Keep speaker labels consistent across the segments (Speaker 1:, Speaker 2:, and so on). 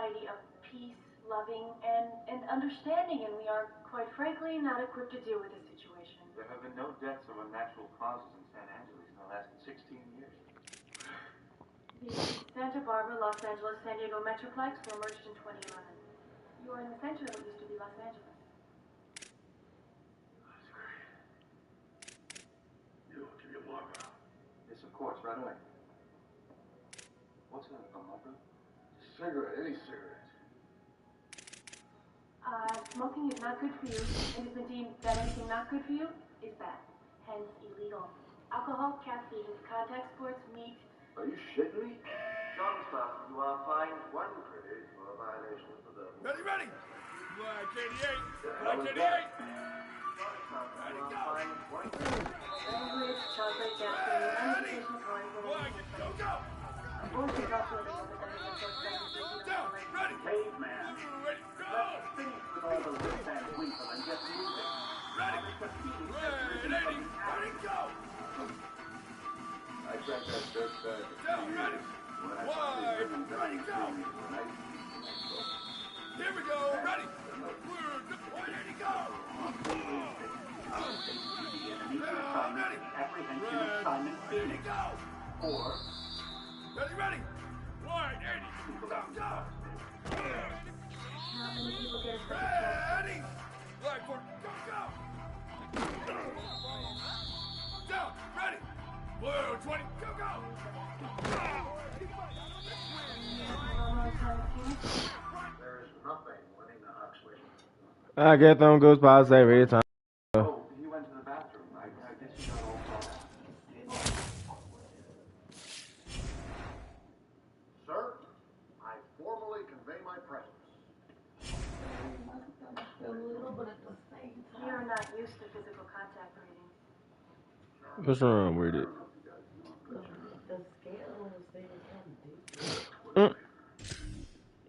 Speaker 1: society of peace, loving, and understanding, and we are, quite frankly, not equipped to deal with this situation.
Speaker 2: There have been no deaths of unnatural causes in San Angeles in the last 16 years.
Speaker 1: The Santa Barbara, Los Angeles, San Diego Metroplex were merged in 2011. You are in the center of what used to be Los Angeles.
Speaker 3: That's great. You, give me a marker.
Speaker 2: Yes, of course, right away. What's a marker?
Speaker 3: Cigarette, any cigarette.
Speaker 1: Smoking is not good for you. It has been deemed that anything not good for you is bad, hence illegal. Alcohol, caffeine, contact sports, meat.
Speaker 3: Are you shitting me?
Speaker 4: John Scott, you are fined 1 credit for a violation of the law.
Speaker 5: Ready! Black 88! Black 88! Ready, go!
Speaker 1: Sandwich, chocolate, gasoline, unofficial carnival.
Speaker 5: Black, go!
Speaker 1: Abortion is also illegal, but that is a
Speaker 5: Down, ready!
Speaker 4: Caveman.
Speaker 5: Ready, go!
Speaker 4: Let's finish with all the wristband weasel and get moving.
Speaker 5: Ready! Ready, go!
Speaker 3: I drank that dirt bag.
Speaker 5: Down, ready! Wide, ready, go! Here we go, ready! Ready, go! Down, ready!
Speaker 4: Apprehension of Simon Phoenix.
Speaker 5: Go!
Speaker 4: Or
Speaker 5: Ready! Wide, 80! Down, go!
Speaker 1: How many people get a second
Speaker 5: Ready! Black 4, go! Down, ready! Blue 20, go!
Speaker 4: there is nothing winning the Huxley.
Speaker 6: I get them goosebumps every time.
Speaker 2: Oh, he went to the bathroom. I guess you got all caught out.
Speaker 4: Sir, I formally convey my presence.
Speaker 1: We are not used to physical contact readings.
Speaker 6: What's wrong with it?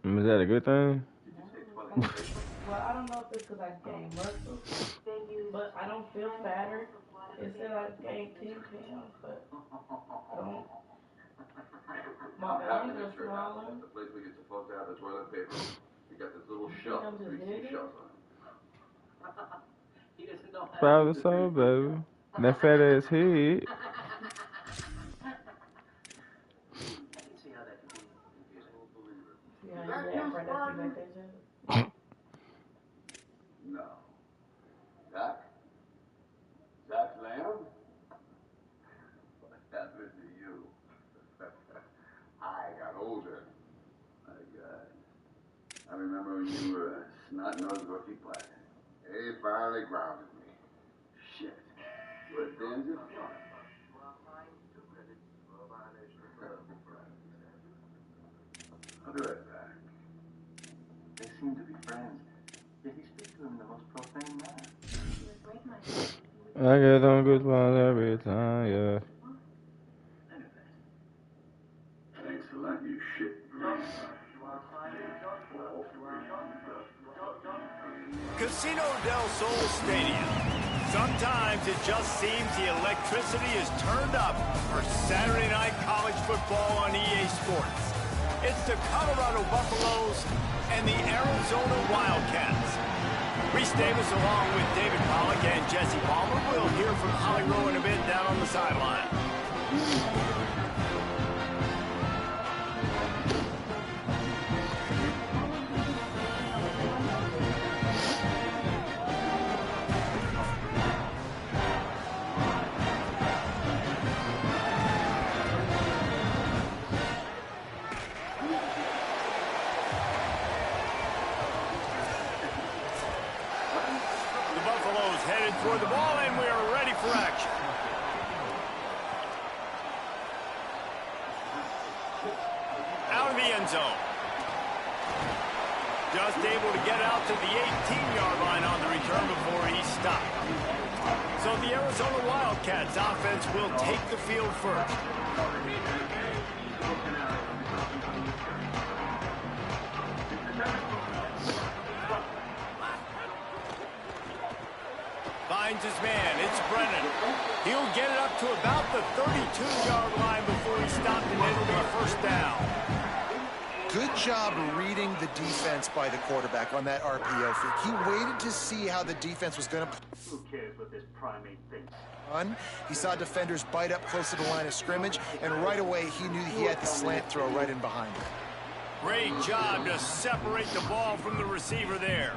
Speaker 6: Is that a good thing?
Speaker 7: Well, I don't know if it's because I gained muscle, but I don't feel fatter. It said I gained 10 pounds, but I don't. My arms are smaller.
Speaker 3: The place we get supposed to have the toilet paper. We got this little shelf,
Speaker 7: I'm just
Speaker 3: 3
Speaker 7: digging.
Speaker 3: seashells on it.
Speaker 4: He doesn't know how
Speaker 6: Probably so, baby. That fat ass head.
Speaker 4: I can see how that can be confusing.
Speaker 7: Yeah, you're right after that, Jay.
Speaker 3: No. Zach Lamb? What happened to you? I got older. My God. I remember when you were a snot-nosed rookie player. They finally grounded me. Shit. What a damn good fun.
Speaker 2: I'll be right back. They seem to be friends, yet he speaks to them in the most profane manner.
Speaker 6: I get them goosebumps every time, yeah.
Speaker 3: Thanks a lot, you shit.
Speaker 8: Casino del Sol Stadium. Sometimes it just seems the electricity is turned up for Saturday night college football on EA Sports. It's the Colorado Buffaloes and the Arizona Wildcats. Reese Davis along with David Pollack and Jesse Palmer. We'll hear from Holly Rowe in a bit down on the sideline. Headed toward the ball, and we are ready for action. Out of the end zone. Just able to get out to the 18-yard line on the return before he stopped. So the Arizona Wildcats offense will take the field first. Finds his man. It's Brennan. He'll get it up to about the 32-yard line before he stopped, and it'll be a first down.
Speaker 9: Good job reading the defense by the quarterback on that RPO fake. He waited to see how the defense was going to
Speaker 2: Who cares what this primate thinks?
Speaker 9: run. He saw defenders bite up close to the line of scrimmage, and right away he knew he had the slant throw right in behind him.
Speaker 8: Great job to separate the ball from the receiver there.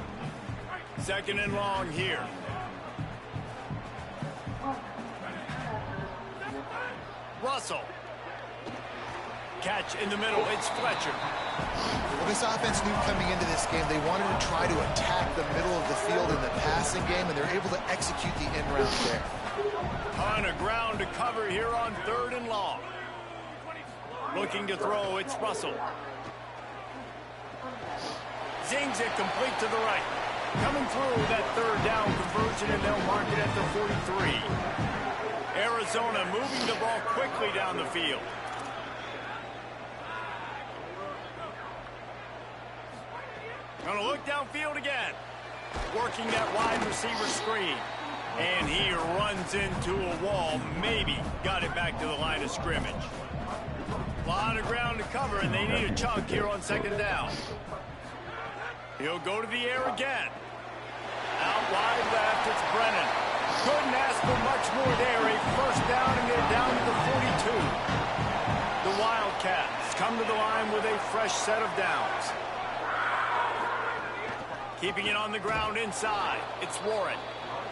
Speaker 8: 2nd and long here. Russell. Catch in the middle. It's Fletcher.
Speaker 9: Well, this offense knew coming into this game they wanted to try to attack the middle of the field in the passing game, and they're able to execute the end round there.
Speaker 8: Ton of ground to cover here on 3rd and long. Looking to throw, it's Russell. Zings it complete to the right. Coming through that 3rd down conversion, and they'll mark it at the 43. Arizona moving the ball quickly down the field. Gonna look downfield again. Working that wide receiver screen. And he runs into a wall. Maybe got it back to the line of scrimmage. A lot of ground to cover, and they need a chunk here on 2nd down. He'll go to the air again. Out wide left, it's Brennan. Couldn't ask for much more there. A 1st down, and they're down to the 42. The Wildcats come to the line with a fresh set of downs. Keeping it on the ground inside. It's Warren.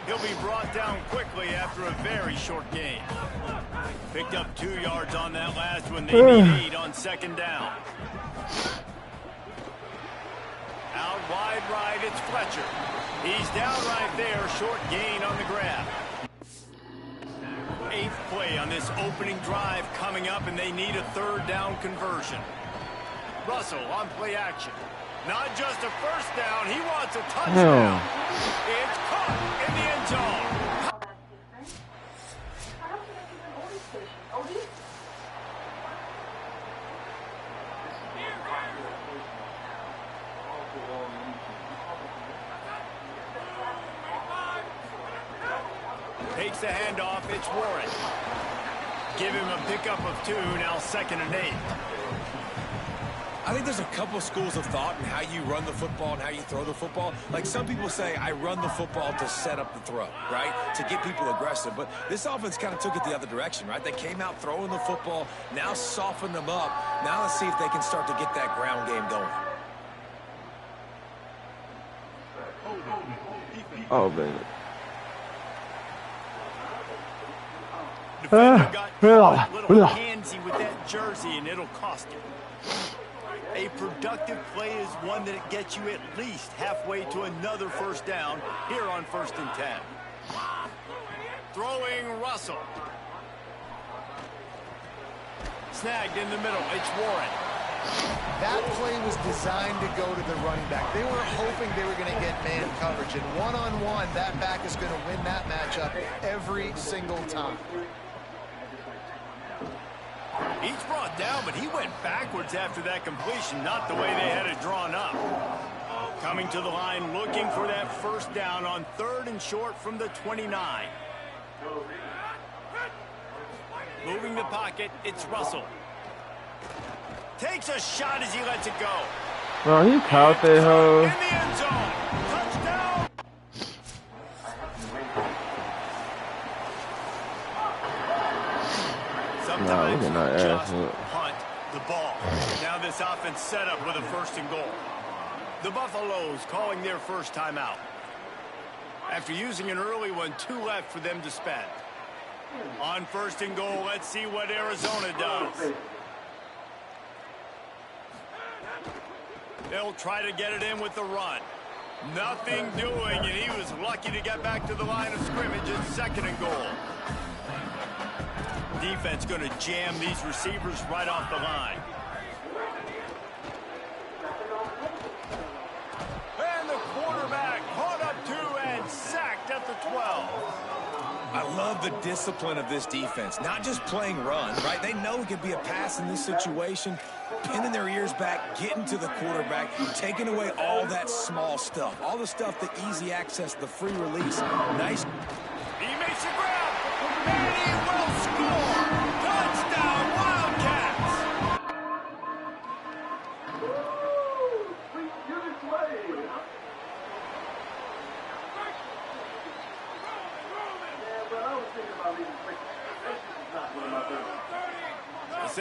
Speaker 8: He'll be brought down quickly after a very short game. Picked up 2 yards on that last one. They need 8 on 2nd down. Out wide right, it's Fletcher. He's down right there. Short gain on the grab. 8th play on this opening drive coming up, and they need a 3rd down conversion. Russell on play action. Not just a 1st down, he wants a touchdown. It's caught in the end zone. Takes the handoff, it's Warren. Give him a pickup of 2, now 2nd and 8.
Speaker 10: I think there's a couple schools of thought in how you run the football and how you throw the football. Like some people say, I run the football to set up the throw, right? To get people aggressive. But this offense kind of took it the other direction, right? They came out throwing the football, now softened them up. Now let's see if they can start to get that ground game going.
Speaker 6: Oh, baby.
Speaker 8: Defender got a little handsy with that jersey, and it'll cost him. A productive play is one that gets you at least halfway to another 1st down here on 1st and 10. Throwing Russell. Snagged in the middle. It's Warren.
Speaker 9: That play was designed to go to the running back. They were hoping they were going to get man coverage, and one-on-one, that back is going to win that matchup every single time.
Speaker 8: He's brought down, but he went backwards after that completion, not the way they had it drawn up. Coming to the line, looking for that 1st down on 3rd and short from the 29. Moving the pocket, it's Russell. Takes a shot as he lets it go.
Speaker 6: Bro, he caught that hoe.
Speaker 8: In the end zone. Touchdown. Sometimes
Speaker 6: look at that
Speaker 8: just
Speaker 6: ass.
Speaker 8: punt the ball. Now this offense set up with a 1st and goal. The Buffaloes calling their 1st timeout. After using an early one, 2 left for them to spend. On 1st and goal, let's see what Arizona does. They'll try to get it in with the run. Nothing doing, and he was lucky to get back to the line of scrimmage at 2nd and goal. Defense going to jam these receivers right off the line. And the quarterback caught up 2 and sacked at the 12.
Speaker 10: I love the discipline of this defense. Not just playing run, right? They know it could be a pass in this situation. Pinning their ears back, getting to the quarterback, taking away all that small stuff. All the stuff, the easy access, the free release. Nice.
Speaker 8: He makes a grab, and he will score. Touchdown, Wildcats.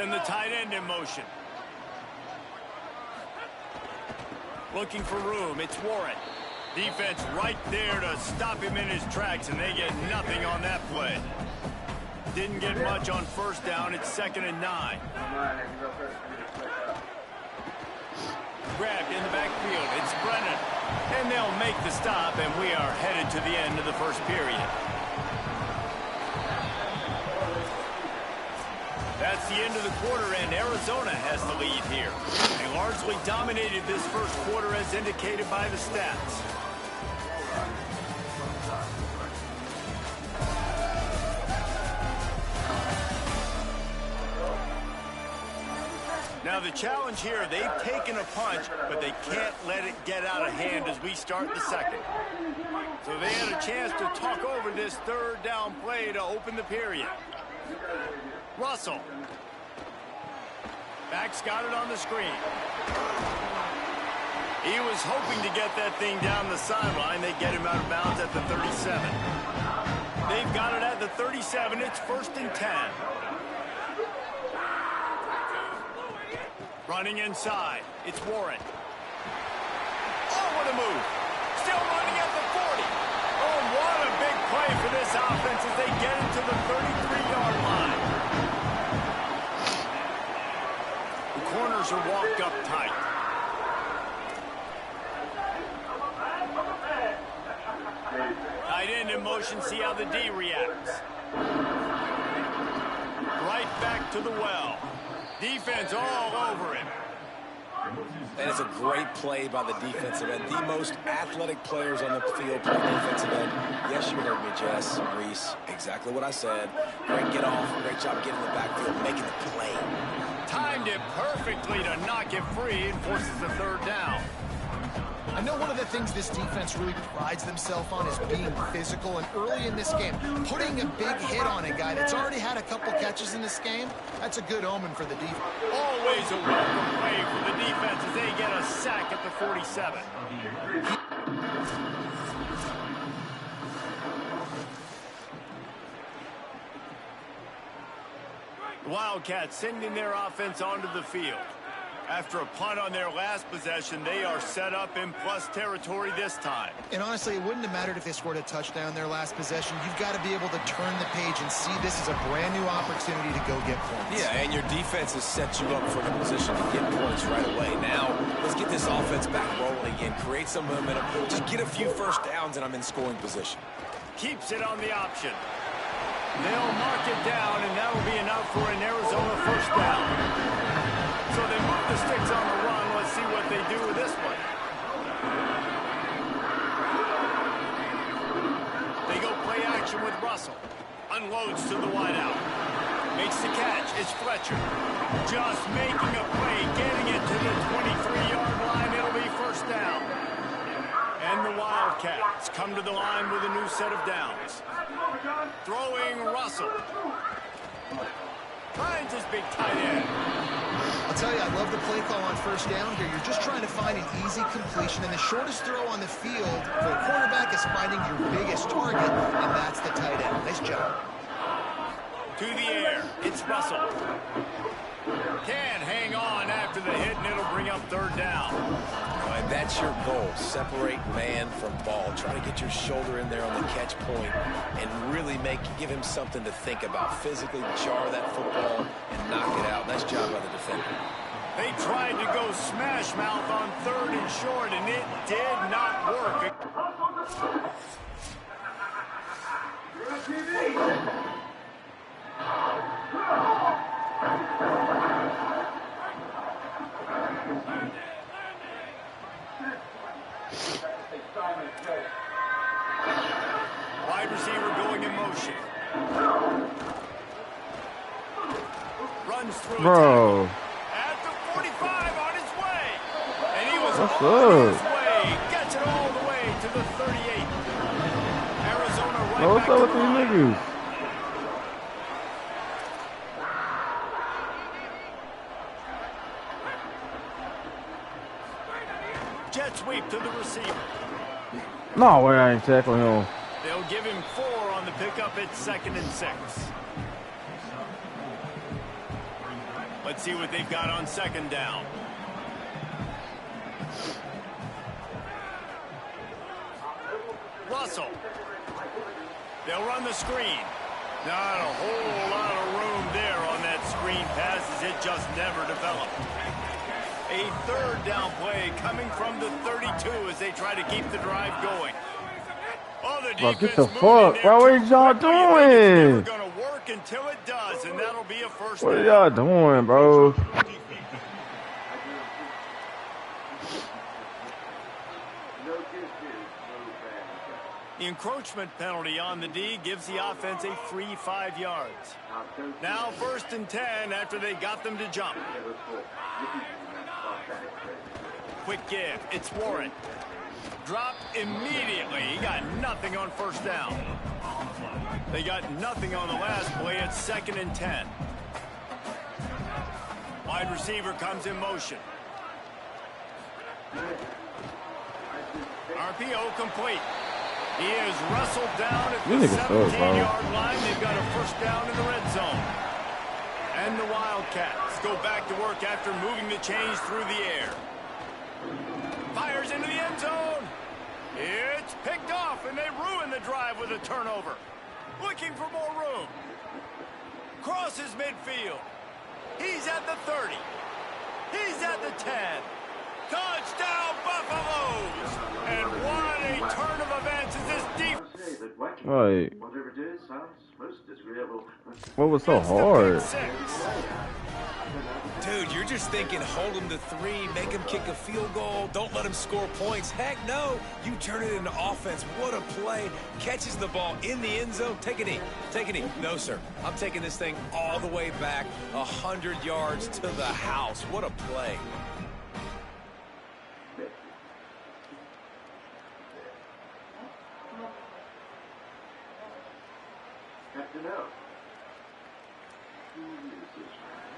Speaker 8: send the tight end in motion. Looking for room. It's Warren. Defense right there to stop him in his tracks, and they get nothing on that play. Didn't get much on first down. It's 2nd and 9. Grabbed in the backfield. It's Brennan. And they'll make the stop, and we are headed to the end of the first period. That's the end of the quarter, and Arizona has the lead here. They largely dominated this first quarter as indicated by the stats. Now the challenge here, they've taken a punch, but they can't let it get out of hand as we start the second. So they had a chance to talk over this 3rd down play to open the period. Russell. Back's got it on the screen. He was hoping to get that thing down the sideline. They get him out of bounds at the 37. They've got it at the 37. It's 1st and 10. Running inside. It's Warren. Oh, what a move. Still running at the 40. Oh, what a big play for this offense as they get into the 33-yard line. The corners are walked up tight. Tight end in motion. See how the D reacts. Right back to the well. Defense all over him.
Speaker 10: And it's a great play by the defensive end. The most athletic players on the field play defensive end. Yes, you heard me, Jess, Reese. Exactly what I said. Great get off. Great job getting in the backfield, making the play.
Speaker 8: Timed it perfectly to knock it free and forces the 3rd down.
Speaker 9: I know one of the things this defense really prides themselves on is being physical, and early in this game, putting a big hit on a guy that's already had a couple catches in this game, that's a good omen for the defense.
Speaker 8: Always a welcome play for the defense as they get a sack at the 47. The Wildcats sending their offense onto the field. After a punt on their last possession, they are set up in plus territory this time.
Speaker 9: And honestly, it wouldn't have mattered if they scored a touchdown their last possession. You've got to be able to turn the page and see this as a brand new opportunity to go get points.
Speaker 10: Yeah, and your defense has set you up for the position to get points right away. Now, let's get this offense back rolling again, create some momentum, just get a few first downs, and I'm in scoring position.
Speaker 8: Keeps it on the option. They'll mark it down, and that'll be enough for an Arizona first down. So they move the sticks on the run. Let's see what they do with this one. They go play action with Russell. Unloads to the wideout. Makes the catch. It's Fletcher. Just making a play, getting it to the 23-yard line. It'll be first down. And the Wildcats come to the line with a new set of downs. Throwing Russell. Finds his big tight end.
Speaker 9: I'll tell you, I love the play call on first down here. You're just trying to find an easy completion, and the shortest throw on the field for a quarterback is finding your biggest target, and that's the tight end. Nice job.
Speaker 8: To the air. It's Russell. Can't hang on after the hit, and it'll bring up 3rd down.
Speaker 10: And that's your goal. Separate man from ball. Try to get your shoulder in there on the catch point and really give him something to think about. Physically jar that football and knock it out. Nice job by the defender.
Speaker 8: They tried to go smash mouth on 3rd and short, and it did not work. Wide receiver going in motion. Runs through.
Speaker 6: Bro.
Speaker 8: At the 45 on his way. And he was
Speaker 6: What's
Speaker 8: on
Speaker 6: up?
Speaker 8: his way. Gets it all the way to the 38. Arizona right
Speaker 6: Bro, what's
Speaker 8: back
Speaker 6: up
Speaker 8: to
Speaker 6: with
Speaker 8: the
Speaker 6: these
Speaker 8: line.
Speaker 6: niggas?
Speaker 8: Jet sweep to the receiver.
Speaker 6: No way I ain't tackling him.
Speaker 8: They'll give him 4 on the pickup. It's 2nd and 6. Let's see what they've got on second down. Russell. They'll run the screen. Not a whole lot of room there on that screen pass as it just never developed. A third down play coming from the 32 as they try to keep the drive going. Oh, the
Speaker 6: bro,
Speaker 8: defense
Speaker 6: get the fuck, bro. What are y'all doing?
Speaker 8: It's never going to work until it does, and that'll be a first
Speaker 6: What
Speaker 8: down.
Speaker 6: are y'all doing, bro?
Speaker 8: The encroachment penalty on the D gives the offense a free 5 yards. Now 1st and 10 after they got them to jump. Quick give. It's Warren. Drop immediately. He got nothing on first down. They got nothing on the last play. It's 2nd and 10. Wide receiver comes in motion. RPO complete. He is wrestled down at the 17-yard line. They've got a first down in the red zone. And the Wildcats go back to work after moving the chains through the air. Fires into the end zone. It's picked off, and they ruin the drive with a turnover. Looking for more room. Crosses midfield. He's at the 30. He's at the 10. Touchdown, Buffaloes! And what a turn of events is this deep.
Speaker 6: Right.
Speaker 4: Whatever it is, sounds most disagreeable.
Speaker 6: What was so hard?
Speaker 10: Dude, you're just thinking hold him to 3, make him kick a field goal, don't let him score points. Heck no, you turn it into offense. What a play. Catches the ball in the end zone. Take a knee. Take a knee. No, sir. I'm taking this thing all the way back 100 yards to the house. What a play.
Speaker 4: Captain O. Who is this man?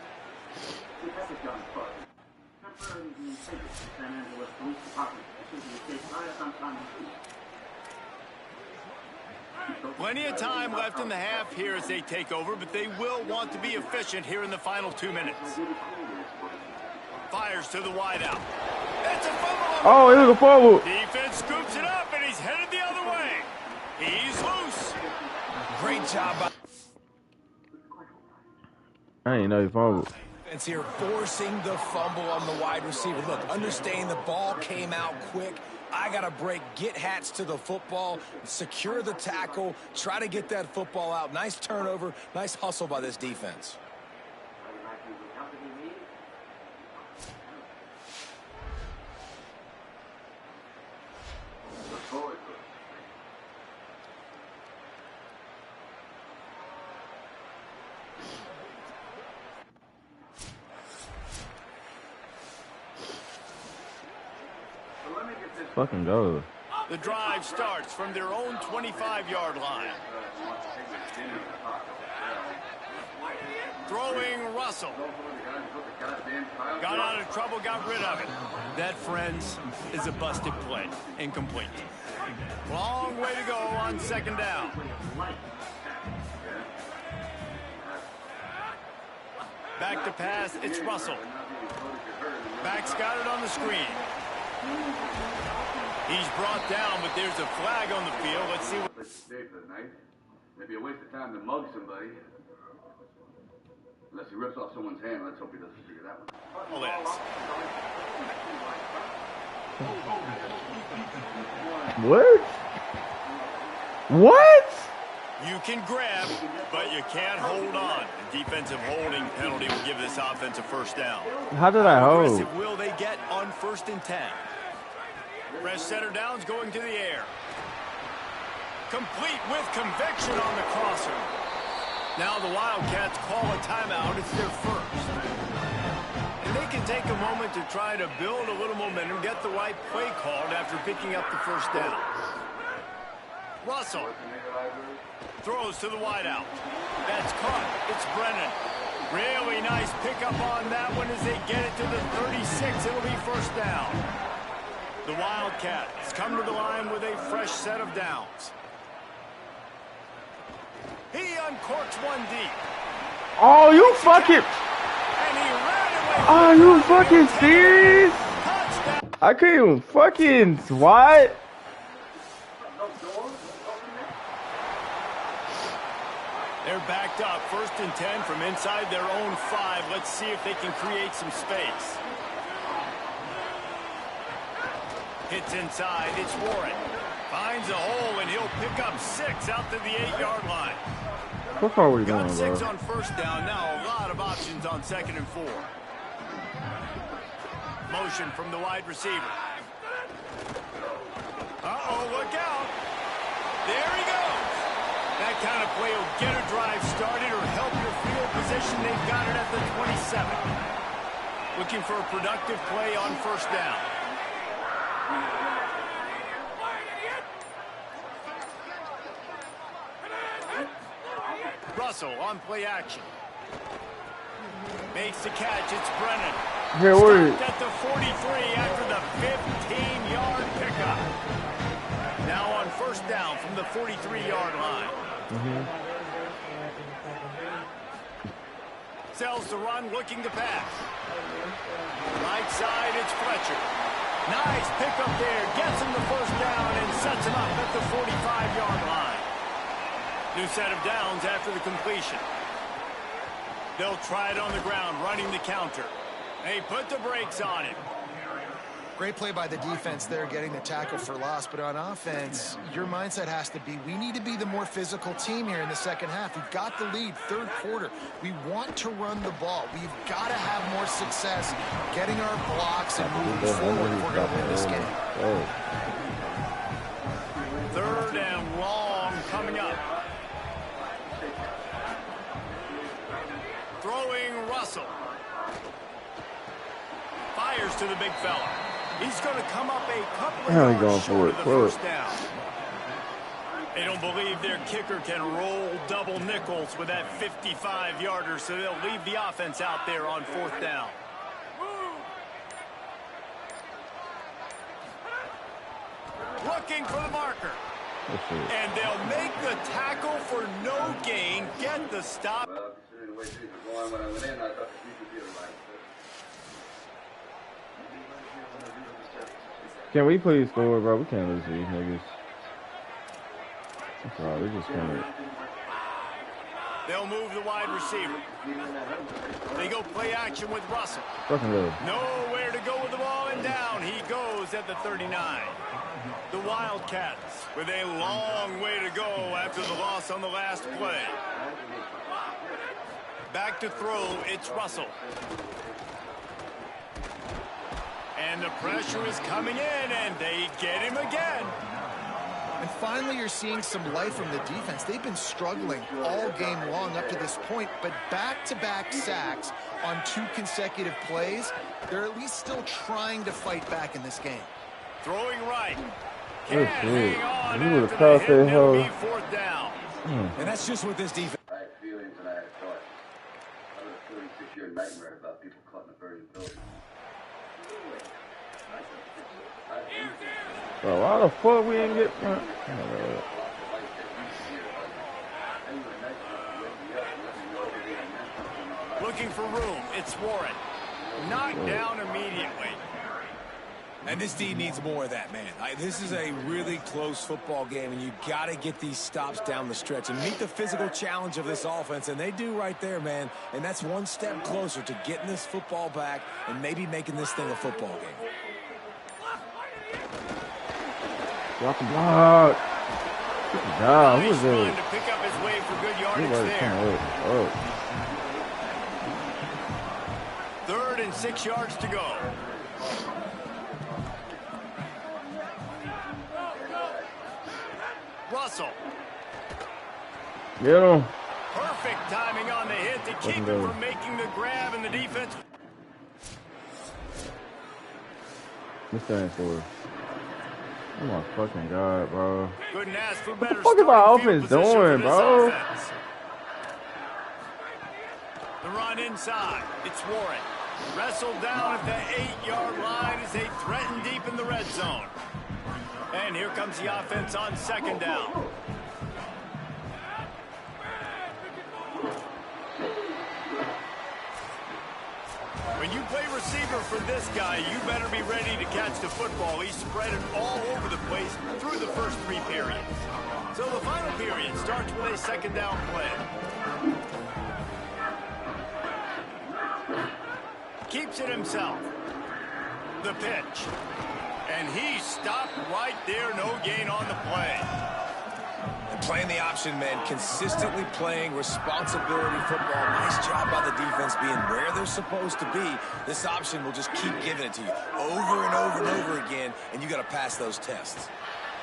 Speaker 4: We have a gun fund. Temporarily reinstated the San Angeles Police Department. This is the state fire sometime this week.
Speaker 8: Plenty of time left in the half here as they take over, but they will want to be efficient here in the final 2 minutes. Fires to the wideout. It's a fumble.
Speaker 6: Oh, it was a fumble.
Speaker 8: Defense scoops it up, and he's headed the other way. He's loose.
Speaker 10: Great job by...
Speaker 6: I ain't know he fumbled.
Speaker 10: Defense here forcing the fumble on the wide receiver. Look, understand the ball came out quick. I got to break, get Hats to the football, secure the tackle, try to get that football out. Nice turnover, nice hustle by this defense.
Speaker 6: Fucking go.
Speaker 8: The drive starts from their own 25-yard line. Throwing Russell. Got out of trouble, got rid of it. That, friends, is a busted play. Incomplete. Long way to go on 2nd down. Back to pass, it's Russell. Back's got it on the screen. He's brought down, but there's a flag on the field. Let's see what...
Speaker 3: Let's stay for the night. Maybe a waste of time to mug somebody. Unless he rips off someone's hand, let's hope he doesn't figure that one out.
Speaker 6: What? What?
Speaker 8: You can grab, but you can't hold on. A defensive holding penalty will give this offense a first down.
Speaker 6: How did I hold?
Speaker 8: How aggressive will they get on 1st and 10? Press center downs going to the air. Complete with conviction on the crosser. Now the Wildcats call a timeout. It's their first. And they can take a moment to try to build a little momentum, get the right play called after picking up the first down. Russell throws to the wideout. That's caught. It's Brennan. Really nice pickup on that one as they get it to the 36. It'll be first down. The Wildcats come to the line with a fresh set of downs. He uncorks one deep.
Speaker 6: Oh, you fucking...
Speaker 8: And he
Speaker 6: Are you fucking serious? I couldn't even fucking what?
Speaker 8: They're backed up, 1st and 10 from inside their own 5. Let's see if they can create some space. Hits inside, it's Warren. Finds a hole, and he'll pick up 6 out to the 8-yard line.
Speaker 6: What are we doing,
Speaker 8: Got 6
Speaker 6: bro?
Speaker 8: on 1st down, now a lot of options on 2nd and 4. Motion from the wide receiver. Uh-oh, look out. There he goes. That kind of play will get a drive started or help your field position. They've got it at the 27. Looking for a productive play on 1st down. Russell on play action. Makes the catch. It's Brennan.
Speaker 6: Here, wait.
Speaker 8: Stopped at the 43 after the 15-yard pickup. Now on 1st down from the 43-yard line. Sells the run, looking to pass. Right side, it's Fletcher. Nice pickup there. Gets him the 1st down and sets him up at the 45-yard line. New set of downs after the completion. They'll try it on the ground, running the counter. They put the brakes on it.
Speaker 9: Great play by the defense there, getting the tackle for loss. But on offense, your mindset has to be, we need to be the more physical team here in the 2nd half. We've got the lead, 3rd quarter. We want to run the ball. We've got to have more success getting our blocks and moving forward if we're going to win this game.
Speaker 8: 3rd and long coming up. Throwing Russell. Fires to the big fella. He's going to come up a couple of yards short of the 1st down. They don't believe their kicker can roll double nickels with that 55-yarder, so they'll leave the offense out there on 4th down. Looking for the marker. And they'll make the tackle for no gain. Get the stop.
Speaker 3: Well, considering the way things were going when I went in, I thought the future would be all right.
Speaker 6: Can we please score, bro? We can't lose these niggas. That's all right. They just can't.
Speaker 8: They'll move the wide receiver. They go play action with Russell.
Speaker 6: Fucking good.
Speaker 8: Nowhere to go with the ball, and down he goes at the 39. The Wildcats with a long way to go after the loss on the last play. Back to throw, it's Russell. And the pressure is coming in, and they get him again.
Speaker 9: And finally, you're seeing some life from the defense. They've been struggling all game long up to this point, but back-to-back sacks on 2 consecutive plays, they're at least still trying to fight back in this game.
Speaker 8: Throwing right.
Speaker 6: Good
Speaker 8: Can't
Speaker 6: shit.
Speaker 8: hang on
Speaker 6: You would've
Speaker 8: after the
Speaker 6: crossed
Speaker 8: hit,
Speaker 6: that
Speaker 8: and it'll
Speaker 6: hoe.
Speaker 8: be 4th down.
Speaker 10: And that's just what this defense.
Speaker 3: I had feelings and I had thoughts. I was a 36-year nightmare about people caught in a burning building.
Speaker 6: Bro, why the fuck we ain't get...
Speaker 8: Looking for room. It's Warren. Knocked down immediately.
Speaker 10: And this team needs more of that, man. This is a really close football game, and you got to get these stops down the stretch and meet the physical challenge of this offense, and they do right there, man. And that's one step closer to getting this football back and maybe making this thing a football game.
Speaker 6: Drop the block. Good job. Who was
Speaker 8: Trying
Speaker 6: it?
Speaker 8: to pick up his way for good yardage there. 3rd and 6 yards to go. Russell.
Speaker 6: Get him.
Speaker 8: Perfect timing on the hit to keep him from making the grab, and the defense.
Speaker 6: Let's stand for it. Oh my fucking god, bro.
Speaker 8: Couldn't ask for better.
Speaker 6: What the fuck is our offense doing, bro?
Speaker 8: Offense. The run inside. It's Warren. Wrestled down at the 8-yard line as they threaten deep in the red zone. And here comes the offense on 2nd down. When you play receiver for this guy, you better be ready to catch the football. He's spread it all over the place through the first 3 periods. So the final period starts with a second down play. Keeps it himself. The pitch. And he stopped right there. No gain on the play.
Speaker 10: And playing the option, man, consistently playing responsibility football. Nice job by the defense being where they're supposed to be. This option will just keep giving it to you over and over and over again, and you got to pass those tests.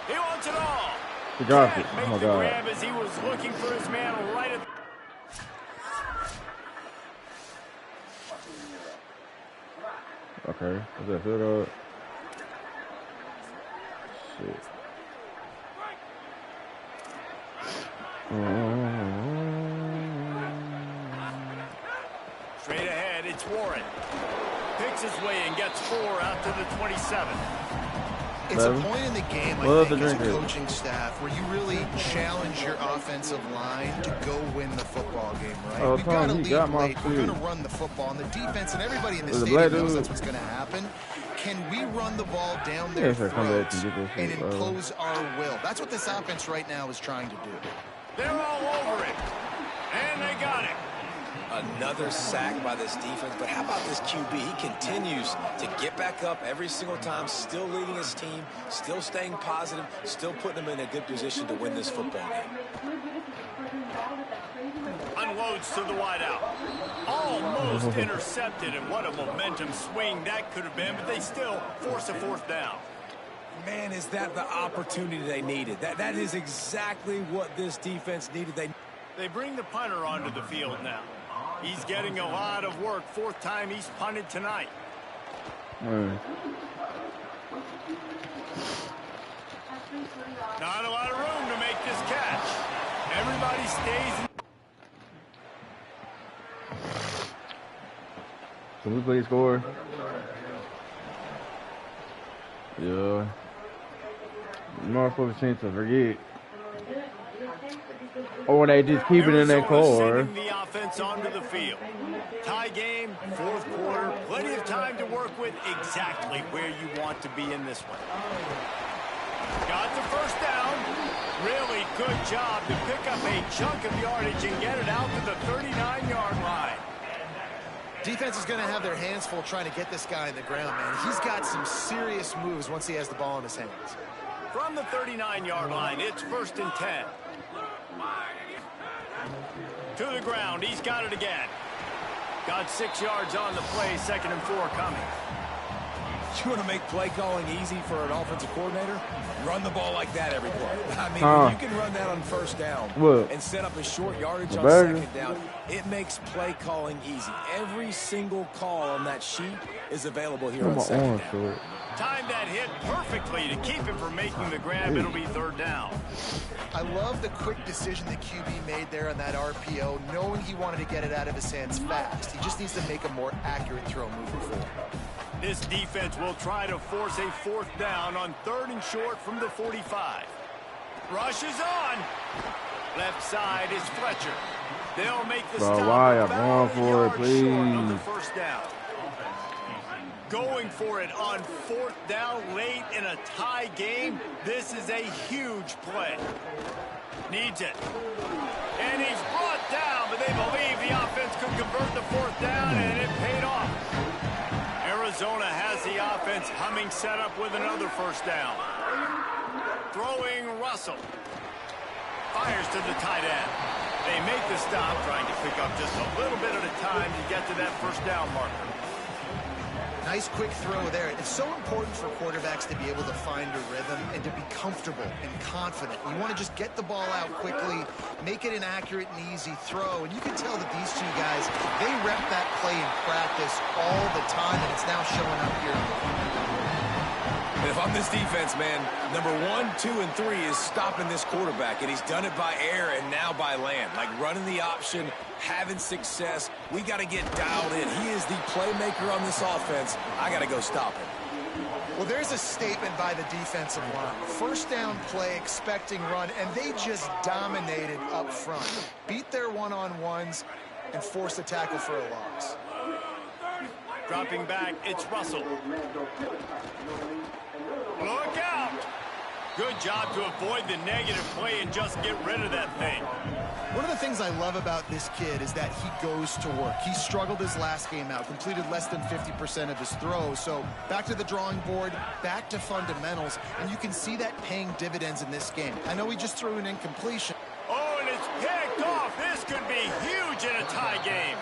Speaker 8: He wants it all.
Speaker 6: He dropped it.
Speaker 8: Make
Speaker 6: Oh my
Speaker 8: the
Speaker 6: God.
Speaker 8: grab as he was looking for his man right at.
Speaker 6: Okay, is that good? Shit.
Speaker 8: Straight ahead, it's Warren. Picks his way and gets 4 out to the 27.
Speaker 9: It's a point in the game, I think, as a coaching staff, where you really challenge your offensive line to go win the football game, right?
Speaker 6: Oh,
Speaker 9: We've got to
Speaker 6: Tom,
Speaker 9: lead late. We're going to run the football. And the defense and everybody in the stadium knows that's what's going to happen. Can we run the ball down their throats and impose our will? That's what this offense right now is trying to do.
Speaker 8: They're all over it. And they got it.
Speaker 10: Another sack by this defense, but how about this QB? He continues to get back up every single time, still leading his team, still staying positive, still putting them in a good position to win this football game.
Speaker 8: Unloads to the wideout. Almost intercepted, and what a momentum swing that could have been, but they still force a 4th down.
Speaker 10: Man, is that the opportunity they needed? That is exactly what this defense needed.
Speaker 8: They bring the punter onto the field now. He's getting a lot of work. 4th time he's punted tonight. Not a lot of room to make this catch. Everybody stays in.
Speaker 6: Can we please score? Yeah. Motherfuckers seem to forget. Or they just keep it in their car.
Speaker 8: The offense onto the field. Tie game, 4th quarter. Plenty of time to work with exactly where you want to be in this one. Got the 1st down. Really good job to pick up a chunk of yardage and get it out to the 39-yard line.
Speaker 9: Defense is going to have their hands full trying to get this guy in the ground, man. He's got some serious moves once he has the ball in his hands.
Speaker 8: From the 39-yard line, it's 1st and 10. To the ground, he's got it again. Got 6 yards on the play, 2nd and 4 coming.
Speaker 10: You want to make play calling easy for an offensive coordinator? Run the ball like that every play. I mean, when you can run that on 1st down and set up a short yardage on 2nd down, it makes play calling easy. Every single call on that sheet is available here on 2nd down.
Speaker 8: Timed that hit perfectly to keep him from making the grab. It'll be 3rd down.
Speaker 9: I love the quick decision the QB made there on that RPO, knowing he wanted to get it out of his hands fast. He just needs to make a more accurate throw moving forward.
Speaker 8: This defense will try to force a 4th down on 3rd and short from the 45. Rush is on. Left side is Fletcher. They'll make the stop.
Speaker 6: Why I'm going for it, please.
Speaker 8: On the 1st down. Going for it on 4th down late in a tie game. This is a huge play. Needs it. And he's brought down, but they believe the offense could convert the 4th down, and it paid off. Arizona has the offense humming, set up with another 1st down. Throwing Russell. Fires to the tight end. They make the stop, trying to pick up just a little bit at a time to get to that 1st down marker.
Speaker 9: Nice quick throw there. It's so important for quarterbacks to be able to find a rhythm and to be comfortable and confident. You want to just get the ball out quickly, make it an accurate and easy throw. And you can tell that these 2 guys, they rep that play in practice all the time, and it's now showing up here.
Speaker 10: And if I'm this defense, man, number 1, 2, and 3 is stopping this quarterback, and he's done it by air and now by land. Like running the option, having success. We got to get dialed in. He is the playmaker on this offense. I got to go stop him.
Speaker 9: Well, there's a statement by the defensive line. 1st down play, expecting run, and they just dominated up front. Beat their one-on-ones and forced a tackle for a loss.
Speaker 8: Dropping back, it's Russell. Look out! Good job to avoid the negative play and just get rid of that thing.
Speaker 9: One of the things I love about this kid is that he goes to work. He struggled his last game out, completed less than 50% of his throws. So back to the drawing board, back to fundamentals, and you can see that paying dividends in this game. I know he just threw an incompletion.
Speaker 8: Oh, and it's picked off. This could be huge in a tie game.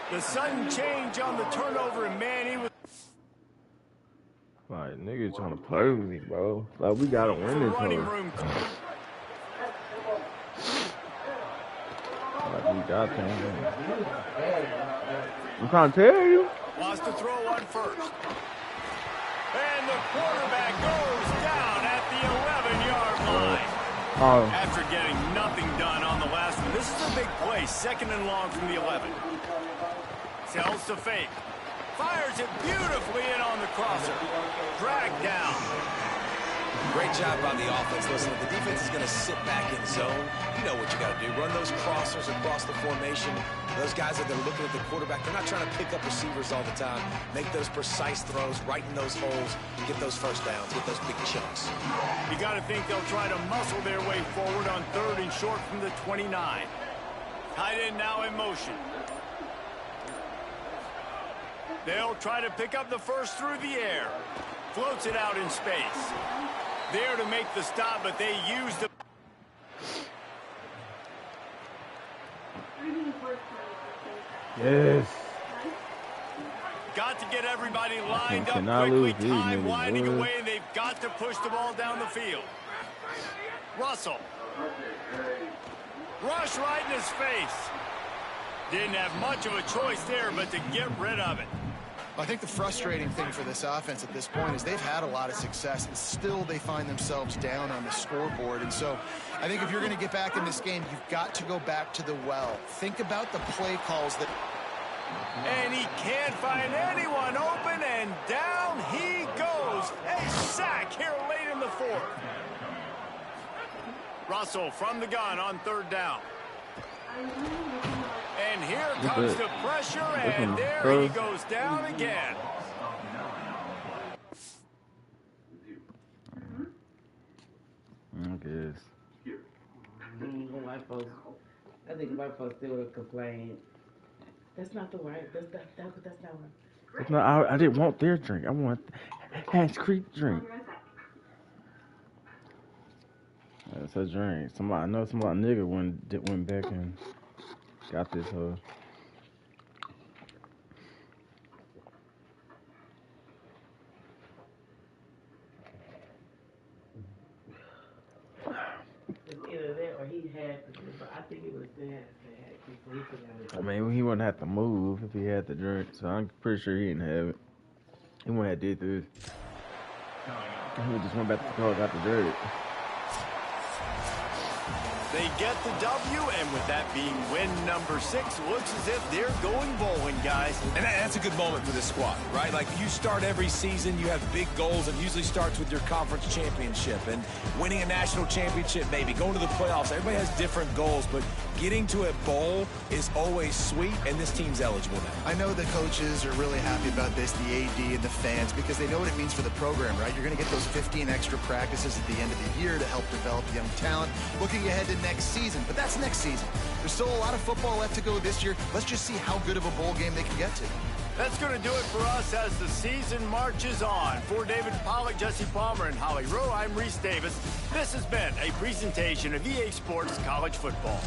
Speaker 8: The sudden change on the turnover, and man, he was...
Speaker 6: Like, niggas trying to play with me, bro. Like, we gotta win this one. Like, we got to. I'm trying to tell you.
Speaker 8: Wants to throw one first. And the quarterback goes down at the 11-yard line. After getting nothing done on the last one, this is a big play. 2nd and long from the 11. Sells to fake. Fires it beautifully in on the crosser. Dragged down.
Speaker 10: Great job by the offense. Listen, if the defense is going to sit back in zone, you know what you got to do. Run those crossers across the formation. Those guys that are looking at the quarterback, they're not trying to pick up receivers all the time. Make those precise throws right in those holes. Get those first downs. Get those big chunks.
Speaker 8: You got to think they'll try to muscle their way forward on 3rd and short from the 29. Tight end now in motion. They'll try to pick up the first through the air. Floats it out in space. There to make the stop, but they use the...
Speaker 6: Yes.
Speaker 8: Got to get everybody lined up quickly. Time winding away, and they've got to push the ball down the field. Russell. Rush right in his face. Didn't have much of a choice there, but to get rid of it.
Speaker 9: I think the frustrating thing for this offense at this point is they've had a lot of success, and still they find themselves down on the scoreboard. And so I think if you're going to get back in this game, you've got to go back to the well. Think about the play calls that...
Speaker 8: And he can't find anyone open, and down he goes. A sack here late in the 4th. Russell from the gun on 3rd down. And here comes the pressure, and there he goes down again.
Speaker 6: I guess.
Speaker 7: I think white folks still would have complained. That's not the right. That's not one.
Speaker 6: It's not. I didn't want their drink. I want Hatch Creek drink. That's a drink. I know somebody nigga went back and got this hoe.
Speaker 7: It's either that or he had to, but I think he would have still had to.
Speaker 6: I mean, he wouldn't have to move if he had the drink, so I'm pretty sure he didn't have it. He wouldn't have did this. He just went back to the car and got the drink.
Speaker 8: They get the W, and with that being win number 6, looks as if they're going bowling, guys.
Speaker 10: And that's a good moment for this squad, right? Like, you start every season, you have big goals. It usually starts with your conference championship and winning a national championship, maybe going to the playoffs. Everybody has different goals, but getting to a bowl is always sweet, and this team's eligible now.
Speaker 9: I know the coaches are really happy about this, the AD and the fans, because they know what it means for the program, right? You're going to get those 15 extra practices at the end of the year to help develop young talent. Looking ahead to next season, but that's next season. There's still a lot of football left to go this year. Let's just see how good of a bowl game they can get to.
Speaker 8: That's going to do it for us as the season marches on. For David Pollack, Jesse Palmer, and Holly Rowe, I'm Reese Davis. This has been a presentation of EA Sports College Football.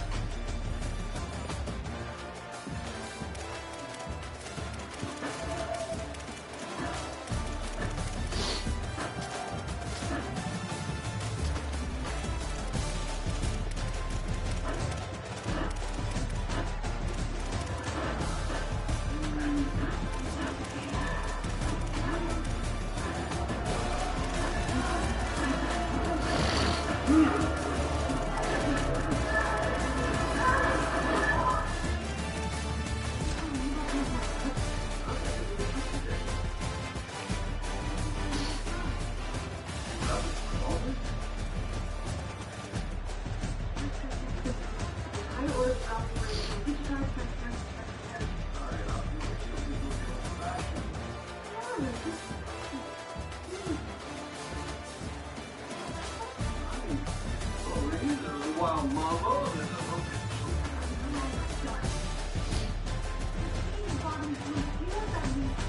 Speaker 3: while, Mama.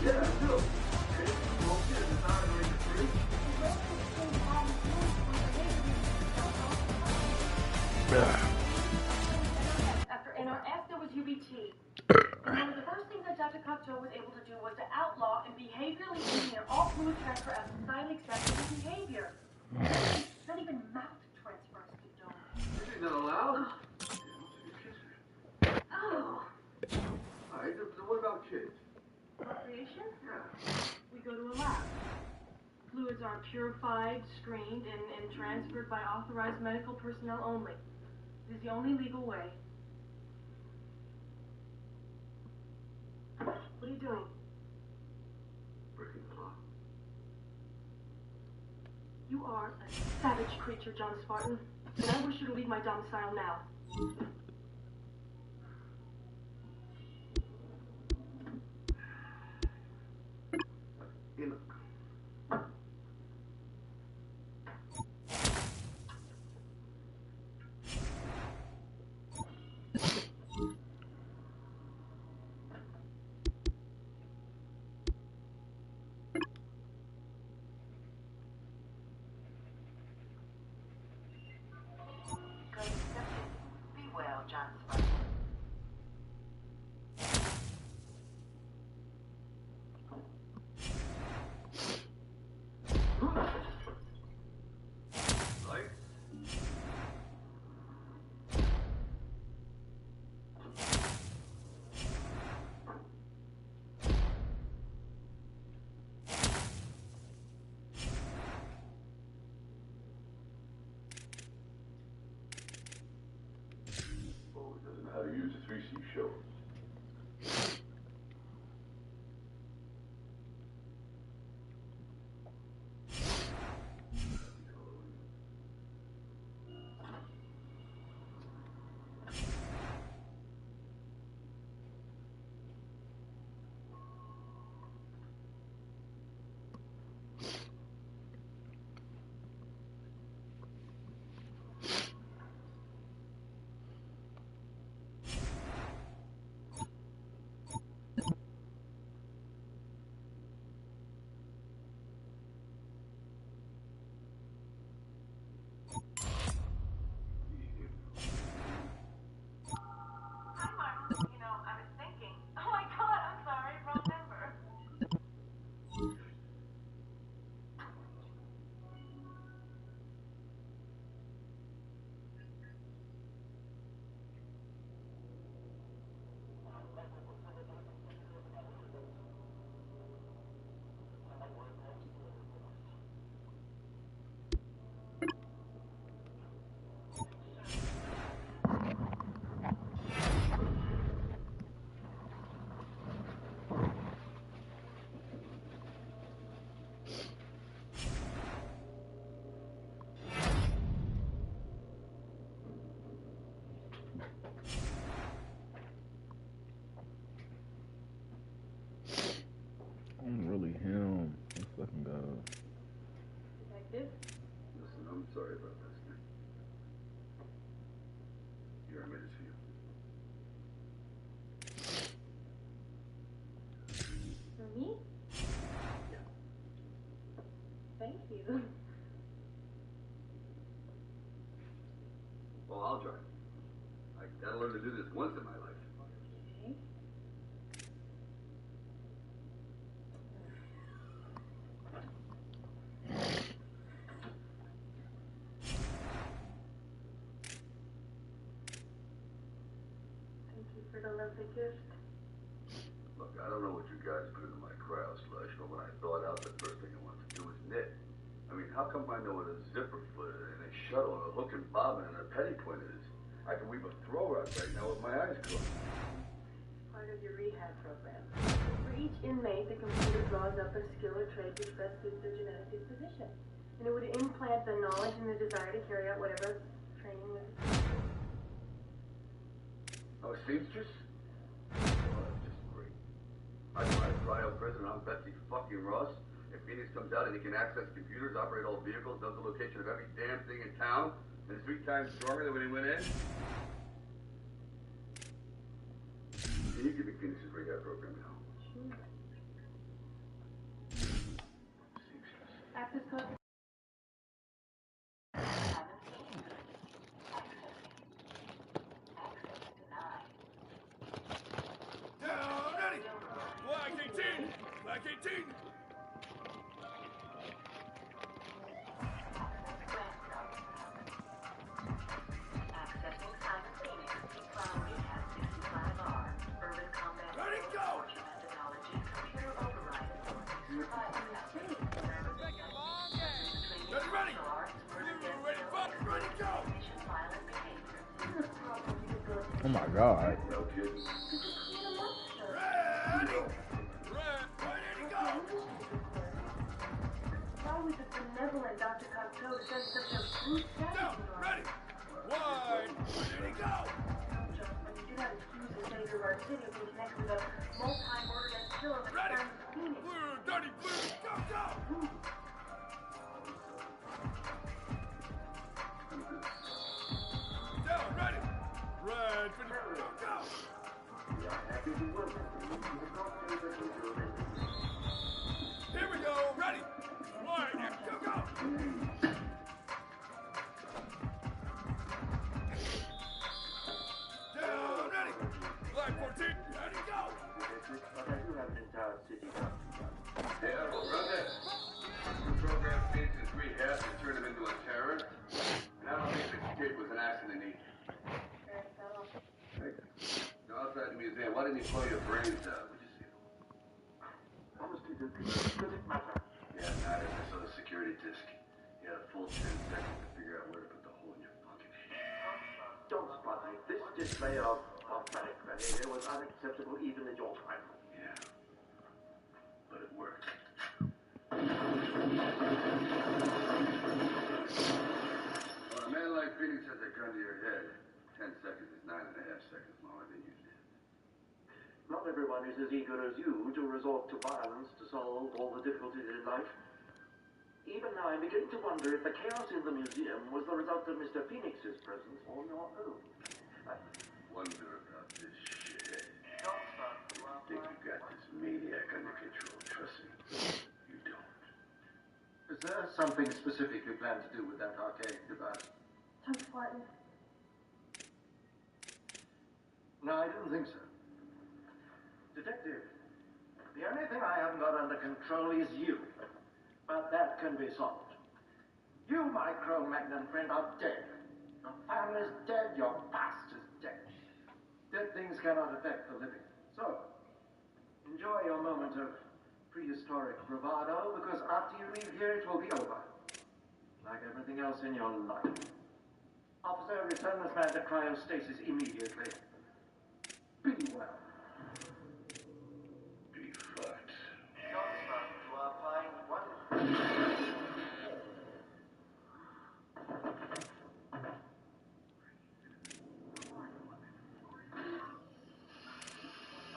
Speaker 3: Yeah, I do.
Speaker 1: After NRF, there was UBT. And one of the first things that Dr. Cocteau was able to do was to outlaw and behaviorally engineer all fluid transfer as society acceptable behavior. Not even mouth transfer is condoned.
Speaker 3: This is not allowed.
Speaker 1: Oh.
Speaker 3: Alright, so what about kids?
Speaker 1: Recreation?
Speaker 3: Yeah.
Speaker 1: We go to a lab. Fluids are purified, screened, and transferred by authorized medical personnel only. It is the only legal way. What are you doing?
Speaker 3: Breaking the law.
Speaker 1: You are a savage creature, John Spartan, and I wish you to leave my domicile now.
Speaker 11: Be well, John Spartan.
Speaker 3: How to use the 3C show.
Speaker 6: I'm really him. Let's fucking go.
Speaker 1: Detective?
Speaker 3: Listen, I'm sorry about this thing. Here, I made this for you.
Speaker 1: For me?
Speaker 3: Yeah.
Speaker 1: Thank you.
Speaker 3: Well, I'll drive. I gotta learn to do this once in my life.
Speaker 1: Okay. Thank you for the lovely gift.
Speaker 3: Look, I don't know what you guys put into my cryo slush, but when I thought out, the first thing I wanted to do was knit. I mean, how come I know what a zipper foot and a shuttle and a hook and bobbin and a petty point is? I can weave a throw rod right now with my eyes closed.
Speaker 1: Part of your rehab program. For each inmate, the computer draws up a skill or trait which best suits their genetic disposition. And it would implant the knowledge and the desire to carry out whatever training was.
Speaker 3: Oh, seamstress? Oh, that's just great. I can write cryo prison on Betsy fucking Ross. If Phoenix comes out and he can access computers, operate all vehicles, knows the location of every damn thing in town, And 3 times stronger than when he went in? Can you give me Phoenix's rehab program now?
Speaker 1: Access code.
Speaker 5: Down, ready. Black 18. Black 18.
Speaker 11: Accessing Simon Phoenix. Cloud Rehab 65R. Urban Combat
Speaker 5: Ready, go!
Speaker 11: Methodology. Computer override. Survival tactics.
Speaker 5: Ready, ready. Ready, fuck. Ready, go.
Speaker 11: Violent behavior.
Speaker 6: Oh my God.
Speaker 3: No kidding.
Speaker 5: Ready. Ready to go.
Speaker 1: Why would the benevolent Dr. Cocteau send such a brute
Speaker 5: Down, ready. Wide. Ready to go.
Speaker 1: You do not accuse the savior of our city of being connected with a multi-murderous killer like
Speaker 5: Ready.
Speaker 1: Simon Phoenix.
Speaker 5: Blue, dirty blue. Go, go. Down, ready. Red, finish. Go, go. Here we go. Ready. Wide. Go, go. Down, ready. Black 14. Ready, go.
Speaker 2: But I do have an entire city down.
Speaker 3: Yeah, well, run that. You programmed Phoenix's rehab to turn him into a terrorist. And I don't think the escape was an accident either. Hey, go outside the museum. Why didn't you blow your brains out? Would you see them?
Speaker 2: Honestly, does it matter?
Speaker 3: Yeah, not if I saw the security disc. You had a full 10 seconds to figure out where to put the hole in your fucking head.
Speaker 2: Don't spot me. This display of panic behavior was unacceptable even in your time.
Speaker 3: Yeah. But it worked. When a man like Phoenix has a gun to your head, 10 seconds is 9.5 seconds longer than you did.
Speaker 2: Not everyone is as eager as you to resort to violence to solve all the difficulties in life. Even now, I'm beginning to wonder if the chaos in the museum was the result of Mr. Phoenix's presence or your own.
Speaker 3: Wonder about this shit. Think you got this maniac under control. Trust me, you don't.
Speaker 2: Is there something specific you plan to do with that archaic device?
Speaker 1: Tom Spartan.
Speaker 2: No, I didn't think so. Detective, the only thing I haven't got under control is you. But that can be solved. You, my Cro-Magnon friend, are dead. Your family's dead, your past is dead. Dead things cannot affect the living. So, enjoy your moment of prehistoric bravado, because after you leave here, it will be over. Like everything else in your life. Officer, return this man to cryostasis immediately. Be well.
Speaker 3: Be fucked.
Speaker 2: You are flying one.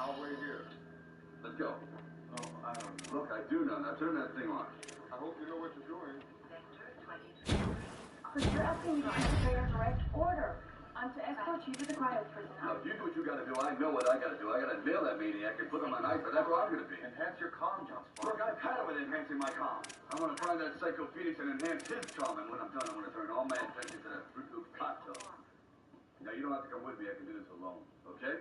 Speaker 3: I'll wait here. Let's go.
Speaker 2: Oh, I don't know.
Speaker 3: Look, I do know. Now turn that thing on.
Speaker 2: I hope you know what you're doing.
Speaker 1: But you're asking me to disobey a direct order. I'm to escort you to the cryo prison.
Speaker 3: Now, if you do what you gotta do, I know what I gotta do. I gotta nail that maniac and put him on ice, but that's where I'm gonna be.
Speaker 2: Enhance your comm, John.
Speaker 3: Look, I've had it with enhancing my comm. I want to find that Psycho Phoenix and enhance his comm, and when I'm done, I want to turn all my attention to that Fruit Loop cocktail. Now, you don't have to come with me. I can do this alone, okay?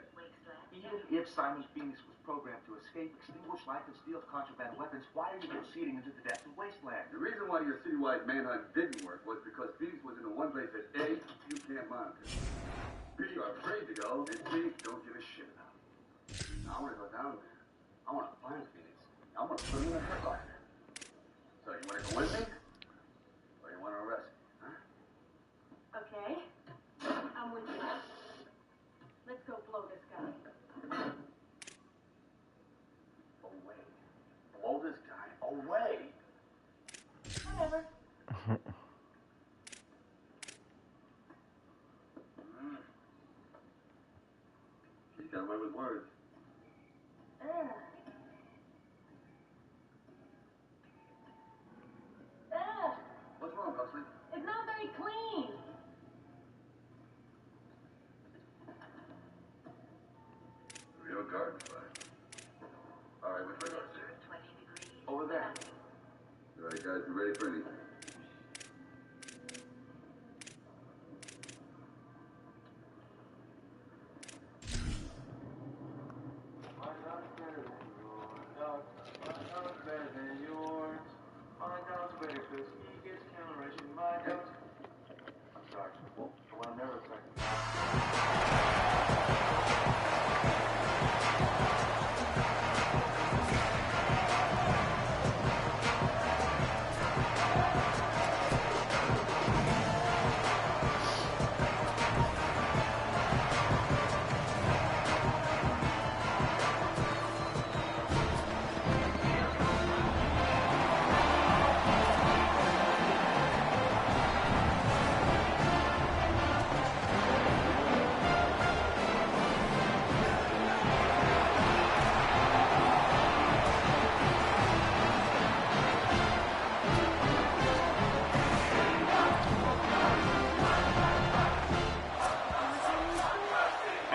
Speaker 2: Even if Simon Phoenix was programmed to escape, extinguish life, and steal contraband weapons, why are you proceeding into the depths of wasteland?
Speaker 3: The reason why your citywide manhunt didn't work was because Phoenix was in the one place that A, you can't monitor. B, you're afraid to go, and C, don't give a shit about it. Now, I want to go down there. I want to find Phoenix. I want to put him in a headliner. So, you want to go with me? Or you want to arrest me, huh?
Speaker 1: Okay. I'm with you. Let's go blow this guy.
Speaker 2: Away. Blow this guy away.
Speaker 1: Whatever.
Speaker 3: She's got away with words.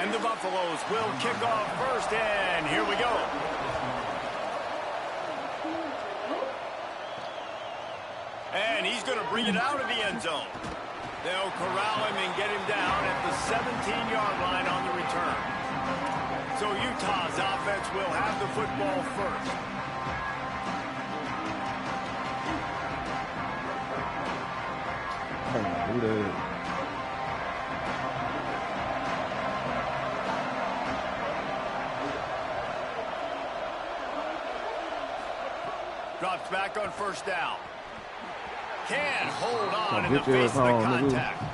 Speaker 8: And the Buffaloes will kick off first, and here we go. And he's going to bring it out of the end zone. They'll corral him and get him down at the 17-yard line on the return. So Utah's offense will have the football first. Drops back on first down. Can't hold on in the face of the contact.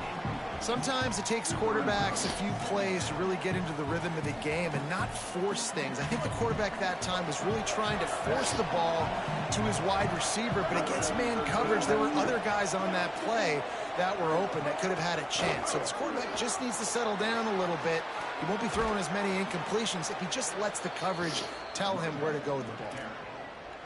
Speaker 9: Sometimes it takes quarterbacks a few plays to really get into the rhythm of the game and not force things. I think the quarterback that time was really trying to force the ball to his wide receiver, but against man coverage, there were other guys on that play that were open that could have had a chance. So this quarterback just needs to settle down a little bit. He won't be throwing as many incompletions if he just lets the coverage tell him where to go with the ball.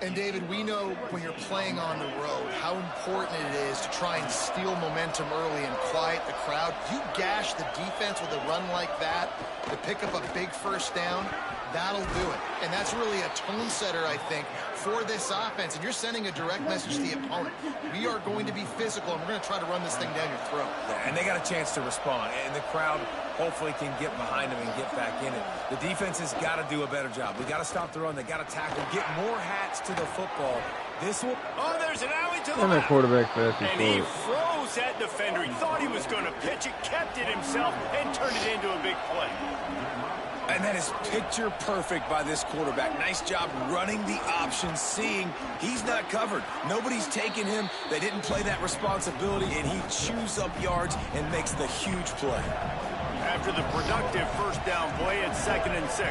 Speaker 9: And, David, we know when you're playing on the road how important it is to try and steal momentum early and quiet the crowd. You gash the defense with a run like that to pick up a big first down, that'll do it. And that's really a tone setter, I think, for this offense. And you're sending a direct message to the opponent. We are going to be physical, and we're going to try to run this thing down your throat.
Speaker 10: Yeah, and they got a chance to respond. And the crowd hopefully can get behind them and get back in it. The defense has got to do a better job. We got to stop the run. They got to tackle, get more hats to the football. This will.
Speaker 8: Oh, there's an alley to the
Speaker 6: And that
Speaker 8: left.
Speaker 6: quarterback fast
Speaker 8: And he froze that defender. He thought he was going to pitch it, kept it himself, and turned it into a big play.
Speaker 10: And that is picture perfect by this quarterback. Nice job running the option, seeing he's not covered. Nobody's taking him. They didn't play that responsibility, and he chews up yards and makes the huge play.
Speaker 8: After the productive first down play, it's 2nd and 6.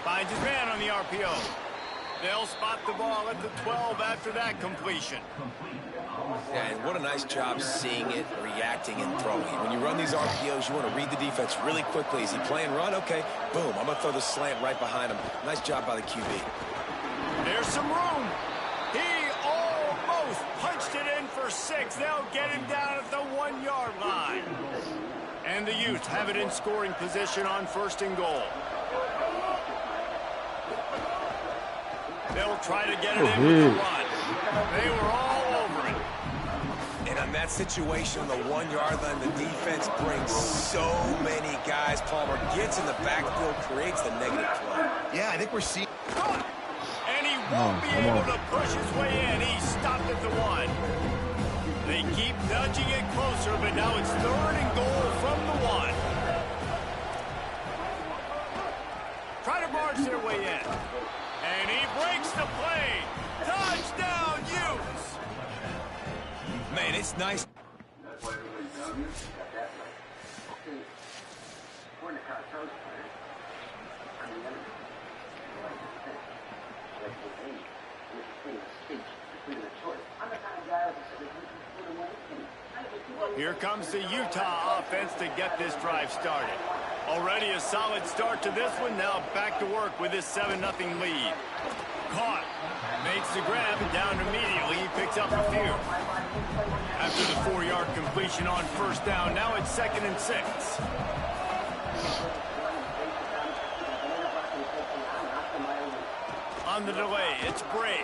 Speaker 8: Finds his man on the RPO. They'll spot the ball at the 12 after that completion.
Speaker 10: Yeah, and what a nice job seeing it, reacting, and throwing. When you run these RPOs, you want to read the defense really quickly. Is he playing run? Okay, boom. I'm going to throw the slant right behind him. Nice job by the QB.
Speaker 8: There's some room. He almost punched it in for 6. They'll get him down at the 1-yard line. And the Utes have it in scoring position on 1st and goal. They'll try to get it in with the run. They were all over it.
Speaker 10: And on that situation, on the 1-yard line, the defense brings so many guys. Palmer gets in the backfield, creates the negative play.
Speaker 9: Yeah, I think we're seeing.
Speaker 8: And he won't be able to push his way in. He stopped at the 1. They keep nudging it closer, but now it's 3rd and goal from the 1. Try to march their way in. And he breaks the play. Touchdown, Utes!
Speaker 10: Man, it's nice.
Speaker 4: That's why everybody's down here. Got that right. Okay. According to Cartel's plan, I'm the enemy. Like the thing. Like the aim. And it's a thing of speech. Between the choice. I'm the kind of guy who said that you can put him anything.
Speaker 8: Here comes the Utah offense to get this drive started. Already a solid start to this one. Now back to work with this 7-0 lead. Caught. Makes the grab and down immediately. He picks up a few. After the 4-yard completion on first down, now it's 2nd and 6. On the delay, it's Bray.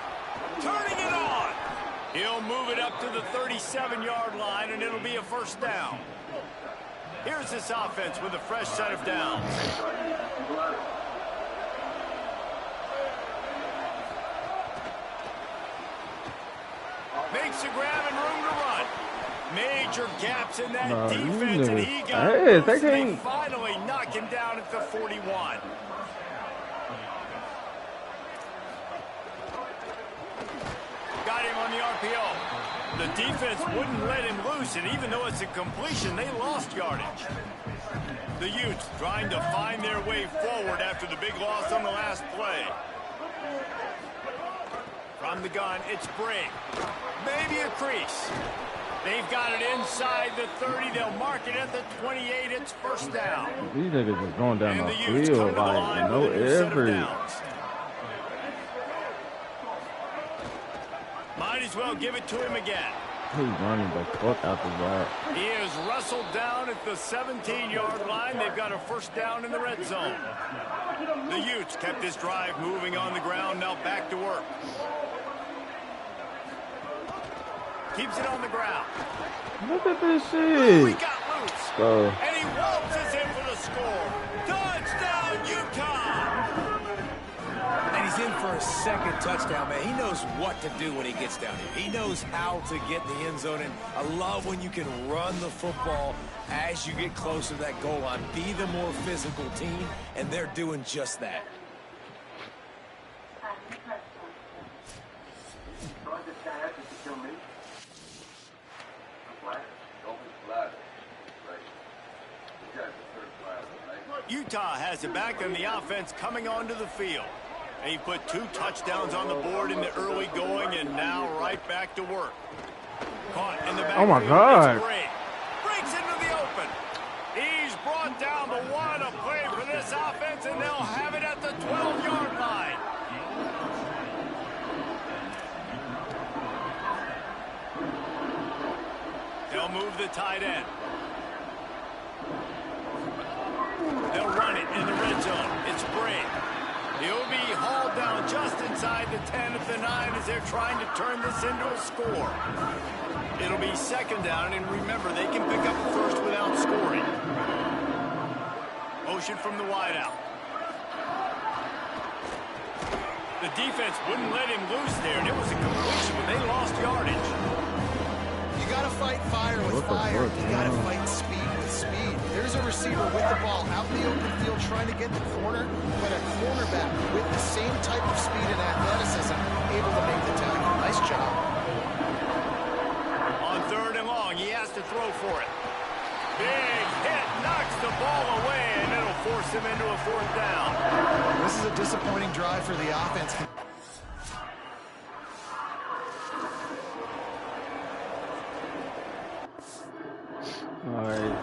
Speaker 8: Turning it on. He'll move it up to the 37-yard line, and it'll be a first down. Here's this offense with a fresh set of downs. Makes a grab and room to run. Major gaps in that defense, and he got loose, and they finally knock him down at the 41. Got him on the RPO. The defense wouldn't let him loose, and even though it's a completion, they lost yardage. The Utes trying to find their way forward after the big loss on the last play. From the gun, it's Bray. Maybe a crease. They've got it inside the 30. They'll mark it at the 28. It's first down.
Speaker 6: These niggas is going down the field like no effort.
Speaker 8: Might as well give it to him again.
Speaker 6: He's running the fuck out the route.
Speaker 8: He is wrestled down at the 17-yard line. They've got a first down in the red zone. The Utes kept this drive moving on the ground. Now back to work. Keeps it on the ground.
Speaker 6: Look at this
Speaker 8: He
Speaker 6: shit.
Speaker 8: got loose.
Speaker 6: Go.
Speaker 8: And he waltzes in for the score. Touchdown, Utah!
Speaker 10: And he's in for a second touchdown, man. He knows what to do when he gets down here. He knows how to get in the end zone, and I love when you can run the football as you get closer to that goal line. Be the more physical team, and they're doing just that.
Speaker 2: Trying to tag to kill me.
Speaker 3: Flag? Don't be flag. Right. You guys are third flag, right?
Speaker 8: Utah has it back, and the offense coming onto the field. And he put 2 touchdowns on the board in the early going, and now right back to work. Caught in the backfield.
Speaker 6: Oh my God.
Speaker 8: It's great. Breaks into the open. He's brought down the one, a play for this offense, and they'll have it at the 12-yard line. They'll move the tight end. They'll run it in the red zone. It's Bray. He'll be hauled down just inside the 10 at the 9 as they're trying to turn this into a score. It'll be second down, and remember, they can pick up first without scoring. Motion from the wideout. The defense wouldn't let him loose there, and it was a completion, but they lost yardage.
Speaker 9: You got to fight fire with fire. You got to fight speed with speed. There's a receiver with the ball out in the open field trying to get the corner, but a cornerback with the same type of speed and athleticism able to make the tackle. Nice job.
Speaker 8: On 3rd and long, he has to throw for it. Big hit, knocks the ball away, and it'll force him into a 4th down.
Speaker 9: This is a disappointing drive for the offense.
Speaker 6: All right.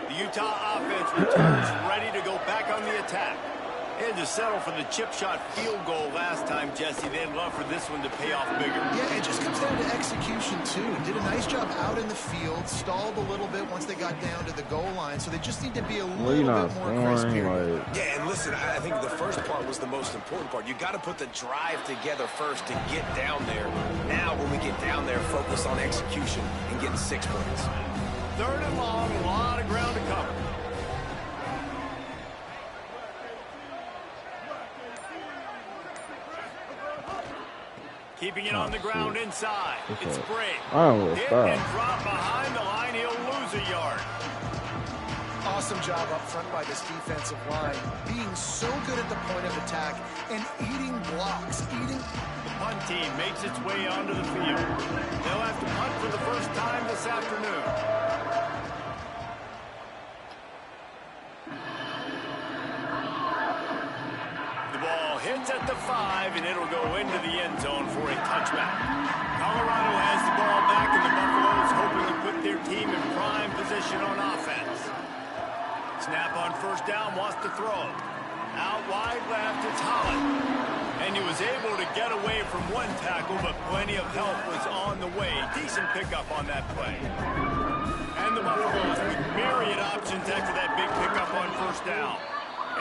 Speaker 8: The Utah offense returns ready to go back on the attack. They had to settle for the chip shot field goal last time, Jesse. They'd love for this one to pay off bigger.
Speaker 9: Yeah, it just comes down to execution, too. Did a nice job out in the field, stalled a little bit once they got down to the goal line, so they just need to be a little bit more crisp here.
Speaker 10: Yeah, and listen, I think the first part was the most important part. You got to put the drive together first to get down there. Now, when we get down there, focus on execution and getting 6 points.
Speaker 8: 3rd and long, a lot of ground to cover. Keeping it on the ground inside. It's Bray. Hit and drop behind the line. He'll lose a yard.
Speaker 9: Awesome job up front by this defensive line, being so good at the point of attack and eating blocks,
Speaker 8: The punt team makes its way onto the field. They'll have to punt for the first time this afternoon. The ball hits at the 5, and it'll go into the end zone for a touchback. Colorado has the ball back, and the Buffaloes hoping to put their team in prime position on offense. Snap on 1st down, wants to throw. Out wide left, it's Holland. And he was able to get away from one tackle, but plenty of help was on the way. Decent pickup on that play. And the Buffaloes with myriad options after that big pickup on 1st down.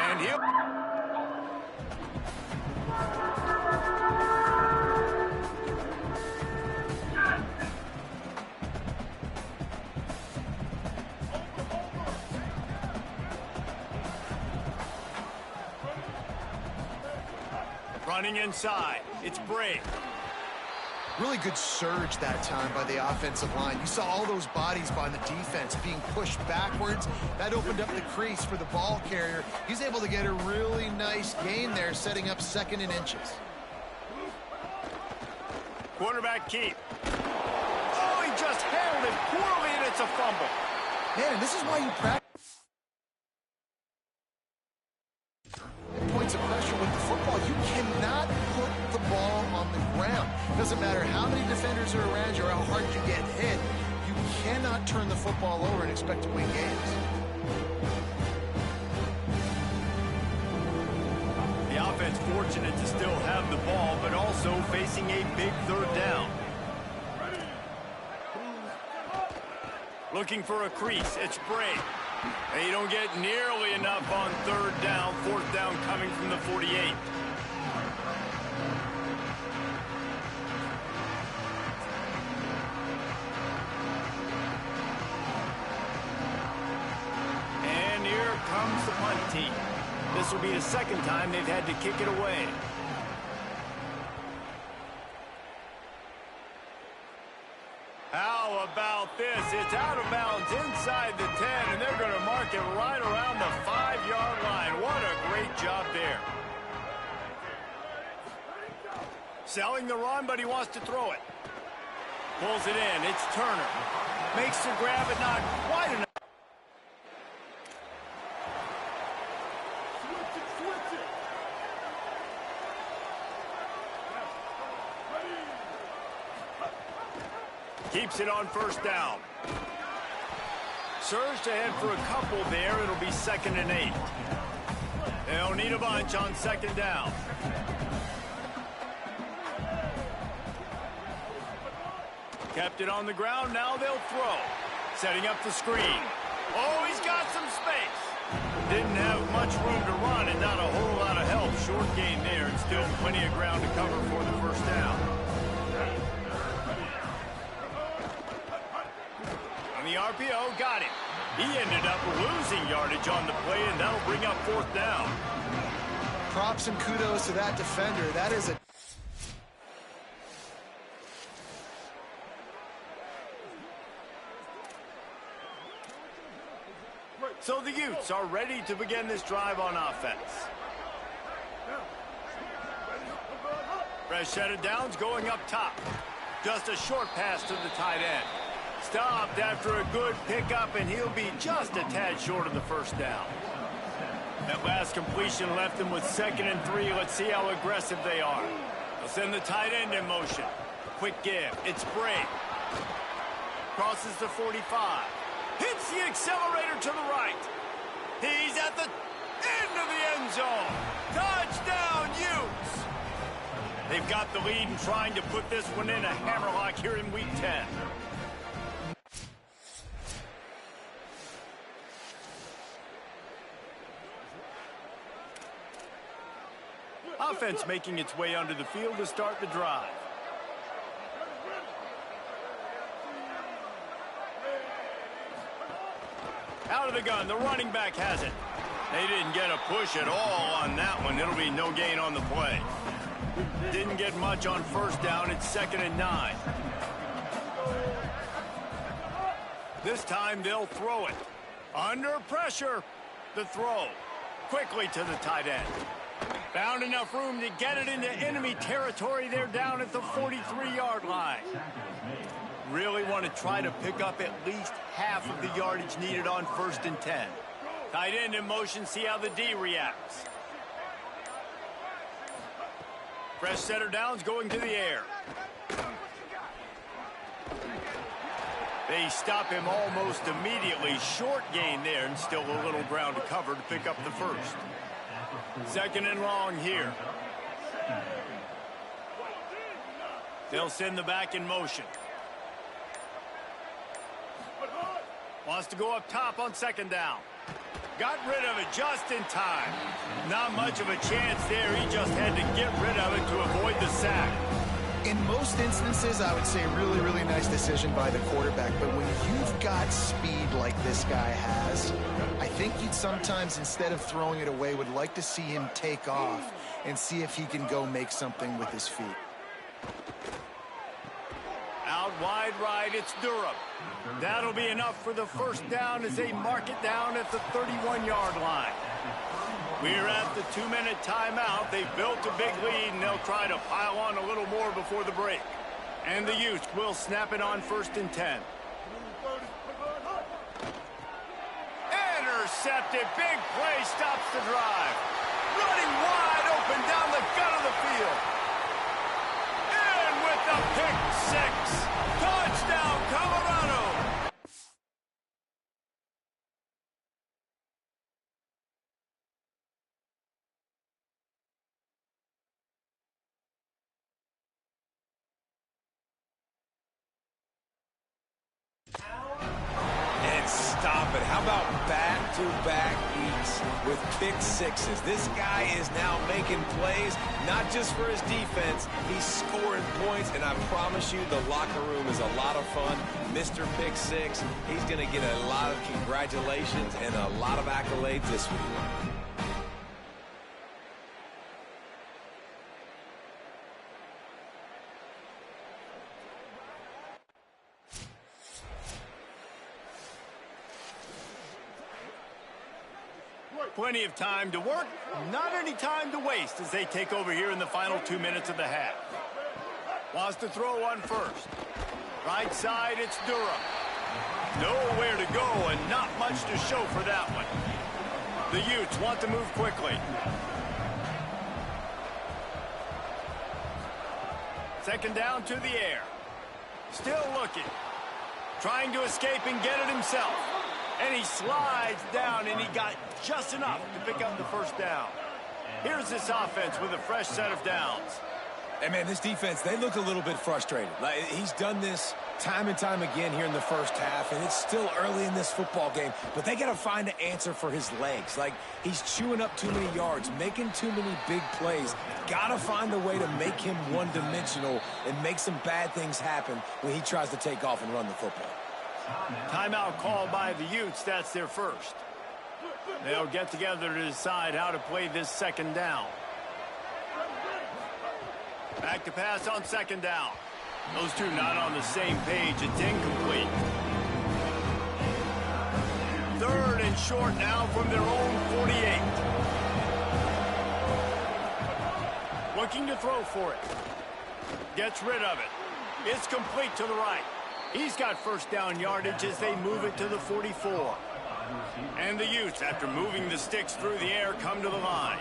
Speaker 8: And he'll... Running inside, it's Bray.
Speaker 9: Really good surge that time by the offensive line. You saw all those bodies by the defense being pushed backwards. That opened up the crease for the ball carrier. He's able to get a really nice gain there, setting up 2nd and inches.
Speaker 8: Quarterback keep. Oh, he just handled it poorly, and it's a fumble.
Speaker 9: Man, and this is why you practice points of pressure with the football. You cannot put the ball on the ground. Doesn't matter how many defenders are around you or how hard you get hit. You cannot turn the football over and expect to win games.
Speaker 8: The offense fortunate to still have the ball, but also facing a big 3rd down. Looking for a crease. It's Bray. They don't get nearly enough on third down. Fourth down coming from the 48. And here comes the punt team. This will be the second time they've had to kick it away. How about this? It's out of bounds inside the 10, and they're going to mark it right around the 5-yard line. What a great job there. Selling the run, but he wants to throw it. Pulls it in. It's Turner. Makes the grab, but not quite enough. Keeps it on first down. Surged ahead for a couple there. It'll be 2nd and 8. They'll need a bunch on 2nd down. Kept it on the ground. Now they'll throw. Setting up the screen. Oh, he's got some space. Didn't have much room to run and not a whole lot of help. Short gain there and still plenty of ground to cover for the first down. The RPO got him. He ended up losing yardage on the play, and that'll bring up 4th down.
Speaker 9: Props and kudos to that defender. That is a...
Speaker 8: So the Utes are ready to begin this drive on offense. Fresh set of downs going up top. Just a short pass to the tight end. Stopped after a good pickup, and he'll be just a tad short of the first down. That last completion left them with 2nd and 3. Let's see how aggressive they are. They'll send the tight end in motion. Quick give. It's Bray. Crosses the 45. Hits the accelerator to the right. He's at the end of the end zone. Touchdown, Utes! They've got the lead and trying to put this one in a hammerlock here in Week 10. Offense making its way onto the field to start the drive. Out of the gun, the running back has it. They didn't get a push at all on that one. It'll be no gain on the play. Didn't get much on first down. It's 2nd and 9. This time they'll throw it. Under pressure, the throw. Quickly to the tight end. Found enough room to get it into enemy territory. They're down at the 43-yard line. Really want to try to pick up at least half of the yardage needed on 1st and 10. Tight end in motion, see how the D reacts. Fresh set of downs going to the air. They stop him almost immediately. Short gain there and still a little ground to cover to pick up the first. 2nd and long here. They'll send the back in motion. Wants to go up top on 2nd down. Got rid of it just in time. Not much of a chance there. He just had to get rid of it to avoid the sack.
Speaker 9: In most instances, I would say really, really nice decision by the quarterback. But when you've got speed like this guy has, I think you'd sometimes, instead of throwing it away, would like to see him take off and see if he can go make something with his feet.
Speaker 8: Out wide right, it's Durham. That'll be enough for the first down as they mark it down at the 31-yard line. We're at the 2-minute timeout. They've built a big lead, and they'll try to pile on a little more before the break. And the Utes will snap it on 1st and 10. Intercepted. Big play stops the drive. Running wide open down the gut of the field. In with the pick six. Touchdown, Colorado.
Speaker 10: How about back-to-back weeks with pick sixes? This guy is now making plays, not just for his defense. He's scoring points, and I promise you the locker room is a lot of fun. Mr. Pick Six, he's going to get a lot of congratulations and a lot of accolades this week.
Speaker 8: Plenty of time to work, not any time to waste as they take over here in the final 2 minutes of the half. Wants to throw on first. Right side, it's Durham. Nowhere to go and not much to show for that one. The Utes want to move quickly. Second down to the air. Still looking. Trying to escape and get it himself. And he slides down, and he got just enough to pick up the first down. Here's this offense with a fresh set of downs.
Speaker 10: Hey, man, this defense, they look a little bit frustrated. Like, he's done this time and time again here in the first half, and it's still early in this football game, but they got to find an answer for his legs. Like, he's chewing up too many yards, making too many big plays. Got to find a way to make him one-dimensional and make some bad things happen when he tries to take off and run the football.
Speaker 8: Timeout called by the Utes. That's their first. They'll get together to decide how to play this second down. Back to pass on second down. Those two not on the same page. It's incomplete. Third and short now from their own 48. Looking to throw for it. Gets rid of it. It's complete to the right. He's got first down yardage as they move it to the 44. And the Utes, after moving the sticks through the air, come to the line.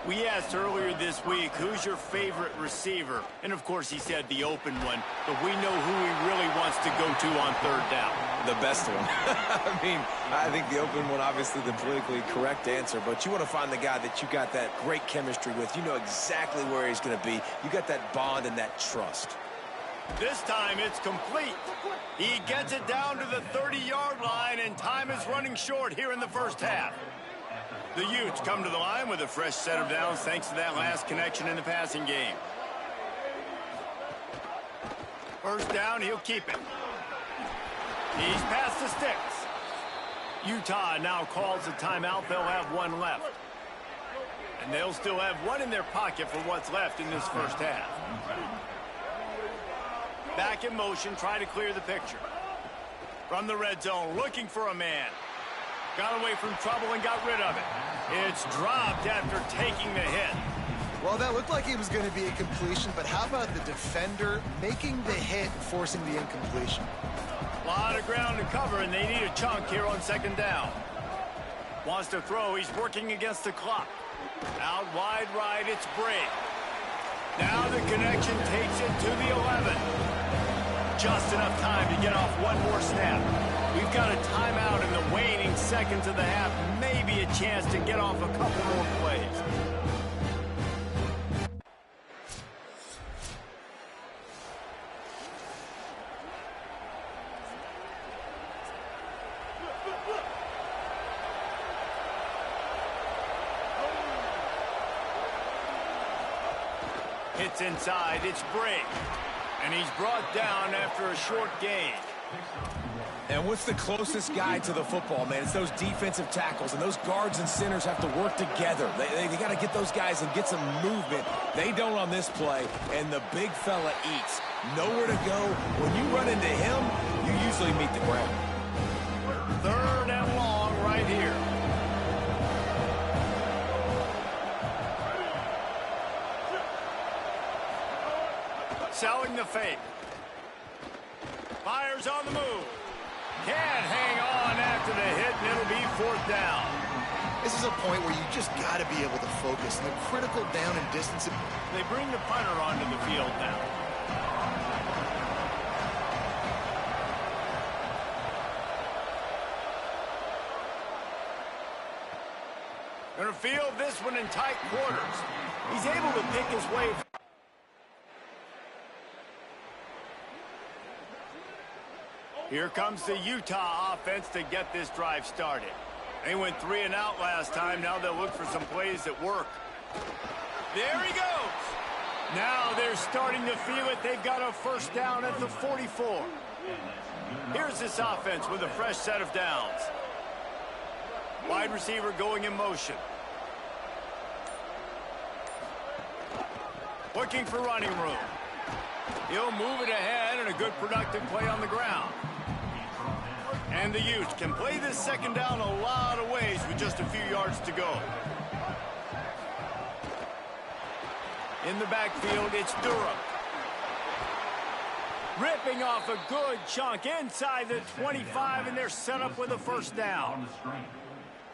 Speaker 8: We asked earlier this week, who's your favorite receiver? And, of course, he said the open one. But we know who he really wants to go to on third down.
Speaker 10: The best one. I mean, I think the open one, obviously the politically correct answer. But you want to find the guy that you got that great chemistry with. You know exactly where he's going to be. You got that bond and that trust.
Speaker 8: This time it's complete. He gets it down to the 30-yard line, and time is running short here in the first half. The Utes come to the line with a fresh set of downs thanks to that last connection in the passing game. First down, he'll keep it. He's past the sticks. Utah now calls a timeout. They'll have one left. And they'll still have one in their pocket for what's left in this first half. Back in motion, trying to clear the picture. From the red zone, looking for a man. Got away from trouble and got rid of it. It's dropped after taking the hit.
Speaker 9: Well, that looked like it was going to be a completion, but how about the defender making the hit, forcing the incompletion?
Speaker 8: A lot of ground to cover, and they need a chunk here on second down. Wants to throw. He's working against the clock. Out wide right, it's Brake. Now the connection takes it to the 11. Just enough time to get off one more snap. We've got a timeout in the waning seconds of the half. Maybe a chance to get off a couple more plays. Hits inside, it's Brake. And he's brought down after a short gain.
Speaker 10: And what's the closest guy to the football, man? It's those defensive tackles, and those guards and centers have to work together. They got to get those guys and get some movement. They don't on this play, and the big fella eats. Nowhere to go. When you run into him, you usually meet the ground.
Speaker 8: Third and long right here. Selling the fake. Fires on the move. Can't hang on after the hit, and it'll be fourth down.
Speaker 9: This is a point where you just got to be able to focus. And the critical down and distance.
Speaker 8: They bring the punter onto the field now. Gonna field this one in tight quarters. He's able to pick his way. Here comes the Utah offense to get this drive started. They went 3 and out last time. Now they'll look for some plays that work. There he goes. Now they're starting to feel it. They've got a first down at the 44. Here's this offense with a fresh set of downs. Wide receiver going in motion. Looking for running room. He'll move it ahead and a good productive play on the ground. And the Utes can play this second down a lot of ways with just a few yards to go. In the backfield, it's Durham. Ripping off a good chunk inside the 25, and they're set up with a first down.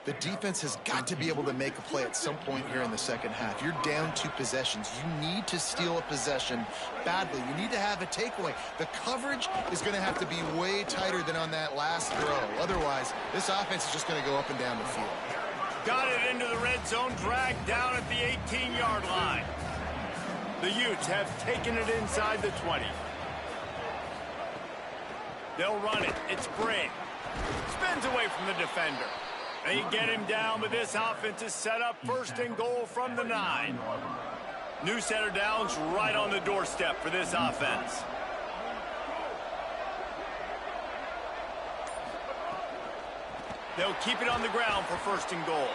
Speaker 9: The defense has got to be able to make a play at some point here in the second half. You're down 2 possessions. You need to steal a possession badly. You need to have a takeaway. The coverage is going to have to be way tighter than on that last throw. Otherwise, this offense is just going to go up and down the field.
Speaker 8: Got it into the red zone, dragged down at the 18-yard line. The Utes have taken it inside the 20. They'll run it. It's Briggs. Spins away from the defender. They get him down, but this offense is set up first and goal from the 9. New set of downs right on the doorstep for this offense. They'll keep it on the ground for first and goal.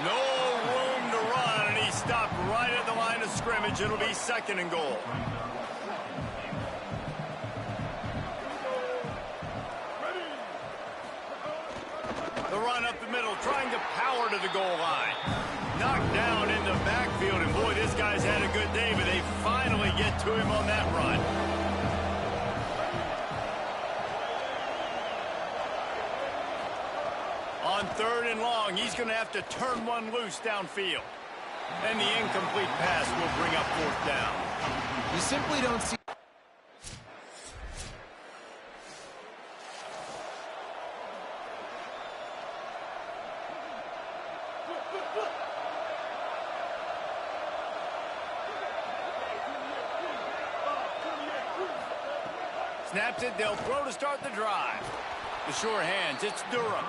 Speaker 8: No room to run, and he stopped right at the line of scrimmage. It'll be second and goal. The run up the middle, trying to power to the goal line. Knocked down in the backfield, and boy, this guy's had a good day, but they finally get to him on that run. On 3rd and long, he's going to have to turn one loose downfield. And the incomplete pass will bring up 4th down.
Speaker 9: You simply don't see...
Speaker 8: Snaps it, they'll throw to start the drive. The sure hands, it's Durham.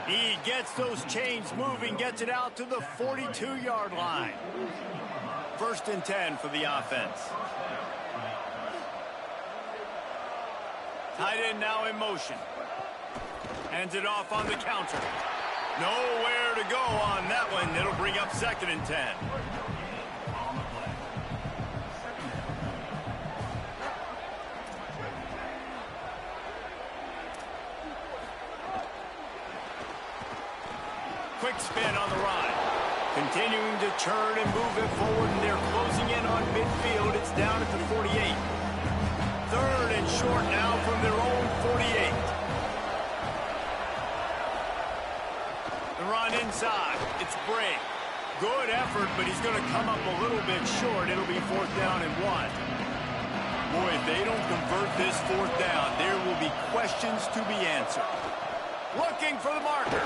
Speaker 8: He gets those chains moving, gets it out to the 42-yard line. 1st and 10 for the offense. Tight end now in motion. Hands it off on the counter. Nowhere to go on that one. It'll bring up 2nd and 10. Quick spin on the run. Continuing to churn and move it forward, and they're closing in on midfield. It's down at the 48. 3rd and short now from their own 48. The run inside. It's Briggs. Good effort, but he's going to come up a little bit short. It'll be 4th down and 1. Boy, if they don't convert this 4th down, there will be questions to be answered. Looking for the marker.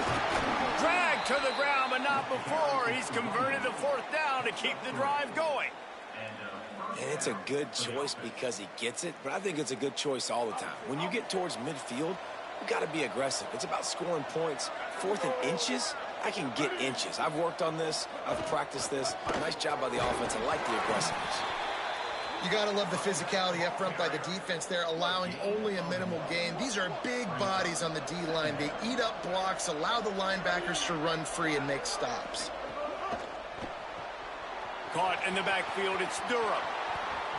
Speaker 8: Dragged to the ground, but not before. He's converted the 4th down to keep the drive going.
Speaker 10: And it's a good choice because he gets it, but I think it's a good choice all the time. When you get towards midfield, you got to be aggressive. It's about scoring points. 4th and inches, I can get inches. I've worked on this. I've practiced this. Nice job by the offense. I like the aggressiveness.
Speaker 9: You got to love the physicality up front by the defense. They're allowing only a minimal gain. These are big bodies on the D-line. They eat up blocks, allow the linebackers to run free and make stops.
Speaker 8: Caught in the backfield, it's Durham.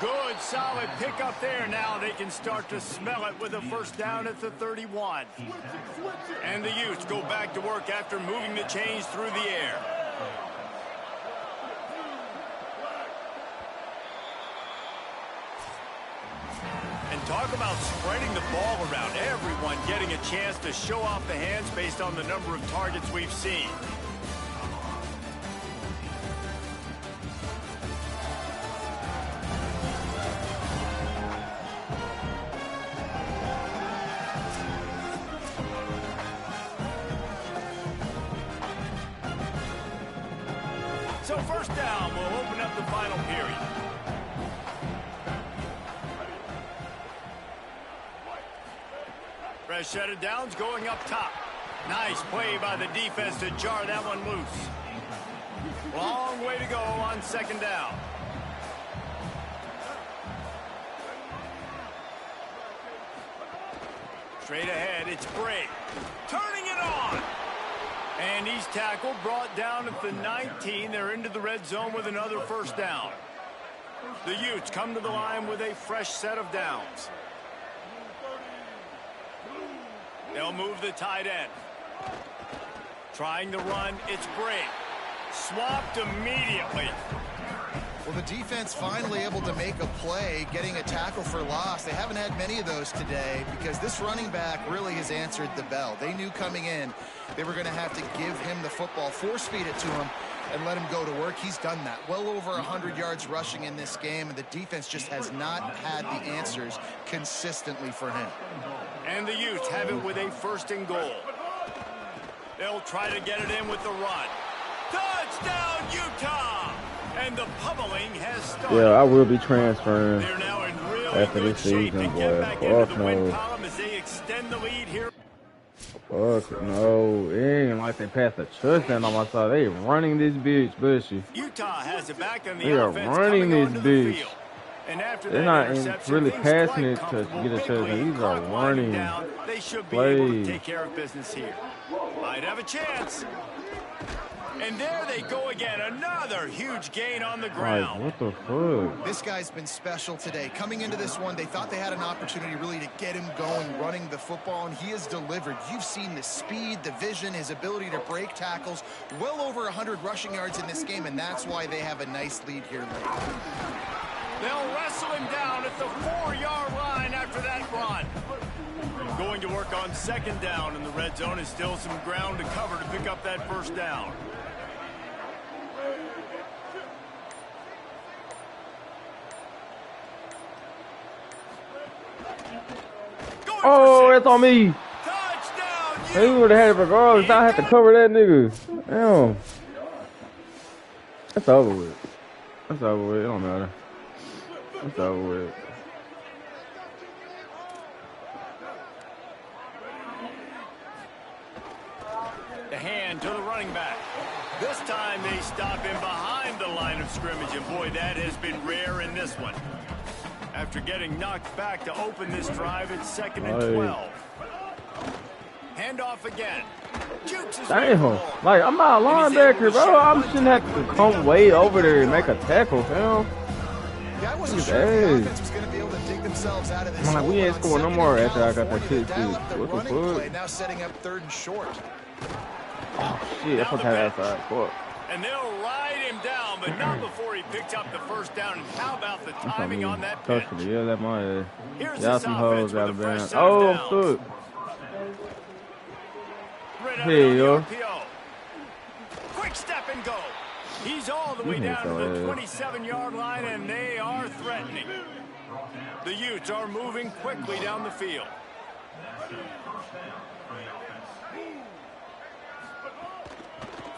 Speaker 8: Good, solid pickup there. Now they can start to smell it with a 1st down at the 31. And the Utes go back to work after moving the chains through the air. Talk about spreading the ball around. Everyone getting a chance to show off the hands based on the number of targets we've seen. So 1st down will open up the final period. Fresh set of downs going up top. Nice play by the defense to jar that one loose. Long way to go on second down. Straight ahead, it's Bray. Turning it on. And he's tackled, brought down at the 19. They're into the red zone with another first down. The Utes come to the line with a fresh set of downs. They'll move the tight end. Trying to run, it's Bray. Swapped immediately.
Speaker 9: Well, the defense finally able to make a play, getting a tackle for loss. They haven't had many of those today because this running back really has answered the bell. They knew coming in they were going to have to give him the football, force feed it to him, and let him go to work. He's done that. Well over 100 yards rushing in this game, and the defense just has not had the answers consistently for him.
Speaker 8: And the Utes have it with a first and goal. They'll try to get it in with the run. Touchdown, Utah! And the pummeling has started.
Speaker 6: Yeah, I will be transferring
Speaker 8: They're now in really
Speaker 6: after
Speaker 8: good
Speaker 6: this
Speaker 8: shape
Speaker 6: season,
Speaker 8: to get
Speaker 6: boy.
Speaker 8: back into
Speaker 6: Fuck
Speaker 8: the win
Speaker 6: no.
Speaker 8: column as they extend the lead here.
Speaker 6: Fuck no. It ain't like they passed a touchdown on my side. They running this bitch, bushy.
Speaker 8: Utah has it back on the
Speaker 6: They are
Speaker 8: offense
Speaker 6: running
Speaker 8: coming
Speaker 6: this
Speaker 8: onto the
Speaker 6: bitch.
Speaker 8: field. And after
Speaker 6: They're
Speaker 8: that
Speaker 6: not
Speaker 8: interception,
Speaker 6: really
Speaker 8: things
Speaker 6: passing
Speaker 8: quite
Speaker 6: it to
Speaker 8: comfortable.
Speaker 6: get a
Speaker 8: Big
Speaker 6: touchdown.
Speaker 8: lead,
Speaker 6: These are
Speaker 8: clock winding
Speaker 6: running
Speaker 8: down. They should be able to
Speaker 6: plays.
Speaker 8: take care of business here. Might have a chance. And there they go again. Another huge gain on the ground.
Speaker 6: Like, what the fuck?
Speaker 9: This guy's been special today. Coming into this one, they thought they had an opportunity really to get him going, running the football, and he has delivered. You've seen the speed, the vision, his ability to break tackles. Well over 100 rushing yards in this game, and that's why they have a nice lead here late.
Speaker 8: They'll wrestle him down at the 4-yard line after that run. Going to work on second down in the red zone is still some ground to cover to pick up that first down.
Speaker 6: Oh, that's on me.
Speaker 8: Touchdown,
Speaker 6: He would have had it regardless. I had to cover that nigga. Damn. That's over with. That's over with. It don't matter. That's over with.
Speaker 8: The hand to the running back. This time they stop him behind the line of scrimmage, and boy, that has been rare in this one. After getting knocked back to open this drive, it's 2nd and 12. Handoff again.
Speaker 6: Damn. Like, I'm not a linebacker, bro. I shouldn't have to come way over there and make a tackle, fam.
Speaker 9: Yeah, I wasn't sure if the offense was going to be able to dig themselves out of this.
Speaker 6: I'm like, we ain't scoring no more after I got that kick, too. What the fuck?
Speaker 9: Now setting up 3rd and short.
Speaker 6: Oh, shit. That's what that outside. Fuck.
Speaker 8: And they'll ride him down, but not before he picks up the first down. And how about the timing on that pitch?
Speaker 6: Yeah, that my ass.
Speaker 8: Here's
Speaker 6: Y'all
Speaker 8: this
Speaker 6: some
Speaker 8: offense
Speaker 6: hoes out
Speaker 8: with
Speaker 6: of
Speaker 8: a fresh
Speaker 6: bounds.
Speaker 8: set of
Speaker 6: Oh,
Speaker 8: downs.
Speaker 6: foot.
Speaker 8: Right out
Speaker 6: Here
Speaker 8: on
Speaker 6: you
Speaker 8: the
Speaker 6: go.
Speaker 8: RPO. Quick step and go. He's all the way
Speaker 6: You
Speaker 8: down to the
Speaker 6: hate
Speaker 8: 27-yard line, and they are threatening. The Utes are moving quickly down the field.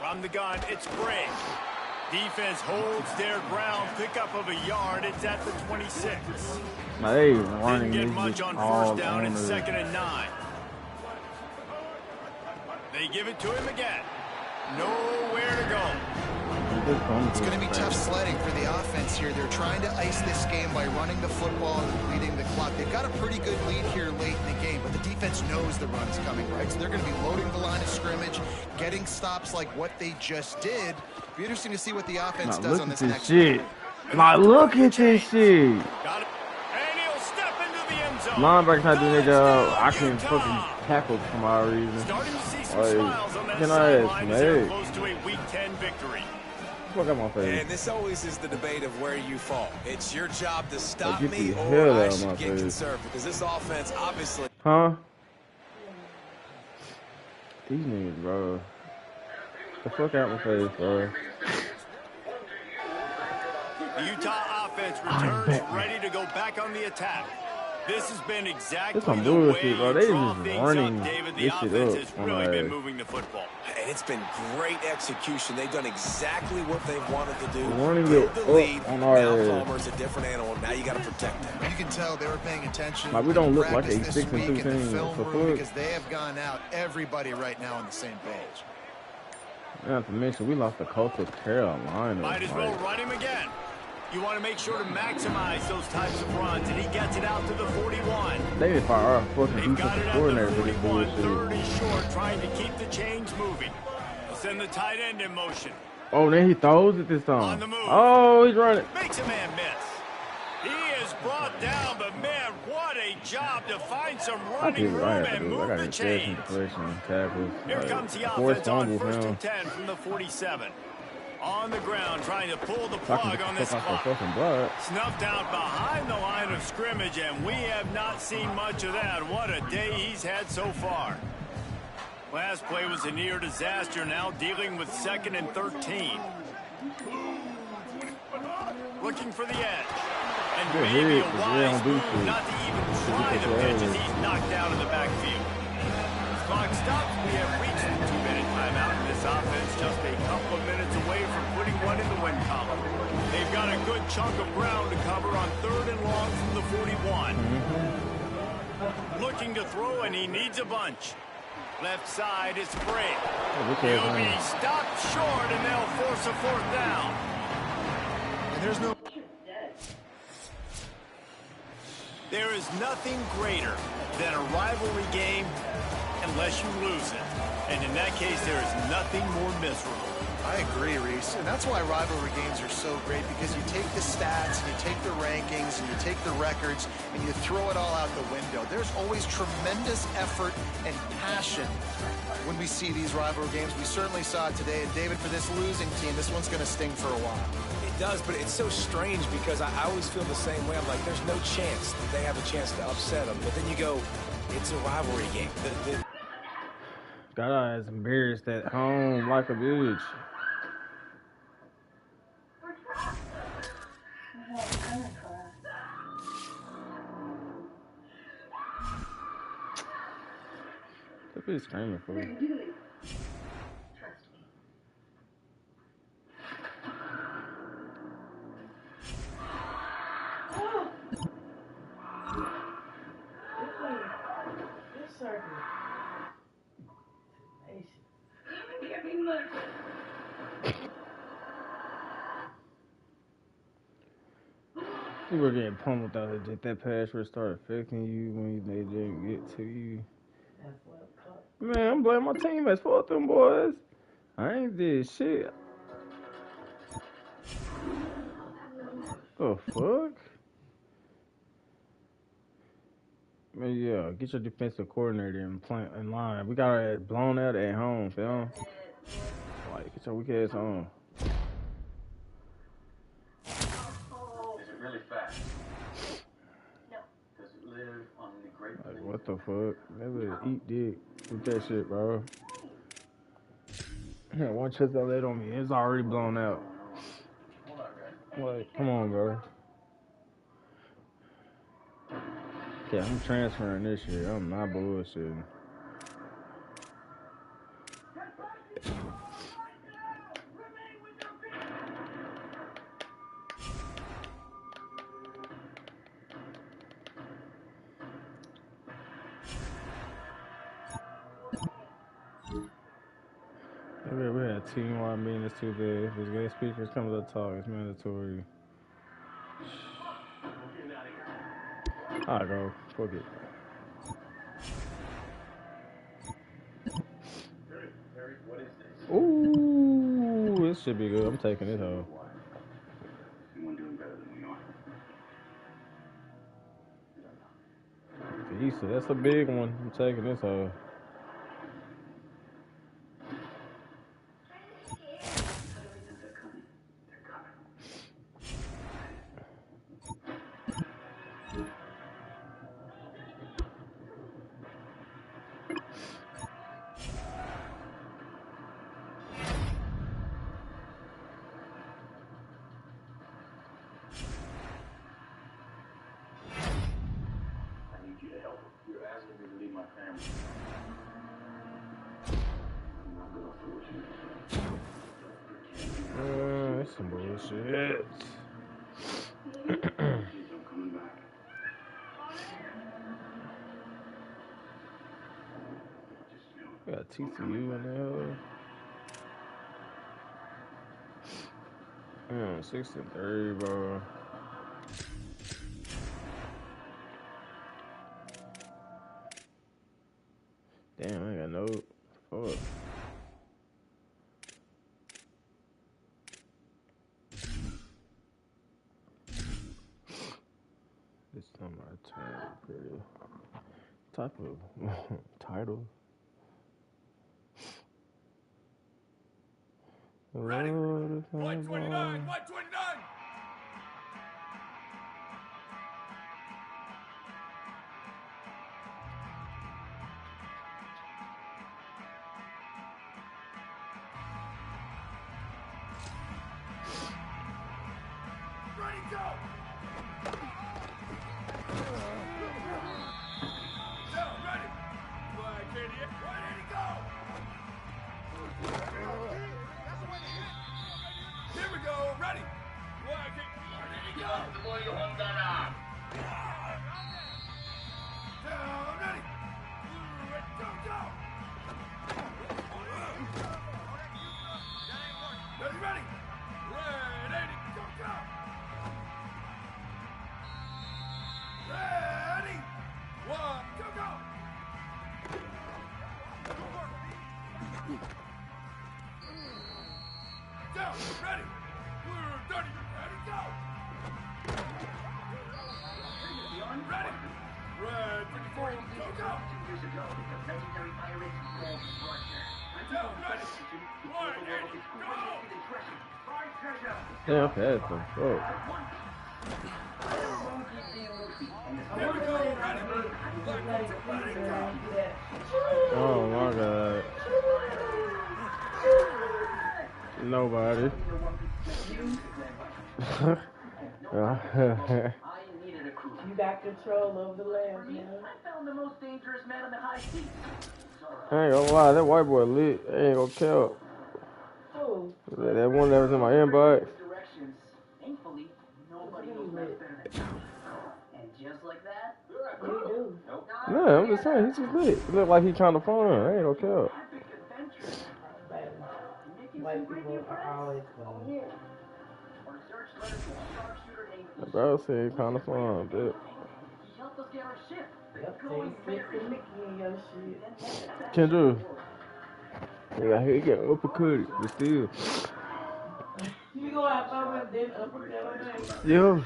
Speaker 8: From the gun, it's Bray. Defense holds their ground. Pickup of a yard. It's at the 26.
Speaker 6: Now they
Speaker 8: Didn't
Speaker 6: running
Speaker 8: get
Speaker 6: this
Speaker 8: much
Speaker 6: bitch
Speaker 8: on
Speaker 6: all
Speaker 8: first down
Speaker 6: on
Speaker 8: and
Speaker 6: the
Speaker 8: 2nd and 9. They give it to him again. Nowhere to go.
Speaker 9: It's going to be tough sledding for the offense here. They're trying to ice this game by running the football and leading the clock. They've got a pretty good lead here late in the game, but the defense knows the run's coming, right? So they're going to be loading the line of scrimmage, getting stops like what they just did. Be interesting to see what the offense does on this next
Speaker 6: shit. Like, look at this shit.
Speaker 8: Got it. And he'll step into the end zone.
Speaker 6: Linebackers not doing their job. I can't fucking tackle for my reason.
Speaker 8: Starting to see some
Speaker 6: Like,
Speaker 8: smiles on that
Speaker 6: can I
Speaker 8: sideline as they're
Speaker 6: ask,
Speaker 8: close to a Week 10 victory.
Speaker 6: Fuck out my face.
Speaker 10: And this always is the debate of where you fall. It's your job to stop
Speaker 6: get
Speaker 10: me
Speaker 6: the
Speaker 10: or
Speaker 6: hell
Speaker 10: I
Speaker 6: out of my
Speaker 10: should get
Speaker 6: face.
Speaker 10: conservative. Because this offense, obviously...
Speaker 6: Huh? These niggas, bro. The fuck out my face, bro.
Speaker 8: The Utah offense returns ready to go back on the attack. This has been exactly
Speaker 6: It's some
Speaker 8: the way
Speaker 6: bullshit, bro. They
Speaker 8: you draw
Speaker 6: just
Speaker 8: things
Speaker 6: running
Speaker 8: up, David. The
Speaker 6: this shit
Speaker 8: offense
Speaker 6: up
Speaker 8: has
Speaker 6: on
Speaker 8: really
Speaker 6: our
Speaker 8: been
Speaker 6: ass.
Speaker 8: moving the football.
Speaker 10: And it's been great execution. They've done exactly what they've wanted to do.
Speaker 6: Running
Speaker 10: Build
Speaker 6: it
Speaker 10: the
Speaker 6: up
Speaker 10: lead.
Speaker 6: on our
Speaker 10: Now
Speaker 6: ass.
Speaker 10: Palmer's a different animal. Now you got to protect him.
Speaker 9: You can tell they were paying attention.
Speaker 6: Like, we don't look like
Speaker 9: practice
Speaker 6: a
Speaker 9: this
Speaker 6: 6-2
Speaker 9: week in the
Speaker 6: team.
Speaker 9: film
Speaker 6: So
Speaker 9: room
Speaker 6: fuck.
Speaker 9: because they have gone out. Everybody right now on the same page.
Speaker 6: Not to mention, we lost to Coastal Carolina.
Speaker 8: Might as well
Speaker 6: Like,
Speaker 8: run him again. You want to make sure to maximize those types of runs, and he gets it out to the 41.
Speaker 6: they didn't fire our fucking
Speaker 8: They've got
Speaker 6: defensive
Speaker 8: it at
Speaker 6: coordinator
Speaker 8: the
Speaker 6: for this
Speaker 8: 41,
Speaker 6: bullshit.
Speaker 8: 30 short, trying to keep the chains moving. They'll send the tight end in motion.
Speaker 6: Oh, then he throws it this time.
Speaker 8: On the move.
Speaker 6: Oh, he's running.
Speaker 8: Makes a man miss. He is brought down, but man, what a job to find some running room and move the chains.
Speaker 6: Tackles.
Speaker 8: Here comes the
Speaker 6: forced
Speaker 8: offense on
Speaker 6: fumbles,
Speaker 8: first
Speaker 6: man.
Speaker 8: and 10 from the 47. On the ground, trying to pull the
Speaker 6: Fucking
Speaker 8: plug on this
Speaker 6: fuck off
Speaker 8: clock.
Speaker 6: some fucking blood.
Speaker 8: Snuffed out behind the line of scrimmage, and we have not seen much of that. What a day he's had so far. Last play was a near disaster, now dealing with 2nd and 13. Looking for the edge. And
Speaker 6: Good
Speaker 8: maybe
Speaker 6: hit,
Speaker 8: a
Speaker 6: but
Speaker 8: wise
Speaker 6: they don't do
Speaker 8: move
Speaker 6: shit.
Speaker 8: not to even try the pitch as he's knocked down in the backfield. Clock stops. We have reached the 2-minute timeout, and this offense just a couple of minutes away from putting one in the win column. They've got a good chunk of ground to cover on 3rd and long from the 41. Looking to throw, and he needs a bunch. Left side is free. He'll be stopped short, and they'll force a 4th down.
Speaker 9: And there's no...
Speaker 8: There is nothing greater than a rivalry game unless you lose it. And in that case, there is nothing more miserable.
Speaker 9: I agree, Reese. And that's why rivalry games are so great, because you take the stats, and you take the rankings, and you take the records, and you throw it all out the window. There's always tremendous effort and passion when we see these rivalry games. We certainly saw it today. And David, for this losing team, this one's going to sting for a while.
Speaker 10: It does, but it's so strange because I always feel the same way. I'm like, there's no chance that they have a chance to upset them. But then you go, it's a rivalry game.
Speaker 6: Got our ass embarrassed at home like a bitch. That bitch screaming for me. You were getting pummeled out of it. That pass would start affecting you when they didn't get to you. Man, I'm blaming my teammates for them boys. I ain't did shit. The fuck? Man, yeah, get your defensive coordinator in line. We got our ass blown out at home, fam. Like, get your weak ass on.
Speaker 4: Is it really fast?
Speaker 11: No.
Speaker 4: Does it live on the Great
Speaker 6: Like,
Speaker 4: Plains?
Speaker 6: what the fuck? Never eat dick. Eat that shit, bro. Yeah, one chest I laid on me. It's already blown out. Like, come on, bro. Okay, I'm transferring this shit. I'm not bullshitting. We had a team-wide meeting this Tuesday. If there's guest speakers come to talk, it's mandatory. I'll go. Fuck it.
Speaker 4: What is this?
Speaker 6: Ooh, this should be good. I'm taking it home.
Speaker 4: Anyone doing better than we are?
Speaker 6: Easter, that's a big one. I'm taking this home.
Speaker 4: asking me to leave my family. I'm not gonna force you.
Speaker 6: That's some bullshit.
Speaker 4: Kids are coming back.
Speaker 6: Got TCU in there. 63, bro. Damn, I ain't got no fuck. This time I turn pretty type of title.
Speaker 5: Ready? White 29, white 29. Ready, go! Down, ready! Black idiot, ready to go! Here we go, ready! Black idiot, ready to go! Down, ready! Go, go! Ready, ready! Ready, go, go! Ready! One, go, go! Down, ready! We're dirty, ready, go! Ready! Red 54, go, go!
Speaker 4: Years ago, the legendary Pirates called Roger.
Speaker 5: Down, ready! One, go!
Speaker 6: Damn, fast the fuck.
Speaker 5: Here we go, ready! Black ready, go!
Speaker 6: Oh my god. Nobody.
Speaker 7: You got control of the land, man.
Speaker 2: I found the most dangerous man in the high seas.
Speaker 6: I ain't gonna lie, that white boy lit. I ain't gonna count.
Speaker 7: Who?
Speaker 6: That one that was in my inbox.
Speaker 2: Directions. Thankfully, nobody knows better than you. And just like that,
Speaker 7: You do.
Speaker 6: No, I'm just saying, he's just lit. It look like he trying to fun. I ain't gonna count.
Speaker 2: epic adventures.
Speaker 7: White people are always fun.
Speaker 2: Our search led us to a sharpshooter named
Speaker 6: Bro said he kind of fun, dude.
Speaker 2: He helped us get our ship.
Speaker 7: Yep,
Speaker 2: Going
Speaker 7: they
Speaker 2: very
Speaker 7: stick Mickey in your shit.
Speaker 6: Kendra. Yeah, he got uppercut, but still.
Speaker 7: You go out there and then uppercut on that.
Speaker 6: Yo,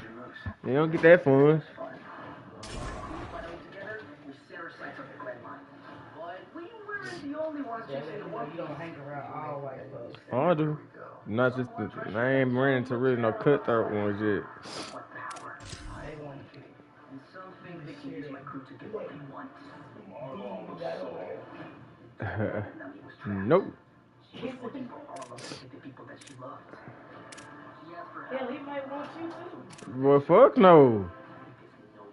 Speaker 6: they don't get that fun.
Speaker 2: together, we set our sights on the Grand Line. But we weren't the only ones chasing the one.
Speaker 7: You don't hang around all white folks.
Speaker 6: I do. Not just the. I ain't ran into really no cutthroat ones yet.
Speaker 2: What power.
Speaker 7: They want you.
Speaker 2: And some think they can use my crew to get what they want.
Speaker 6: Nope.
Speaker 2: She's looking for all of the people that she loved. She asked for
Speaker 7: Hell,
Speaker 2: help.
Speaker 7: he might want you too.
Speaker 6: Boy, fuck no.
Speaker 2: No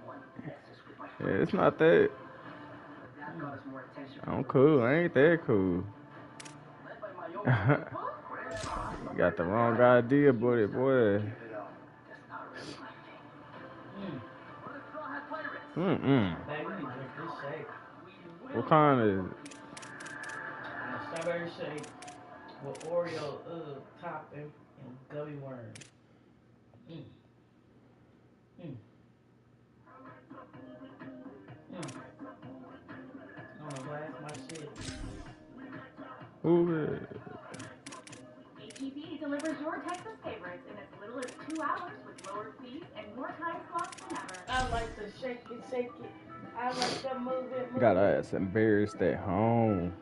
Speaker 2: one messes with my
Speaker 6: Yeah, it's not that.
Speaker 2: That got us more attention.
Speaker 6: I'm cool. I ain't that cool.
Speaker 2: Led by my own
Speaker 6: You got the wrong idea, buddy, boy.
Speaker 2: That's not really my thing. But it still has pirates.
Speaker 7: Baby, you drink this shake.
Speaker 6: What kind is it?
Speaker 7: Strawberry shake with Oreo topping and gummy worms. Oh, that's my shit.
Speaker 6: Who is it?
Speaker 1: HEB delivers your Texas favorites in as little as 2 hours with lower fees and more time slots than ever.
Speaker 7: I like to shake it, shake it. I like to move it, move
Speaker 6: Got
Speaker 7: it.
Speaker 6: our ass embarrassed at home.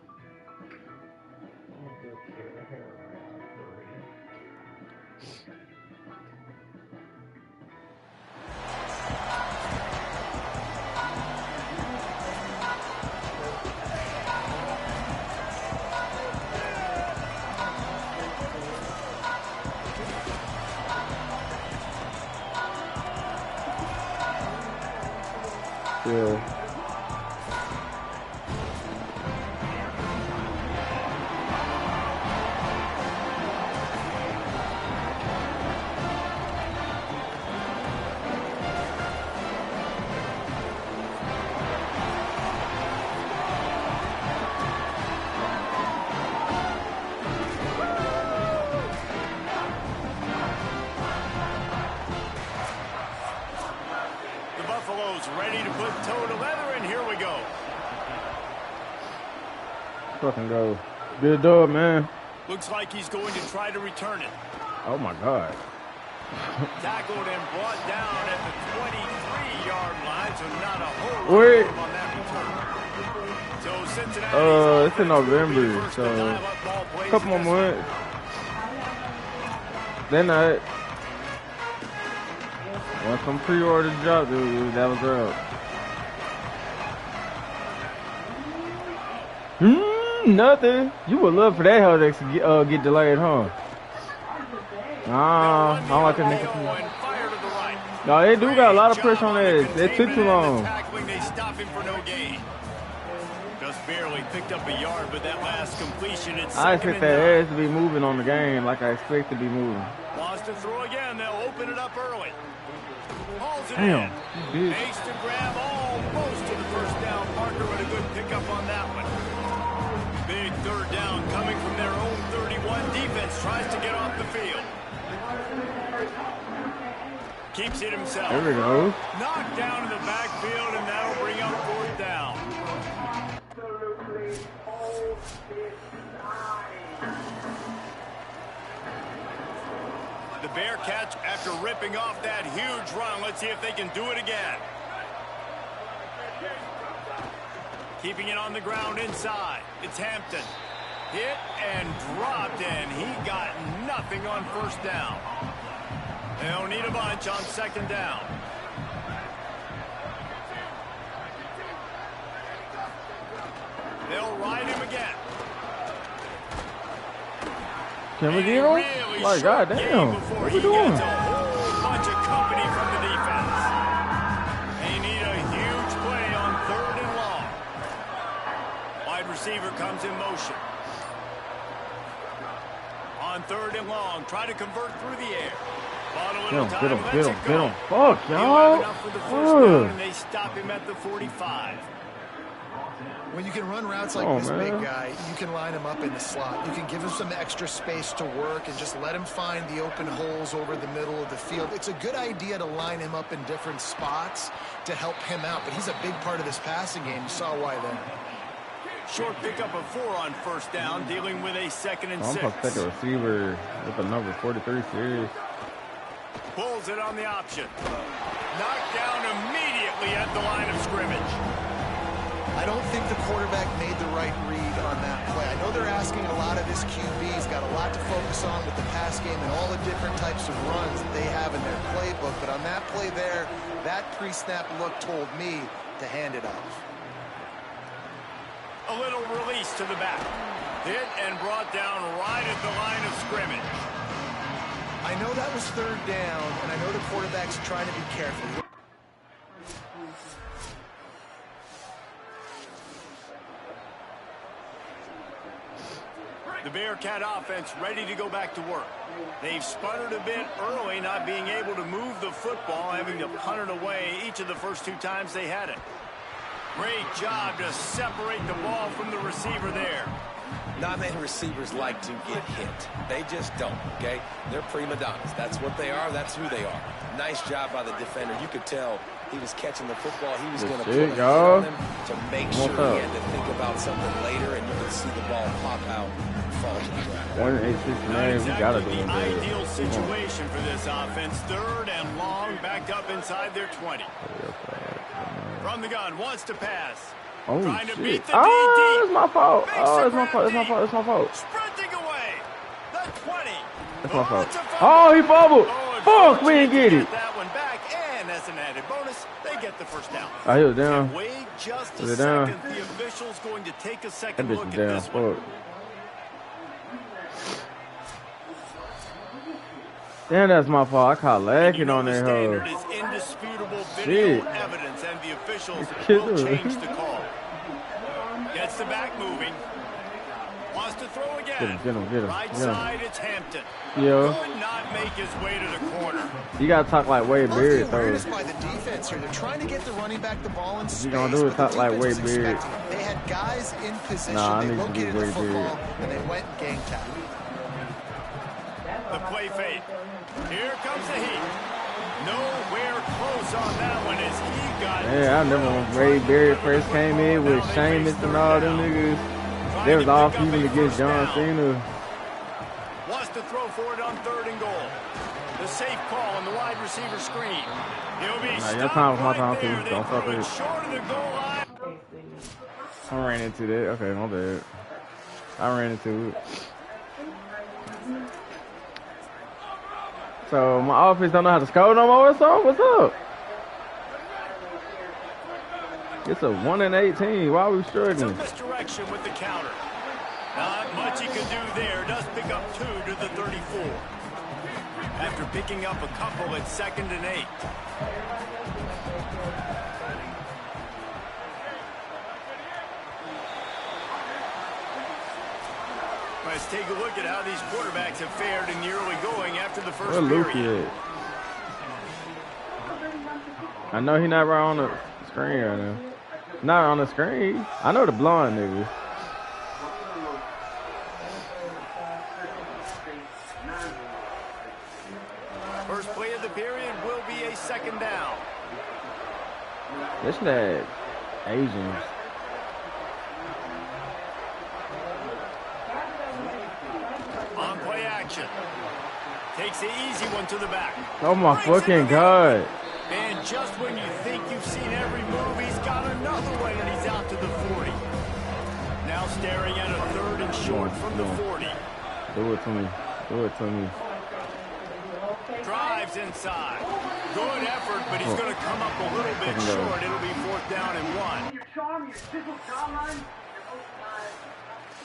Speaker 6: Yeah.
Speaker 8: toe to leather, and here we go.
Speaker 6: Fucking go. Good dog, man.
Speaker 8: Looks like he's going to try to return it.
Speaker 6: Oh my God.
Speaker 8: Tackled and brought down at the 23-yard line, so not a whole lot of room on that return. So Cincinnati.
Speaker 6: It's in November, so a couple more months. Then once some pre-orders dropped, dude, that was up. Nothing. You would love for that hell to get delayed, huh? Nah, I don't like that nigga. No, they do got a lot of pressure on that. They took too long.
Speaker 8: They stop him for no gain. Just barely picked up a yard, but that last completion, it's
Speaker 6: I expect that ass to be moving on the game like I expect to be moving.
Speaker 8: Wants to throw again. They'll open it up early. Hauls it
Speaker 6: Damn,
Speaker 8: in. Makes to grab almost to the first down. Parker with a good pickup on that one. Big third down coming from their own 31. Defense tries to get off the field. Keeps it himself.
Speaker 6: There we go.
Speaker 8: Knocked down in the backfield, and that'll bring up fourth down. The Bearcats, after ripping off that huge run, let's see if they can do it again. Keeping it on the ground inside. It's Hampton. Hit and dropped, and he got nothing on first down. They'll need a bunch on second down. They'll ride him again.
Speaker 6: Can we get him? My God damn. What are we doing?
Speaker 8: Gets a whole bunch of company from the defense. They need a huge play on third and long. Wide receiver comes in motion. On third and long, try to convert through the air.
Speaker 6: Get him. Fuck, y'all.
Speaker 8: And they stop him at the 45.
Speaker 9: When you can run routes like this big guy, you can line him up in the slot. You can give him some extra space to work and just let him find the open holes over the middle of the field. It's a good idea to line him up in different spots to help him out, but he's a big part of this passing game. You saw why then.
Speaker 8: Short pickup of 4 on first down, dealing with a 2nd and 6.
Speaker 6: I'm supposed to take a receiver with the number 43 series.
Speaker 8: Pulls it on the option. Knocked down immediately at the line of scrimmage.
Speaker 9: I don't think the quarterback made the right read on that play. I know they're asking a lot of this QB. He's got a lot to focus on with the pass game and all the different types of runs that they have in their playbook. But on that play there, that pre-snap look told me to hand it off.
Speaker 8: A little release to the back. Hit and brought down right at the line of scrimmage.
Speaker 9: I know that was third down, and I know the quarterback's trying to be careful.
Speaker 8: The Bearcat offense ready to go back to work. They've sputtered a bit early, not being able to move the football, having to punt it away each of the first 2 times they had it. Great job to separate the ball from the receiver there.
Speaker 10: Not many receivers like to get hit. They just don't, okay? They're prima donnas. That's what they are. That's who they are. Nice job by the defender. You could tell he was catching the football. He was going to put a hand on him to make sure he had to think about something later, and you could see the ball pop out and fall to the ground.
Speaker 6: 1-8-6-9, we got to do it.
Speaker 8: The ideal situation for this offense. Third and long, backed up inside their 20. From the gun, wants to pass.
Speaker 6: Oh,
Speaker 8: trying to beat the
Speaker 6: DD. It's my fault. It's my fault.
Speaker 8: Sprinting away. The 20.
Speaker 6: That's my fault. Oh, he fumbled. Fuck, we didn't get it.
Speaker 8: That one back, and as an added bonus, they get the first down.
Speaker 6: He was down.
Speaker 8: Wait just a second. The official's going to take a second look at this one.
Speaker 6: Damn, that's my fault. I caught lacking on that hoe.
Speaker 8: Standard is indisputable video evidence, and the officials will change the call. Gets the back moving. Wants to throw again.
Speaker 6: Get him.
Speaker 8: Right side, it's Hampton.
Speaker 6: Yo.
Speaker 8: Could not make his way to the corner.
Speaker 6: You gotta talk like Wade Beard, though.
Speaker 9: By the defense here, they're trying to get the running back the ball in space.
Speaker 6: You gonna do it talk like Wade Beard?
Speaker 9: They had guys in position.
Speaker 6: Nah,
Speaker 9: they
Speaker 6: I need to
Speaker 9: located
Speaker 6: be
Speaker 9: the
Speaker 6: Wade
Speaker 9: football,
Speaker 6: Beard.
Speaker 9: and they went and gang tackle.
Speaker 8: The play fake. Here comes the heat. Nowhere close on that one as he got.
Speaker 6: Yeah, I remember when Ray Berry first came in with Sheamus and all them niggas. They was all feuding against John Cena.
Speaker 8: Wants to throw for it on 3rd and goal. The safe call on the wide receiver screen. He'll be
Speaker 6: Your time was my time too.
Speaker 8: there.
Speaker 6: Don't fuck with it.
Speaker 8: Short of the goal line.
Speaker 6: I ran into that. Okay, my bad. I ran into it. So my offense don't know how to score no more or something? What's up? It's a 1-18. Why are we struggling?
Speaker 8: Some misdirection with the counter. Not much he could do there. Does pick up 2 to the 34. After picking up a couple at 2nd and 8. Let's take a look at how these quarterbacks have fared in the early going after the first period.
Speaker 6: I know he's not right on the screen right now. Not on the screen. I know the blonde nigga.
Speaker 8: First play of the period will be a 2nd down.
Speaker 6: This that Asians.
Speaker 8: On play action. Takes the easy one to the back.
Speaker 6: Oh my fucking God.
Speaker 8: And just when you think you've seen every move, he's got another one and he's out to the 40. Now staring at a 3rd and short from the 40.
Speaker 6: Do it to me. Do it to me.
Speaker 8: Drives inside. Good effort, but he's going to come up a little bit short. It'll be 4th down and 1.
Speaker 1: Your charm, your chisel jawline.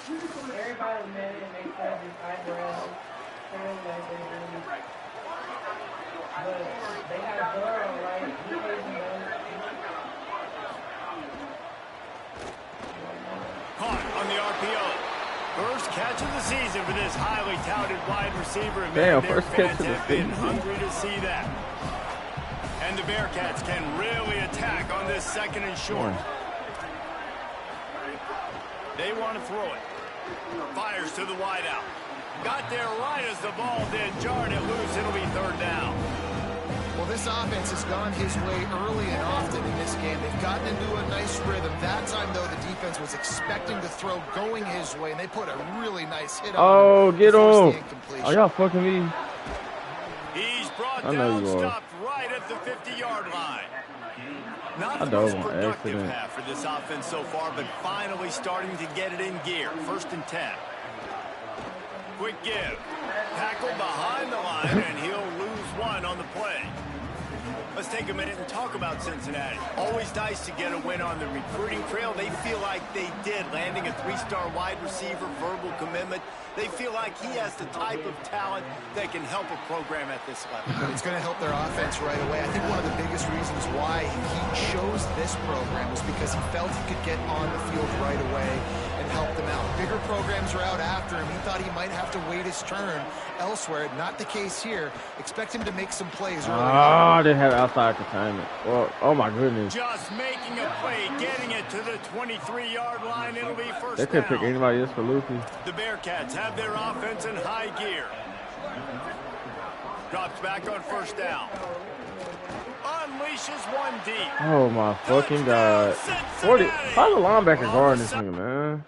Speaker 7: Everybody mad and they said his eyebrows. But they had Burrow, right? He
Speaker 8: Caught on the RPO. First catch of the season for this highly touted wide receiver. And
Speaker 6: damn,
Speaker 8: their
Speaker 6: first catch
Speaker 8: fans
Speaker 6: of the
Speaker 8: have been
Speaker 6: season.
Speaker 8: hungry to see that. And the Bearcats can really attack on this 2nd and short. They want to throw it. Fires to the wideout. Got there right as the ball did. Jarred it loose. It'll be 3rd down.
Speaker 9: Well, this offense has gone his way early and often in this game. They've gotten into a nice rhythm. That time, though, the defense was expecting to throw going his way, and they put a really nice hit on him.
Speaker 6: Oh, get on. Oh, y'all fucking me.
Speaker 8: He's brought down, stopped right at the 50-yard line. Not the most productive half for this offense so far, but finally starting to get it in gear. 1st and 10. Quick give. Tackle behind the line, and he'll lose 1 on the play. Let's take a minute and talk about Cincinnati. Always nice to get a win on the recruiting trail. They feel like they did, landing a 3-star wide receiver, verbal commitment. They feel like he has the type of talent that can help a program at this level.
Speaker 9: It's going to help their offense right away. I think one of the biggest reasons why he chose this program was because he felt he could get on the field right away and help them out. Bigger programs are out after him. He thought he might have to wait his turn elsewhere. Not the case here. Expect him to make some plays early.
Speaker 6: Oh, they had outside containment. Well, oh my goodness.
Speaker 8: Just making a play, getting it to the 23-yard line. It'll be 1st
Speaker 6: They could
Speaker 8: down.
Speaker 6: pick anybody else for Luffy.
Speaker 8: The Bearcats have their offense in high gear. Drops back on 1st down. Unleashes 1 deep.
Speaker 6: Oh my fucking God. 40. How the linebacker guarding this nigga, man?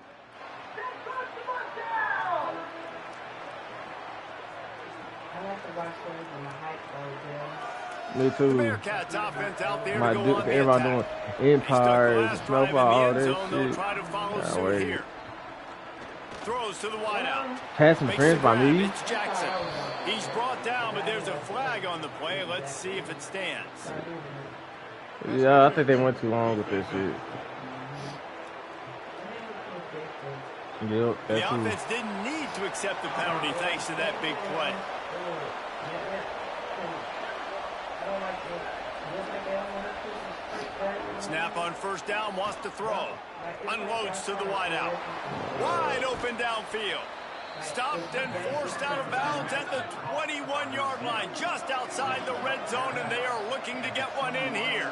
Speaker 6: Me too.
Speaker 8: The Bearcats offense out there
Speaker 6: My
Speaker 8: to go
Speaker 6: dude,
Speaker 8: on the
Speaker 6: everybody
Speaker 8: attack.
Speaker 6: doing empires, snowball, all that
Speaker 8: They'll
Speaker 6: shit.
Speaker 8: try to follow
Speaker 6: Nah,
Speaker 8: suit
Speaker 6: wait.
Speaker 8: here. Throws to the wideout.
Speaker 6: Had some
Speaker 8: Makes
Speaker 6: friends
Speaker 8: the
Speaker 6: by
Speaker 8: grab.
Speaker 6: me.
Speaker 8: It's Jackson. He's brought down, but there's a flag on the play. Let's see if it stands.
Speaker 6: Yeah, I think they went too long with this shit. Yep,
Speaker 8: The
Speaker 6: that's
Speaker 8: offense didn't need to accept the penalty thanks to that big play. Snap on 1st down, wants to throw. Unloads to the wideout. Wide open downfield. Stopped and forced out of bounds at the 21-yard line, just outside the red zone, and they are looking to get one in here.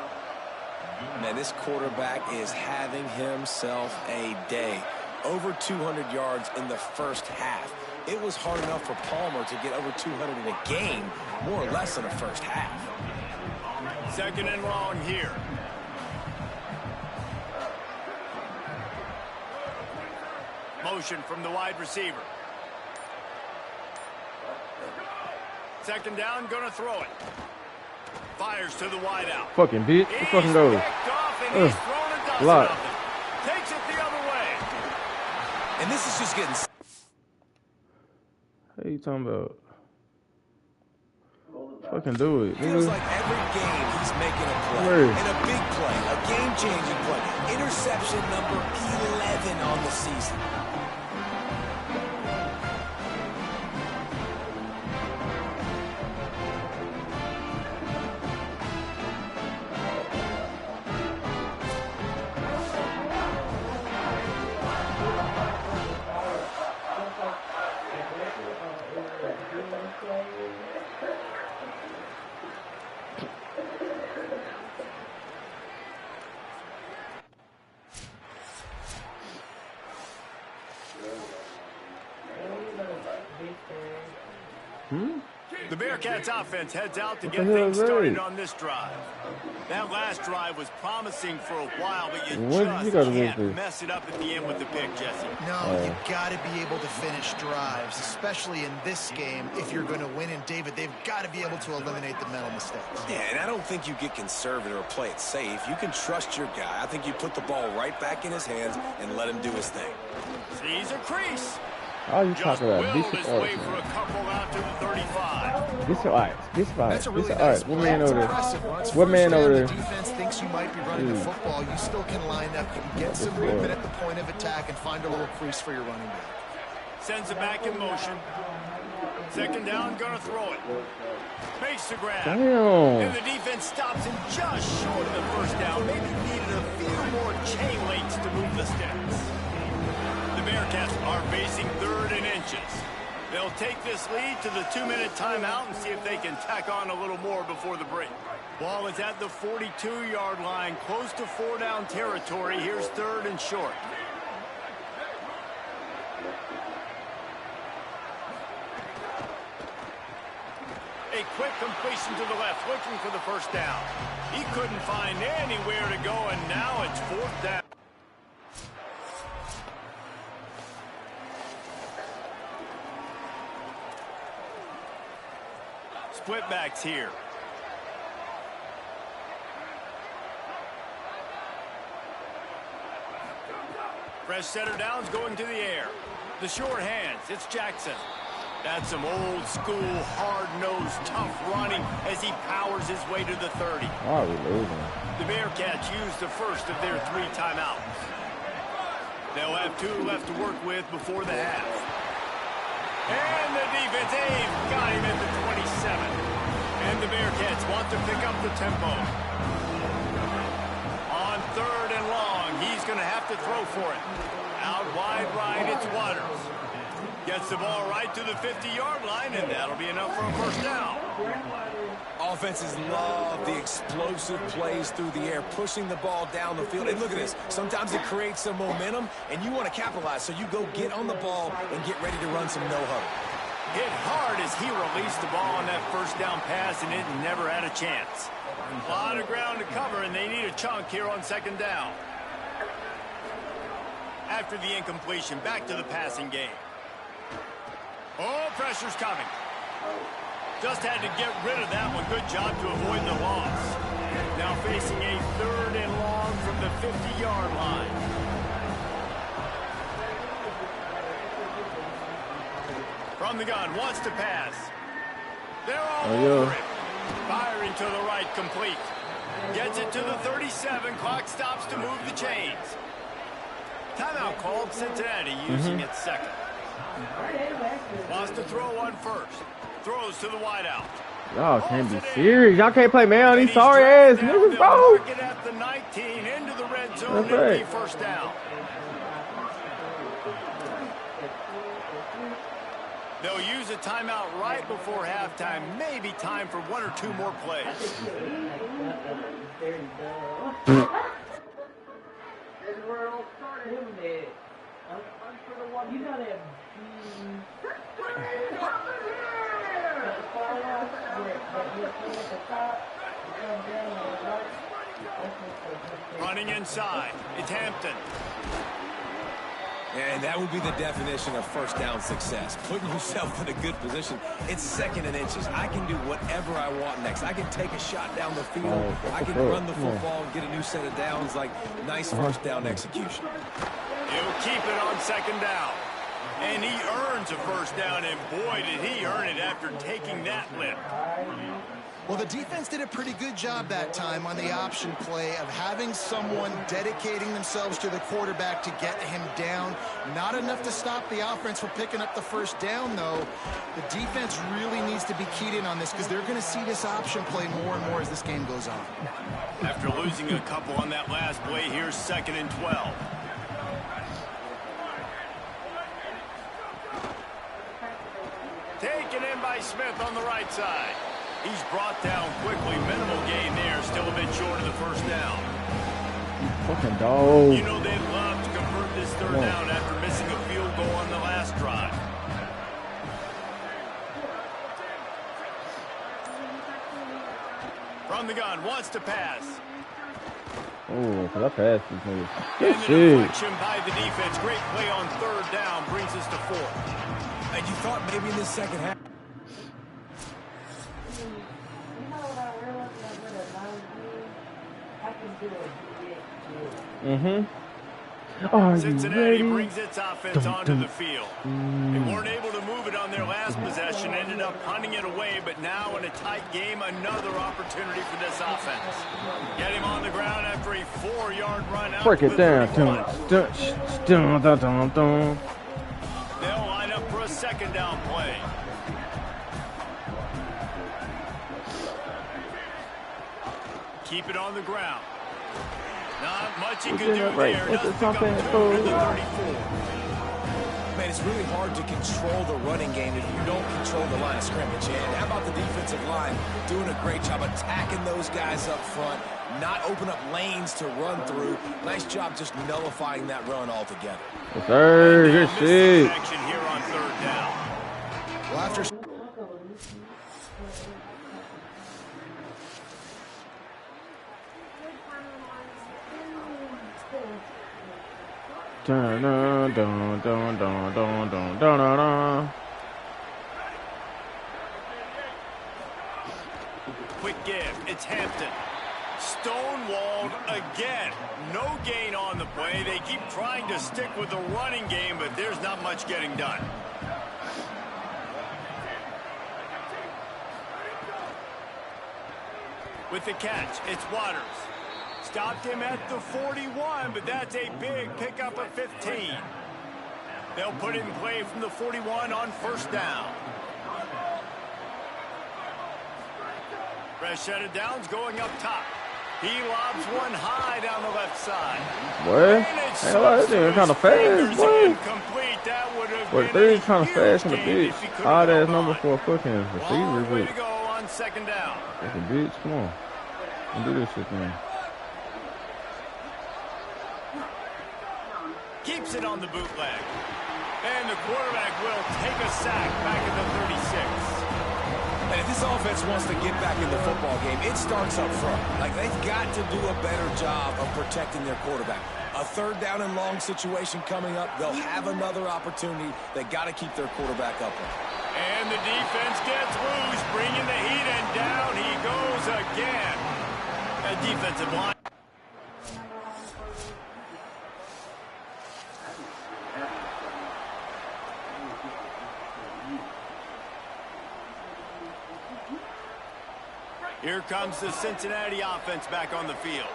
Speaker 10: Man, this quarterback is having himself a day. Over 200 yards in the first half. It was hard enough for Palmer to get over 200 in a game, more or less in the first half.
Speaker 8: Second and long here. Motion from the wide receiver. Second down, gonna throw it. Fires to the wide out.
Speaker 6: Fucking bitch. Let's fucking go. Block.
Speaker 8: Takes it the other way.
Speaker 10: And this is just getting...
Speaker 6: What are you talking about? Fucking do it.
Speaker 10: Feels like every game he's making a play. And a big play. A game-changing play. Interception number 11 on the season.
Speaker 8: The Bearcats offense heads out to get things started on this drive. That last drive was promising for a while, but you just can't mess it up at the end with the pick, Jesse.
Speaker 9: No, you've got to be able to finish drives, especially in this game. If you're going to win, and David, they've got to be able to eliminate the mental mistakes.
Speaker 10: Yeah, and I don't think you get conservative or play it safe. You can trust your guy. I think you put the ball right back in his hands and let him do his thing.
Speaker 8: Sees a crease.
Speaker 6: Oh, you talking about this
Speaker 8: his way for a couple out to the 35.
Speaker 6: This is alright. This is alright.
Speaker 9: Really
Speaker 6: alright. What man over there?
Speaker 9: What man over there? The defense thinks you might be running the football. You still can line up. You can get some movement at the point of attack and find a little crease for your running back.
Speaker 8: Sends it back in motion. Second down, gonna throw it. Makes the grab.
Speaker 6: Damn.
Speaker 8: And the defense stops him just short of the first down. Maybe needed a few more chain links to move the sticks. The Bearcats are facing 3rd and inches. They'll take this lead to the 2-minute timeout and see if they can tack on a little more before the break. Ball is at the 42-yard line, close to 4-down territory. Here's 3rd and short. A quick completion to the left, looking for the first down. He couldn't find anywhere to go, and now it's 4th down. Split backs here. Fresh setter downs going to the air. The short hands, it's Jackson. That's some old school, hard-nosed, tough running as he powers his way to the 30.
Speaker 6: Why are we losing?
Speaker 8: The Bearcats use the first of their 3 timeouts. They'll have 2 left to work with before the half. And the defense, they've got him at the 27. And the Bearcats want to pick up the tempo. On 3rd and long, he's going to have to throw for it. Out wide right, it's Waters. Gets the ball right to the 50-yard line, and that'll be enough for a first down.
Speaker 10: Offenses love the explosive plays through the air, pushing the ball down the field. And look at this. Sometimes it creates some momentum, and you want to capitalize. So you go get on the ball and get ready to run some no-huddle.
Speaker 8: Hit hard as he released the ball on that first down pass, and it never had a chance. A lot of ground to cover, and they need a chunk here on 2nd down. After the incompletion, back to the passing game. Oh, pressure's coming. Just had to get rid of that one. Good job to avoid the loss. Now facing a 3rd and long from the 50-yard line. From the gun, wants to pass. They're all over it. Firing to the right, complete. Gets it to the 37. Clock stops to move the chains. Timeout called. Cincinnati using its 2nd. Wants to throw on first. Throws to the wideout.
Speaker 6: Y'all can't be serious. Y'all can't play man on these sorry ass niggas, bro.
Speaker 8: Get at the 19 into the red zone. It'll be first down. They'll use a timeout right before halftime. Maybe time for 1 or 2 more plays.
Speaker 7: You know that.
Speaker 8: Running inside, it's Hampton.
Speaker 10: And that would be the definition of first down success. Putting yourself in a good position. It's 2nd and inches. I can do whatever I want next. I can take a shot down the field. I can run the football and get a new set of downs. Like, nice first down execution.
Speaker 8: He'll keep it on 2nd down. And he earns a first down, and boy, did he earn it after taking that lift.
Speaker 9: Well, the defense did a pretty good job that time on the option play of having someone dedicating themselves to the quarterback to get him down. Not enough to stop the offense from picking up the first down, though. The defense really needs to be keyed in on this because they're going to see this option play more and more as this game goes on.
Speaker 8: After losing a couple on that last play, here's 2nd and 12. Taken in by Smith on the right side. He's brought down quickly. Minimal gain there. Still a bit short of the first down.
Speaker 6: Fucking dog.
Speaker 8: You know they'd love to convert this 3rd down after missing a field goal on the last drive. From the gun, wants to pass.
Speaker 6: Oh, cause I passed this nigga.
Speaker 8: Good
Speaker 6: shit.
Speaker 8: deflection by the defense. Great play on 3rd down. Brings us to 4th.
Speaker 10: And you thought maybe in this second half.
Speaker 6: Are
Speaker 8: Cincinnati
Speaker 6: you
Speaker 8: brings its offense onto the field. They weren't able to move it on their last possession, ended up punting it away, but now in a tight game, another opportunity for this offense. Get him on the ground after a 4-yard run out.
Speaker 6: Break it down. Dun.
Speaker 8: They'll line up for a 2nd down play. Keep it on the ground. Not much he can do there. Doesn't pick up 2 to the 34.
Speaker 10: Man, it's really hard to control the running game if you don't control the line of scrimmage. And how about the defensive line doing a great job attacking those guys up front, not open up lanes to run through. Nice job just nullifying that run altogether.
Speaker 6: Yes, sir. Good shit.
Speaker 8: Action here on 3rd down.
Speaker 9: Well, after...
Speaker 6: Dun, dun, dun, dun, dun, dun, dun, dun, dun.
Speaker 8: Quick give. It's Hampton. Stonewalled again. No gain on the play. They keep trying to stick with the running game, but there's not much getting done. With the catch, it's Waters. Stopped him at the 41, but that's a big pickup of 15. They'll put it in play from the 41 on 1st down. Fresh set of downs going up top. He lobs one high down the left side.
Speaker 6: What? Hell, this nigga kind of fast, boy. What, they kind of fast in the bitch. Odd ass number for a fucking receiver.
Speaker 8: Way to go on 2nd down.
Speaker 6: Fucking bitch, come on. Let's do this shit, man.
Speaker 8: Keeps it on the bootleg. And the quarterback will take a sack back at the 36.
Speaker 10: And if this offense wants to get back in the football game, it starts up front. Like, they've got to do a better job of protecting their quarterback. A 3rd down and long situation coming up. They'll have another opportunity. They got to keep their quarterback up.
Speaker 8: And the defense gets loose, bringing the heat, and down he goes again. A defensive line. Here comes the Cincinnati offense back on the field.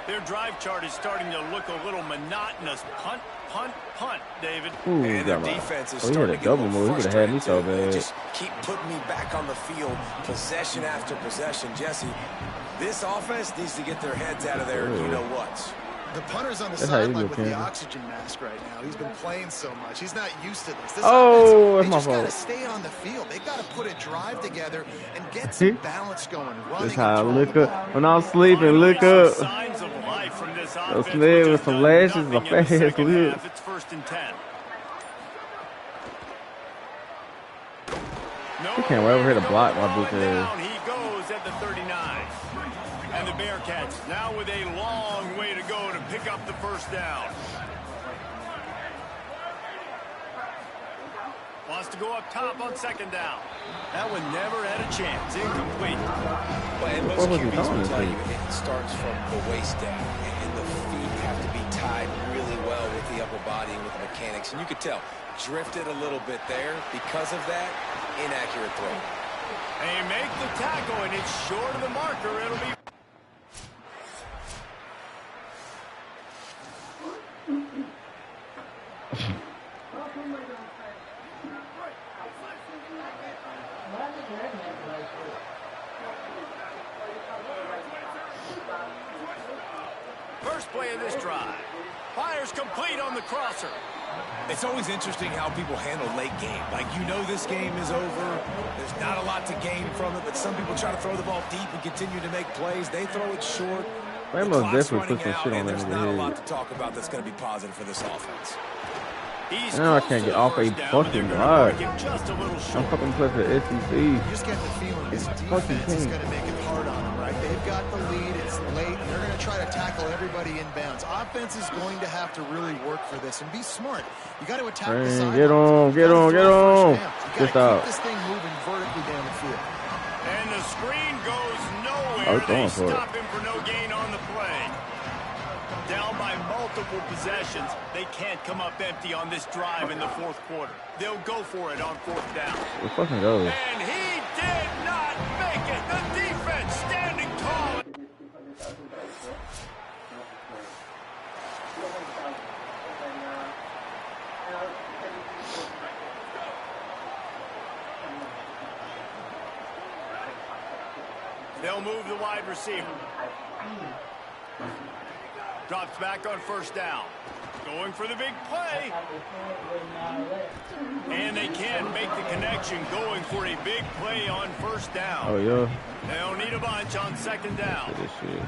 Speaker 8: Their drive chart is starting to look a little monotonous. Punt, punt, punt, David.
Speaker 6: Ooh,
Speaker 10: and their defense is
Speaker 6: he
Speaker 10: starting
Speaker 6: had
Speaker 10: to
Speaker 6: a
Speaker 10: get
Speaker 6: double
Speaker 10: a
Speaker 6: move.
Speaker 10: little
Speaker 6: He could have had me so
Speaker 10: frustrated.
Speaker 6: bad.
Speaker 10: Just keep putting me back on the field, possession after possession. Jesse, this offense needs to get their heads out of there. You know what?
Speaker 9: The punter's on the
Speaker 6: That's how you
Speaker 9: sideline
Speaker 6: do,
Speaker 9: with the
Speaker 6: Kansas.
Speaker 9: oxygen mask right now. He's been playing so much. He's not used to this. This
Speaker 6: Oh,
Speaker 9: offense,
Speaker 6: that's
Speaker 9: they
Speaker 6: my
Speaker 9: just got to
Speaker 6: fault.
Speaker 9: stay on the field. They got to put a drive together and get some balance going. Running
Speaker 6: That's how I
Speaker 9: and
Speaker 6: look
Speaker 9: throwing the
Speaker 6: up.
Speaker 9: ball.
Speaker 6: When I'm sleeping, look up.
Speaker 8: Signs of life from this
Speaker 6: Those
Speaker 8: offense,
Speaker 6: snake
Speaker 8: which
Speaker 6: with
Speaker 8: has
Speaker 6: some
Speaker 8: done
Speaker 6: lashes,
Speaker 8: nothing
Speaker 6: a
Speaker 8: in the
Speaker 6: fast
Speaker 8: second
Speaker 6: lip.
Speaker 8: half. It's 1st and 10.
Speaker 6: He can't wait over here to block my bitch ass.
Speaker 8: He goes at the 39. And the Bearcats now with a long way to go to pick up the first down. Wants to go up top on second down. That one never had a chance. Incomplete.
Speaker 10: Well, and most QBs will tell you it starts from the waist down, and the feet have to be tied really well with the upper body and with the mechanics. And you could tell, drifted a little bit there. Because of that, inaccurate throw.
Speaker 8: They make the tackle, and it's short of the marker. It'll be... First play of this drive. Fires complete on the crosser.
Speaker 10: It's always interesting how people handle late game. Like, you know this game is over. There's not a lot to gain from it, but some people try to throw the ball deep and continue to make plays. They throw it short. The clock's running out, and there's not a lot to talk about that's going to be positive for this offense.
Speaker 6: Now I can't get off a fucking drive. I'm fucking playing for the SEC.
Speaker 9: You just get the feeling this defense is going to make it hard on them, right? They've got the lead. It's late. They're going to try to tackle everybody inbounds. Offense is going to have to really work for this and be smart. You got to attack the side.
Speaker 6: Get on.
Speaker 9: You got to
Speaker 6: out.
Speaker 9: keep this thing moving vertically down the field.
Speaker 8: And the screen goes nowhere. They stop him for no gain on the play. Down by multiple possessions. They can't come up empty on this drive in the fourth quarter. They'll go for it on fourth down.
Speaker 6: Let's fucking go.
Speaker 8: And he did not make it. The defense standing tall. They'll move the wide receiver. Drops back on first down. Going for the big play. And they can't make the connection, going for a big play on first down.
Speaker 6: Oh, yeah.
Speaker 8: They'll need a bunch on second down.
Speaker 6: This shit.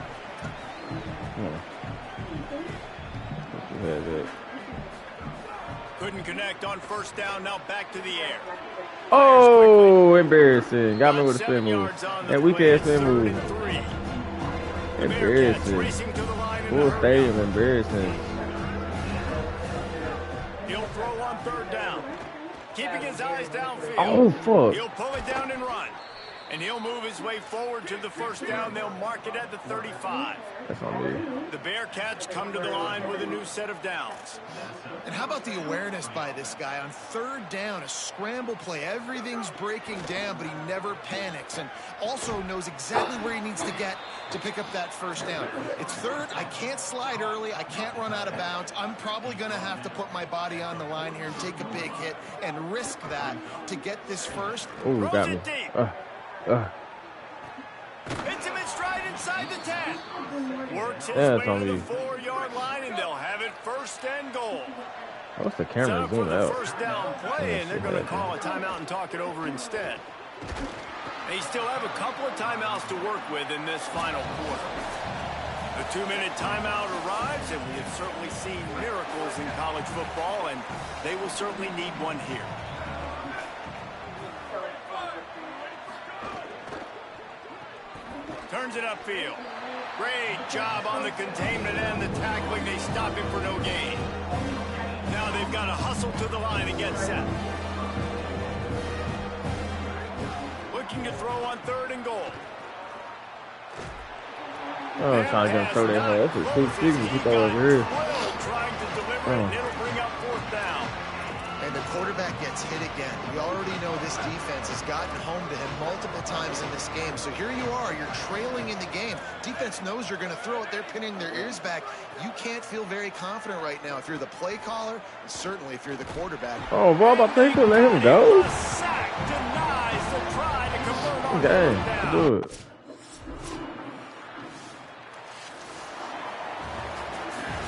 Speaker 6: Yeah,
Speaker 8: couldn't connect on first down. Now back to the air.
Speaker 6: Oh, embarrassing. Got me with a spin move. That weak ass spin move. Embarrassing. Full stadium, embarrassing.
Speaker 8: He'll throw on third down. Keeping his eyes downfield.
Speaker 6: Oh, fuck.
Speaker 8: He'll pull it down and run. And he'll move his way forward to the first down. They'll mark it at the 35.
Speaker 6: That's on me.
Speaker 8: The Bearcats come to the line with a new set of downs.
Speaker 9: And how about the awareness by this guy on third down, a scramble play. Everything's breaking down, but he never panics and also knows exactly where he needs to get to pick up that first down. It's third. I can't slide early. I can't run out of bounds. I'm probably going to have to put my body on the line here and take a big hit and risk that to get this first.
Speaker 6: Oh, got me.
Speaker 8: Hits him in stride inside the 10. Works his way to the 4-yard line, and they'll have it first and goal.
Speaker 6: What's the camera doing out?
Speaker 8: First down play, and they're going to call a timeout and talk it over instead. They still have a couple of timeouts to work with in this final quarter. The 2-minute timeout arrives, and we have certainly seen miracles in college football, and they will certainly need one here. Turns it upfield. Great job on the containment and the tackling. They stop him for no gain. Now they've got to hustle to the line and get set. Looking to throw on third and goal.
Speaker 6: Oh, I'm trying to get him throw that hard. That's a sweet signal he throw over here.
Speaker 8: Trying to deliver it, and it'll bring up fourth down.
Speaker 9: And the quarterback gets hit again. We already know this defense has gotten home to him multiple times in this game. So here you are. You're trailing in the game. Defense knows you're going to throw it. They're pinning their ears back. You can't feel very confident right now if you're the play caller, and certainly if you're the quarterback.
Speaker 6: Oh, Bob, I think he'll let him go.
Speaker 8: Sack denies the try to convert on
Speaker 6: Dang, good.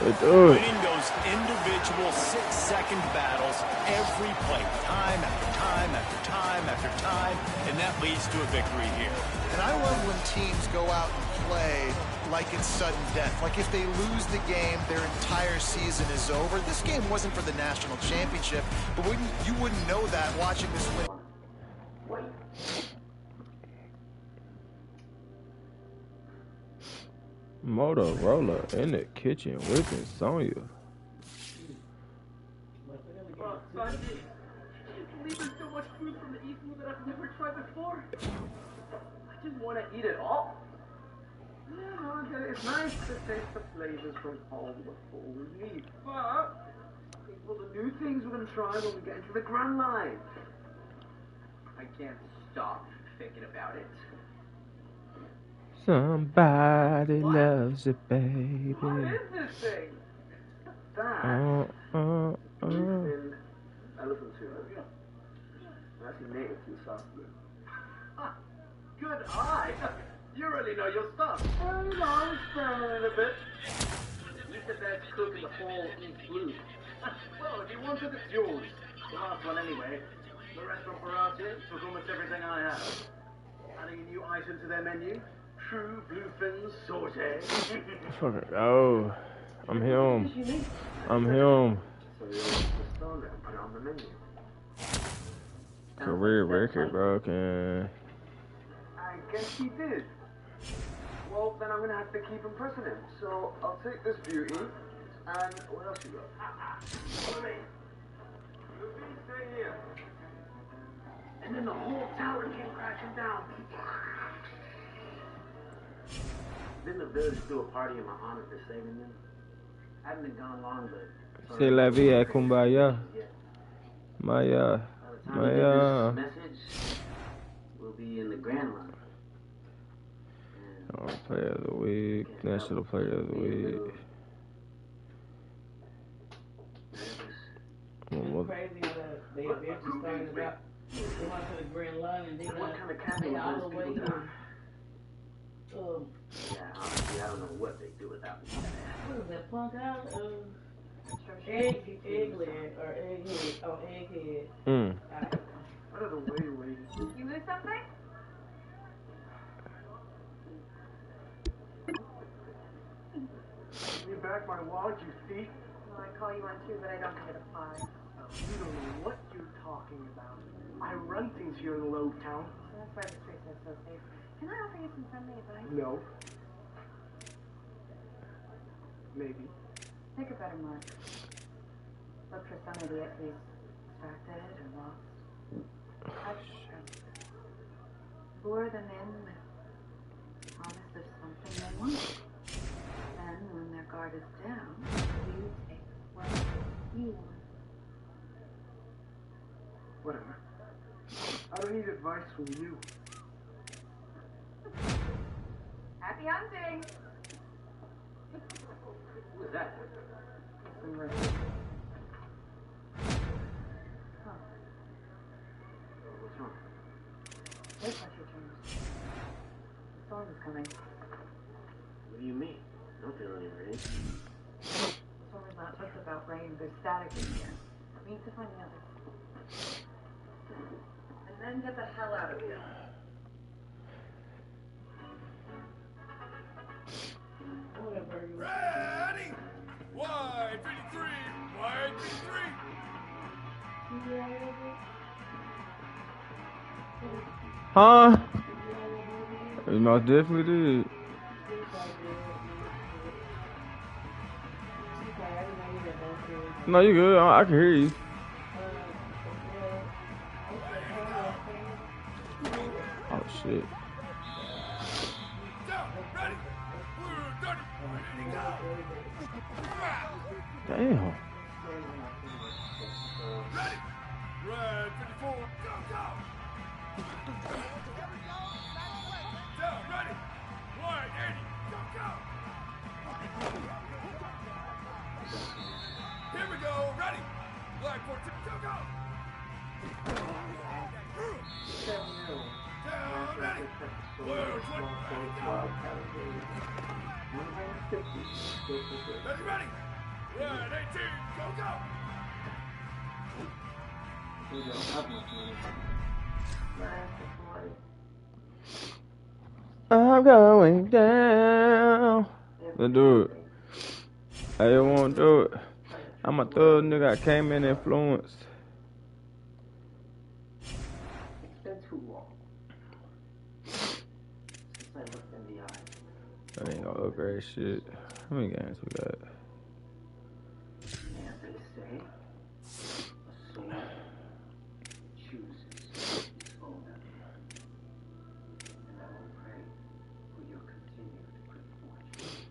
Speaker 8: Winning those individual 6-second battles every play, time after time after time after time, and that leads to a victory here.
Speaker 9: And I love when teams go out and play like it's sudden death. Like if they lose the game, their entire season is over. This game wasn't for the national championship, but you wouldn't know that watching this win.
Speaker 6: Motorola in the kitchen whipping Sonya.
Speaker 4: Oh, Sandy, can you believe there's so much food from the East that I've never tried before? I just want to eat it all. Yeah, okay, it's nice to taste the flavors from home before we leave, but think of all the new things we're going to try when we get into the Grand Line. I can't stop thinking about it.
Speaker 6: Somebody loves it, baby.
Speaker 4: What is this thing? That bluefin elephant tuna. Actually native to South Blue. Ah, good eye. You really know your stuff. Well, you know, I'm experimenting a bit. You said that's cooking the whole East Blue. Well, if you wanted, it's yours. The last one anyway. The restaurant Barati was almost everything I have. Adding a new item to their menu. True bluefin saute.
Speaker 6: Fucking oh, I'm him. I'm him.
Speaker 4: So you installed it and put it on the menu.
Speaker 6: Career record broken.
Speaker 4: I guess he did. Well, then I'm gonna have to keep impressing him. So I'll take this beauty. And what else you got? Follow me. Luffy, stay here. And then the whole tower came crashing down. Didn't the village do a party in my honor for saving them? I haven't been gone long, but...
Speaker 6: C'est la vie à Kumbaya. Maya.
Speaker 4: By the time we get this message, we'll be in the Grand Line.
Speaker 6: Oh, player of the week. National player of the week.
Speaker 7: It's crazy that they eventually started about going to the Grand Line and they got all the way here.
Speaker 4: Yeah, honestly, I don't know what they do without me.
Speaker 7: What is that, Punk Out? Egghead, or Egghead. Oh, Egghead.
Speaker 4: What are the way?
Speaker 1: You lose something?
Speaker 4: Give me back my wallet, you thief.
Speaker 1: Well, I call you on too, but I don't think it applies.
Speaker 4: You don't know what you're talking about. I run things here in the Low Town.
Speaker 1: So that's why the streets are so safe. Can I offer you some friendly advice?
Speaker 4: No. Maybe.
Speaker 1: Take a better mark. Look for some idiot who's distracted or lost. Touch them. Lure them in with promise of something they want. Then, when their guard is down, you take what you want.
Speaker 4: Whatever. I don't need advice from you.
Speaker 1: Happy hunting!
Speaker 4: Who is that?
Speaker 1: Some room. Huh.
Speaker 4: What's wrong?
Speaker 1: Wait, watch your turn. The storm is coming.
Speaker 4: What do you mean? I don't feel any rain.
Speaker 1: The storm is not just about rain. There's static in here. We need to find the others. And then get the hell out of here.
Speaker 5: Ready? Wide 53. Wide 53.
Speaker 6: Huh? You most definitely did. No, you good. I can hear you. Oh shit. Damn.
Speaker 5: Ready? Red 54. Go, go. Down, ready. Wide 80. Go, go. Here we go. Ready. Black 14. Go, go. Down, ready. Blue 20. Ready, go. Ready, ready. Red 18. Go, go.
Speaker 6: I'm going down. Let's do it. I won't do it. I'm a thug nigga. I came in influenced.
Speaker 4: It's been too long since I looked in the eye
Speaker 6: That ain't gonna upgrade shit. How many games we got?
Speaker 4: As they say, a sword chooses its owner. And I will pray for your continued good fortune.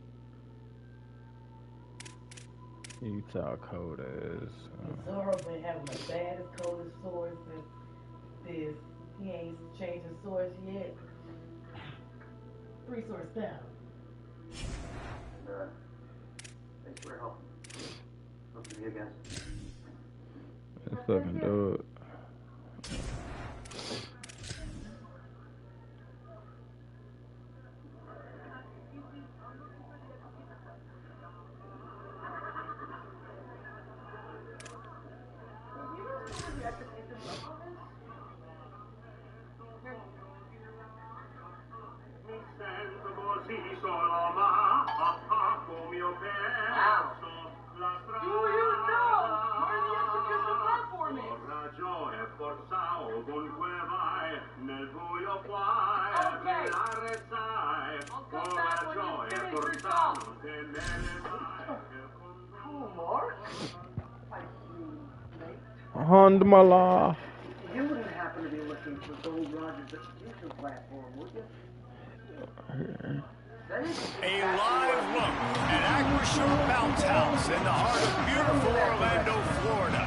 Speaker 6: Utah cold as.
Speaker 7: Zoro been having the baddest, coldest swords since this. He ain't changed his swords yet. 3 swords down.
Speaker 4: Thanks for your help. Hope to see you again.
Speaker 6: Let's fucking do it. Handmala.
Speaker 4: You wouldn't happen to be looking for Gold Roger's distribution platform, would you?
Speaker 8: A live look at Acrisure Bounce House in the heart of beautiful Orlando, Florida.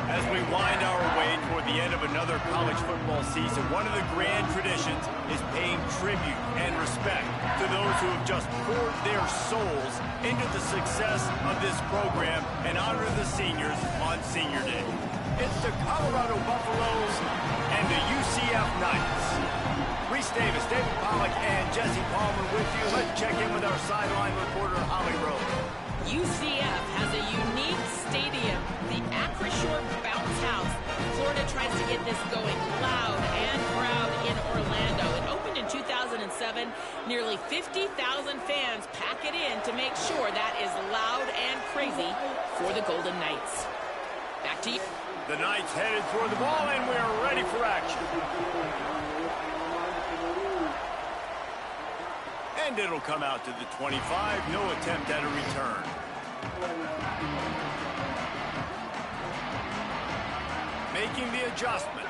Speaker 8: As we wind our way toward the end of another college football season, one of the grand traditions is paying tribute and respect to those who have just poured their souls into the success of this program and honor the seniors on Senior Day. It's the Colorado Buffaloes and the UCF Knights. Reese Davis, David Pollack, and Jesse Palmer with you. Let's check in with our sideline reporter, Holly Rose.
Speaker 12: UCF has a unique stadium, the Acrisure Bounce House. Florida tries to get this going loud and proud in Orlando. It opened in 2007. Nearly 50,000 fans pack it in to make sure that is loud and crazy for the Golden Knights. Back to you.
Speaker 8: The Knights headed toward the ball, and we are ready for action. And it'll come out to the 25. No attempt at a return. Making the adjustment.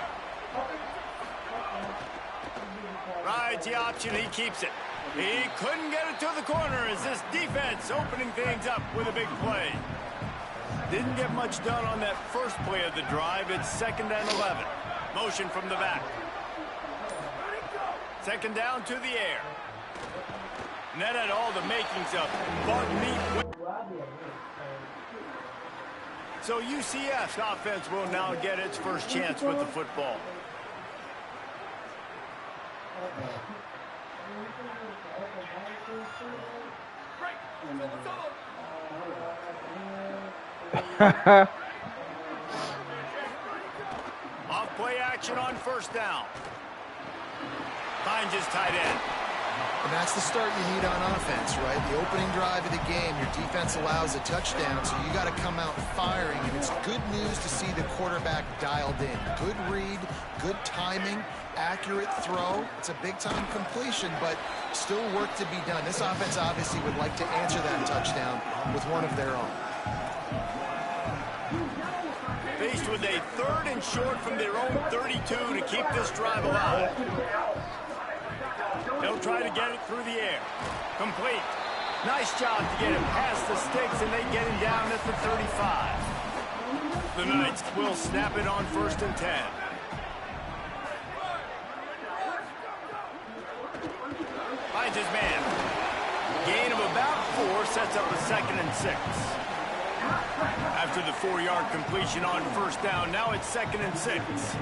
Speaker 8: Rides the option. He keeps it. He couldn't get it to the corner as this defense opening things up with a big play. Didn't get much done on that first play of the drive. It's 2nd and 11. Motion from the back. 2nd down to the air. And that had all the makings of bug meat. So UCF's offense will now get its first chance with the football. Off play action on 1st down. Finds his tight end.
Speaker 9: And that's the start you need on offense, right? The opening drive of the game, your defense allows a touchdown, so you got to come out firing, and it's good news to see the quarterback dialed in. Good read, good timing, accurate throw. It's a big-time completion, but still work to be done. This offense obviously would like to answer that touchdown with one of their own.
Speaker 8: Faced with a 3rd and short from their own 32 to keep this drive alive. They'll try to get it through the air. Complete. Nice job to get him past the sticks, and they get him down at the 35. The Knights will snap it on 1st and 10. Finds his man. Gain of about 4 sets up a 2nd and 6. After the 4-yard completion on 1st down, now it's 2nd and 6.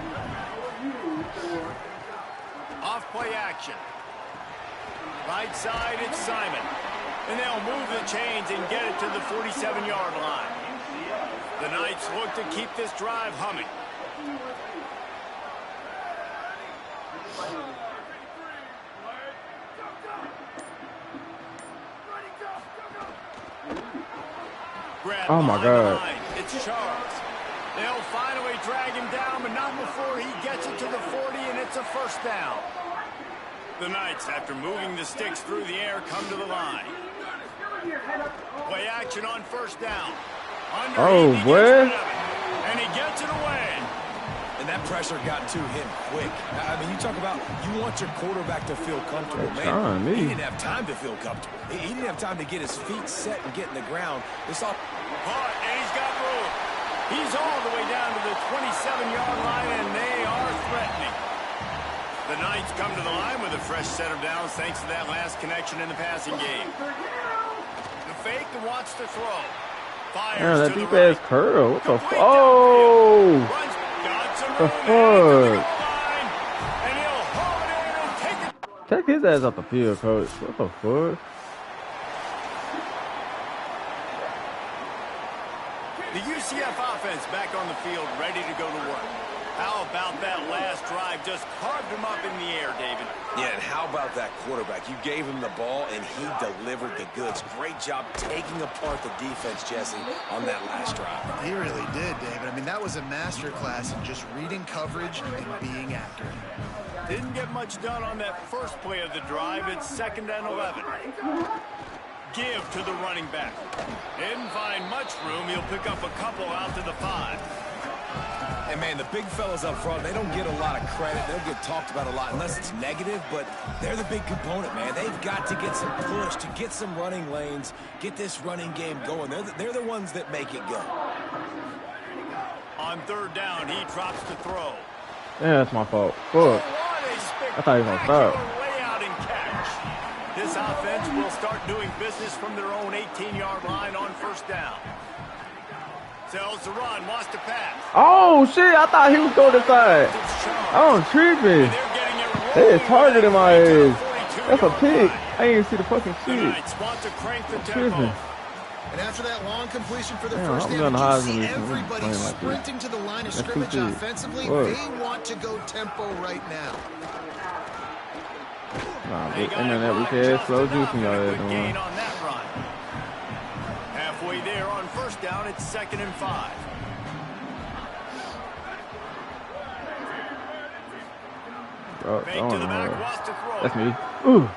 Speaker 8: Off play action. Right side, it's Simon. And they'll move the chains and get it to the 47-yard line. The Knights look to keep this drive humming.
Speaker 6: Oh my God.
Speaker 8: It's Charles. They'll finally drag him down, but not before he gets it to the 40, and it's a 1st down. The Knights, after moving the sticks through the air, come to the line. Play action on first down.
Speaker 6: Oh, boy.
Speaker 8: And he gets it away.
Speaker 10: And that pressure got to him quick. I mean, you talk about you want your quarterback to feel comfortable. Man, he didn't have time to feel comfortable. He didn't have time to get his feet set and get in the ground. It's all
Speaker 8: caught, and he's got room. He's all the way down to the 27-yard line, and they are threatening. The Knights come to the line with a fresh set of downs thanks to that last connection in the passing game. The fake that wants to throw. Fires
Speaker 6: that
Speaker 8: to
Speaker 6: deep
Speaker 8: the
Speaker 6: ass curl. What the fuck?
Speaker 8: Oh!
Speaker 6: The fuck? Take his ass off the field, coach. What the fuck?
Speaker 8: The UCF offense back on the field, ready to go to work. How about that last drive? Just carved him up in the air, David.
Speaker 10: Yeah, and how about that quarterback? You gave him the ball, and he delivered the goods. Great job taking apart the defense, Jesse, on that last drive.
Speaker 9: He really did, David. I mean, that was a masterclass in just reading coverage and being accurate.
Speaker 8: Didn't get much done on that first play of the drive. It's 2nd and 11. Give to the running back. Didn't find much room. He'll pick up a couple out to the 5.
Speaker 10: And, man, the big fellas up front, they don't get a lot of credit. They don't get talked about a lot unless it's negative, but they're the big component, man. They've got to get some push, to get some running lanes, get this running game going. They're the ones that make it go.
Speaker 8: On 3rd down, he drops to throw.
Speaker 6: Yeah, that's my fault. Fuck. I thought he was going to stop.
Speaker 8: Layout and catch. This offense will start doing business from their own 18-yard line on 1st down. Sells the run, wants to pass.
Speaker 6: Oh, shit. I thought he was going to side. I'm tripping. They is targeting my ass. That's a pick. I didn't even see the fucking shit. I'm tripping.
Speaker 9: And after that long completion for the first down, you see everybody sprinting to the line of scrimmage offensively. They want to go tempo right now.
Speaker 6: Nah, but internet weak ass, slow juicing y'all
Speaker 8: gain on that run. Halfway there on 1st down, it's 2nd and 5.
Speaker 6: That's me. Ooh.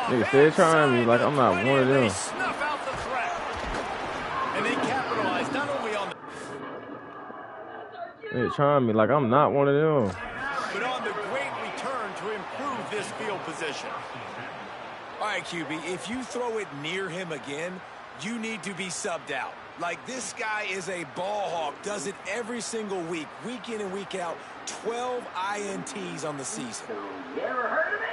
Speaker 6: Nigga said trying me like I'm not one of them.
Speaker 8: Snuff out the threat. And they capitalize not only on the
Speaker 6: Nigga trying me like I'm not one of them.
Speaker 8: but on the great return to improve this field position.
Speaker 10: All right, QB, if you throw it near him again, you need to be subbed out. Like, this guy is a ball hawk, does it every single week in and week out, 12 INTs on the season.
Speaker 2: You ever heard of it?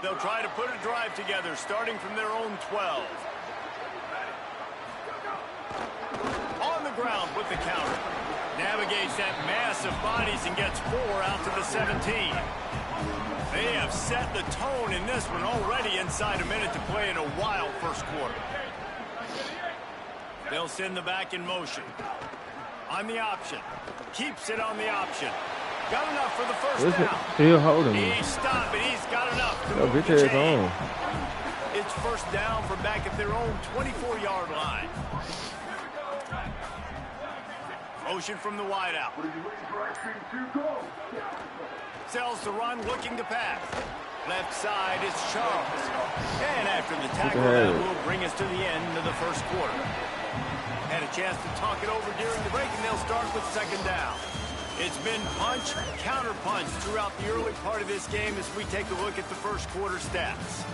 Speaker 8: They'll try to put a drive together, starting from their own 12. On the ground with the counter. Navigates that mass of bodies and gets 4 out to the 17. They have set the tone in this one already inside a minute to play in a wild first quarter. They'll send the back in motion. On the option. Keeps it on the option. Got enough for the first down.
Speaker 6: Still holding me.
Speaker 8: He's stopped, but he's got enough to
Speaker 6: Yo,
Speaker 8: move
Speaker 6: bitch
Speaker 8: the
Speaker 6: ass
Speaker 8: chain.
Speaker 6: on.
Speaker 8: It's 1st down from back at their own 24-yard line. Motion from the wideout. Sells the run, looking to pass. Left side is Charles. And after the tackle, that will bring us to the end of the first quarter. Had a chance to talk it over during the break, and they'll start with 2nd down. It's been punch, counter punch throughout the early part of this game as we take a look at the first quarter stats.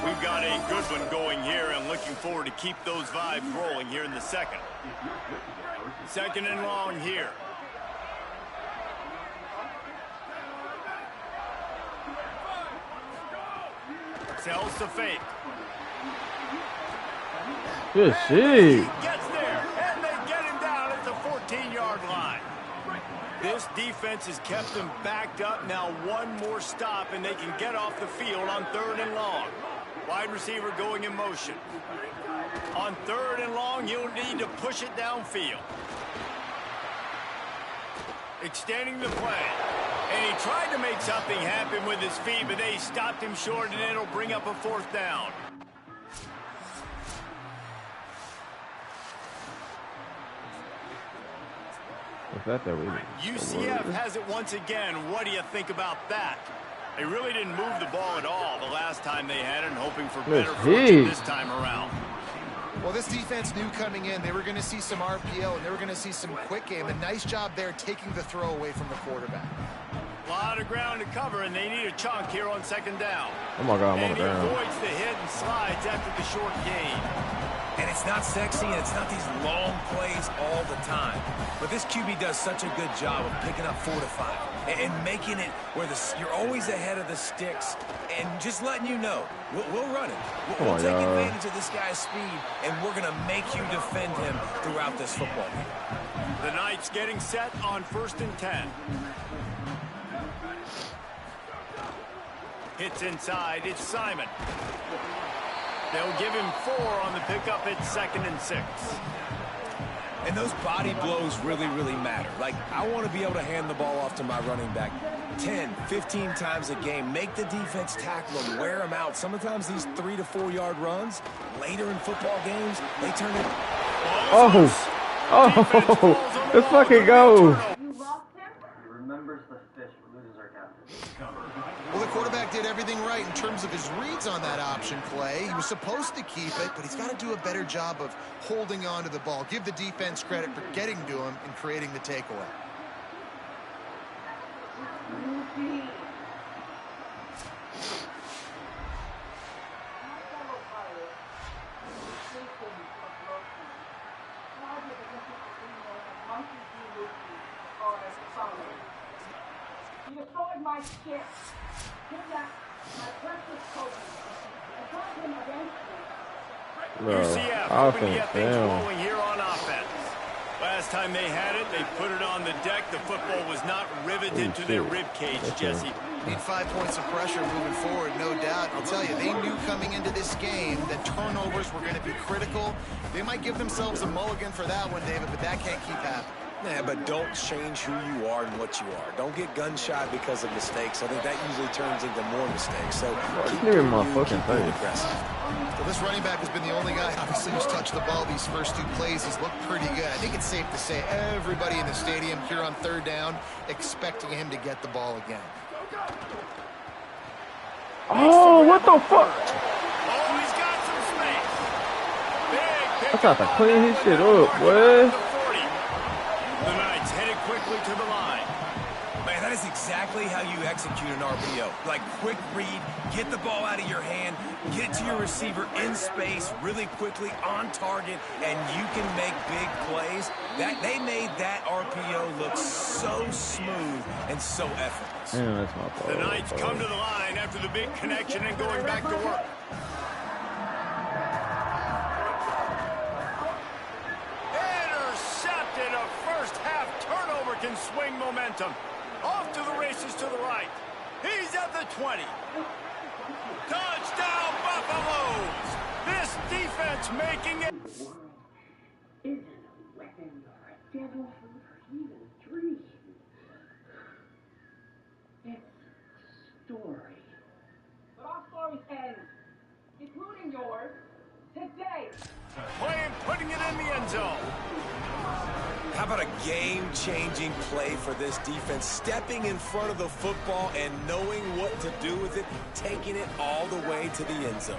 Speaker 8: We've got a good one going here and looking forward to keep those vibes rolling here in the second. 2nd and long here. Sells the fake.
Speaker 6: Good shit.
Speaker 8: He gets there, and they get him down at the 14-yard line. This defense has kept them backed up. Now one more stop, and they can get off the field on 3rd and long. Wide receiver going in motion. On 3rd and long, you'll need to push it downfield. Extending the play. And he tried to make something happen with his feet, but they stopped him short, and it'll bring up a 4th down. UCF has it once again. What do you think about that? They really didn't move the ball at all the last time they had it, and hoping for better fortune this time around.
Speaker 9: Well, this defense knew coming in they were going to see some RPO and they were going to see some quick game. A nice job there taking the throw away from the quarterback.
Speaker 8: A lot of ground to cover, and they need a chunk here on 2nd down.
Speaker 6: Oh my God, I'm on
Speaker 8: and
Speaker 6: the
Speaker 8: he
Speaker 6: ground.
Speaker 8: avoids the hit and slides after the short gain.
Speaker 10: And it's not sexy, and it's not these long plays all the time. But this QB does such a good job of picking up 4 to 5 and making it where you're always ahead of the sticks and just letting you know, we'll run it. We'll take advantage of this guy's speed, and we're going to make you defend him throughout this football game.
Speaker 8: The Knights getting set on 1st and 10. Hits inside. It's Simon. They'll give him 4 on the pickup at 2nd and 6.
Speaker 10: And those body blows really, really matter. Like, I want to be able to hand the ball off to my running back 10, 15 times a game. Make the defense tackle them, wear them out. Sometimes these 3 to 4 yard runs, later in football games, they turn it.
Speaker 6: Let's fucking go.
Speaker 1: You lost him?
Speaker 4: He remembers the fish but loses our captain.
Speaker 9: Well, the quarterback did everything right in terms of his reads on that option play. He was supposed to keep it, but he's got to do a better job of holding on to the ball. Give the defense credit for getting to him and creating the takeaway.
Speaker 1: You destroyed my ship. Kidnapped my precious coach. I tried him against me.
Speaker 8: UCF hoping to get things rolling here on offense. Last time they had it, they put it on the deck. The football was not riveted to their rib cage, Jesse.
Speaker 9: Need 5 points of pressure moving forward, no doubt. I'll tell you, they knew coming into this game that turnovers were going to be critical. They might give themselves a mulligan for that one, David, but that can't keep happening.
Speaker 10: Yeah, but don't change who you are and what you are. Don't get gun-shy because of mistakes. I think that usually turns into more mistakes. So keep doing
Speaker 6: my fucking face.
Speaker 10: aggressive.
Speaker 9: Well, this running back has been the only guy, obviously, who's touched the ball these first 2 plays. He's looked pretty good. I think it's safe to say everybody in the stadium here on 3rd down expecting him to get the ball again.
Speaker 6: Oh, what the fuck?
Speaker 8: Oh, he's got some space. Big
Speaker 6: I tried to clean his shit up, boy.
Speaker 8: The Knights headed quickly to the line.
Speaker 10: Man, that is exactly how you execute an RPO. Like, quick read, get the ball out of your hand, get it to your receiver in space really quickly on target, and you can make big plays. They made that RPO look so smooth and so effortless.
Speaker 6: Yeah, that's my fault.
Speaker 8: The Knights come to the line after the big connection and going back to work. Intercepted. A first half turnover can swing momentum. Off to the races to the right. He's at the 20. Touchdown, Buffaloes! This defense making it.
Speaker 1: Isn't a weapon or a devil fruit or even a dream. It's a story. But our stories end, including yours, today.
Speaker 8: Playing, putting it in the end zone.
Speaker 10: How about a game-changing play for this defense? Stepping in front of the football and knowing what to do with it, taking it all the way to the end zone.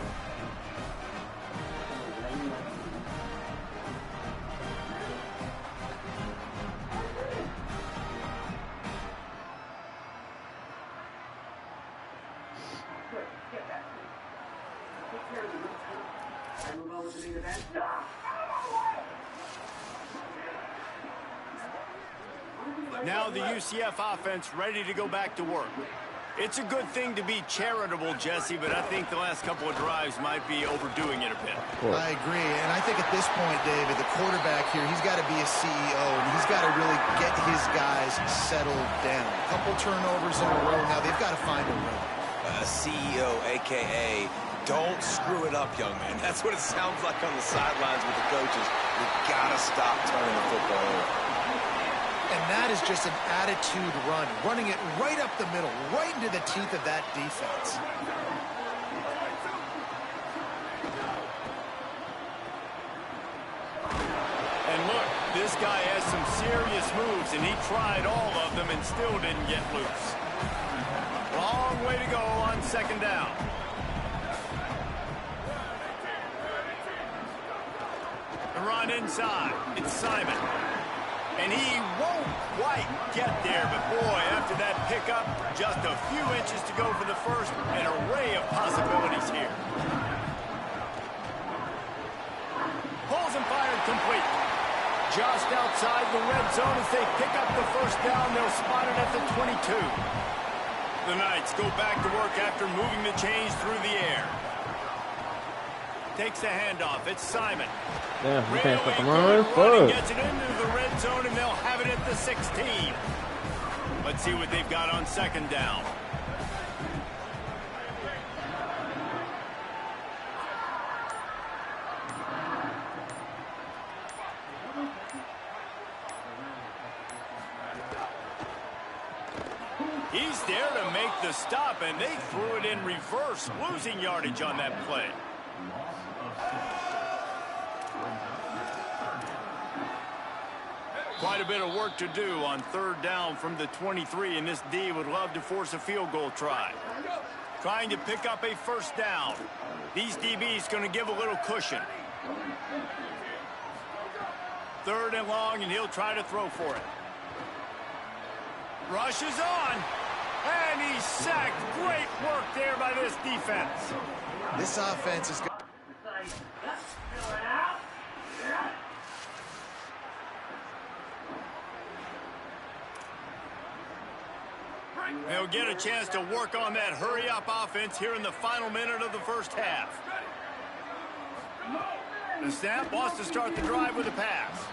Speaker 8: Now the UCF offense ready to go back to work. It's a good thing to be charitable, Jesse, but I think the last couple of drives might be overdoing it a bit.
Speaker 9: I agree, and I think at this point, David, the quarterback here, he's got to be a CEO, and he's got to really get his guys settled down. A couple turnovers in a row now. They've got to find a rhythm.
Speaker 10: CEO, a.k.a. don't screw it up, young man. That's what it sounds like on the sidelines with the coaches. We got to stop turning the football over.
Speaker 9: And that is just an attitude run, running it right up the middle, right into the teeth of that defense.
Speaker 8: And look, this guy has some serious moves, and he tried all of them and still didn't get loose. Long way to go on second down. The run inside. It's Simon. And he won't quite get there, but boy, after that pickup, just a few inches to go for the first, an array of possibilities here. Pulls and fired complete. Just outside the red zone as they pick up the first down, they'll spot it at the 22. The Knights go back to work after moving the chains through the air. Takes the handoff. It's Simon.
Speaker 6: Damn, you can't fucking run. Fuck.
Speaker 8: Gets it into the red zone, and they'll have it at the 16. Let's see what they've got on second down. He's there to make the stop, and they threw it in reverse, losing yardage on that play. Quite a bit of work to do on third down from the 23, and this D would love to force a field goal try. Trying to pick up a first down. These DBs going to give a little cushion. Third and long, and he'll try to throw for it. Rush is on, and he's sacked. Great work there by this defense.
Speaker 9: This offense is good.
Speaker 8: They'll get a chance to work on that hurry-up offense here in the final minute of the first half. The snap wants to start the drive with a pass.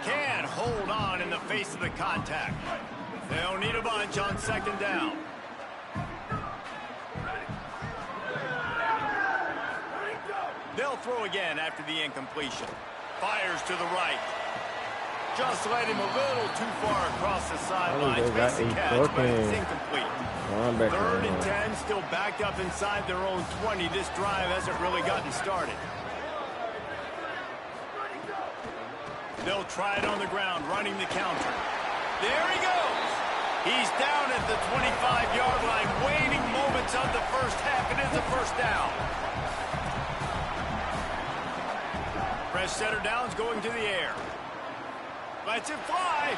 Speaker 8: Can't hold on in the face of the contact. They'll need a bunch on second down. They'll throw again after the incompletion. Fires to the right. Just led him a little too far across the sidelines. Makes the catch, but it's incomplete. Third and 10, still backed up inside their own 20. This drive hasn't really gotten started. They'll try it on the ground, running the counter. There he goes. He's down at the 25-yard line, waning moments of the first half. It is a first down. Fresh setter downs going to the air. Lets it fly.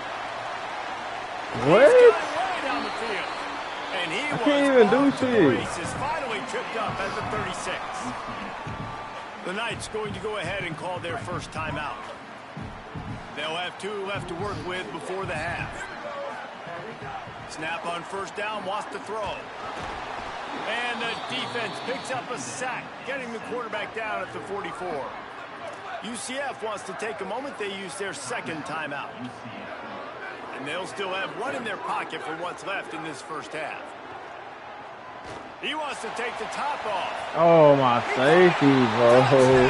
Speaker 6: What?
Speaker 8: He's got way down the field. And he
Speaker 6: can't even do shit.
Speaker 8: Is finally tripped up at the 36. The Knights going to go ahead and call their first timeout. They'll have 2 left to work with before the half. Snap on first down, wants to throw. And the defense picks up a sack, getting the quarterback down at the 44. UCF wants to take a moment. They use their second timeout. And they'll still have one in their pocket for what's left in this first half. He wants to take the top off.
Speaker 6: Oh, my safety, bro.
Speaker 8: UCF!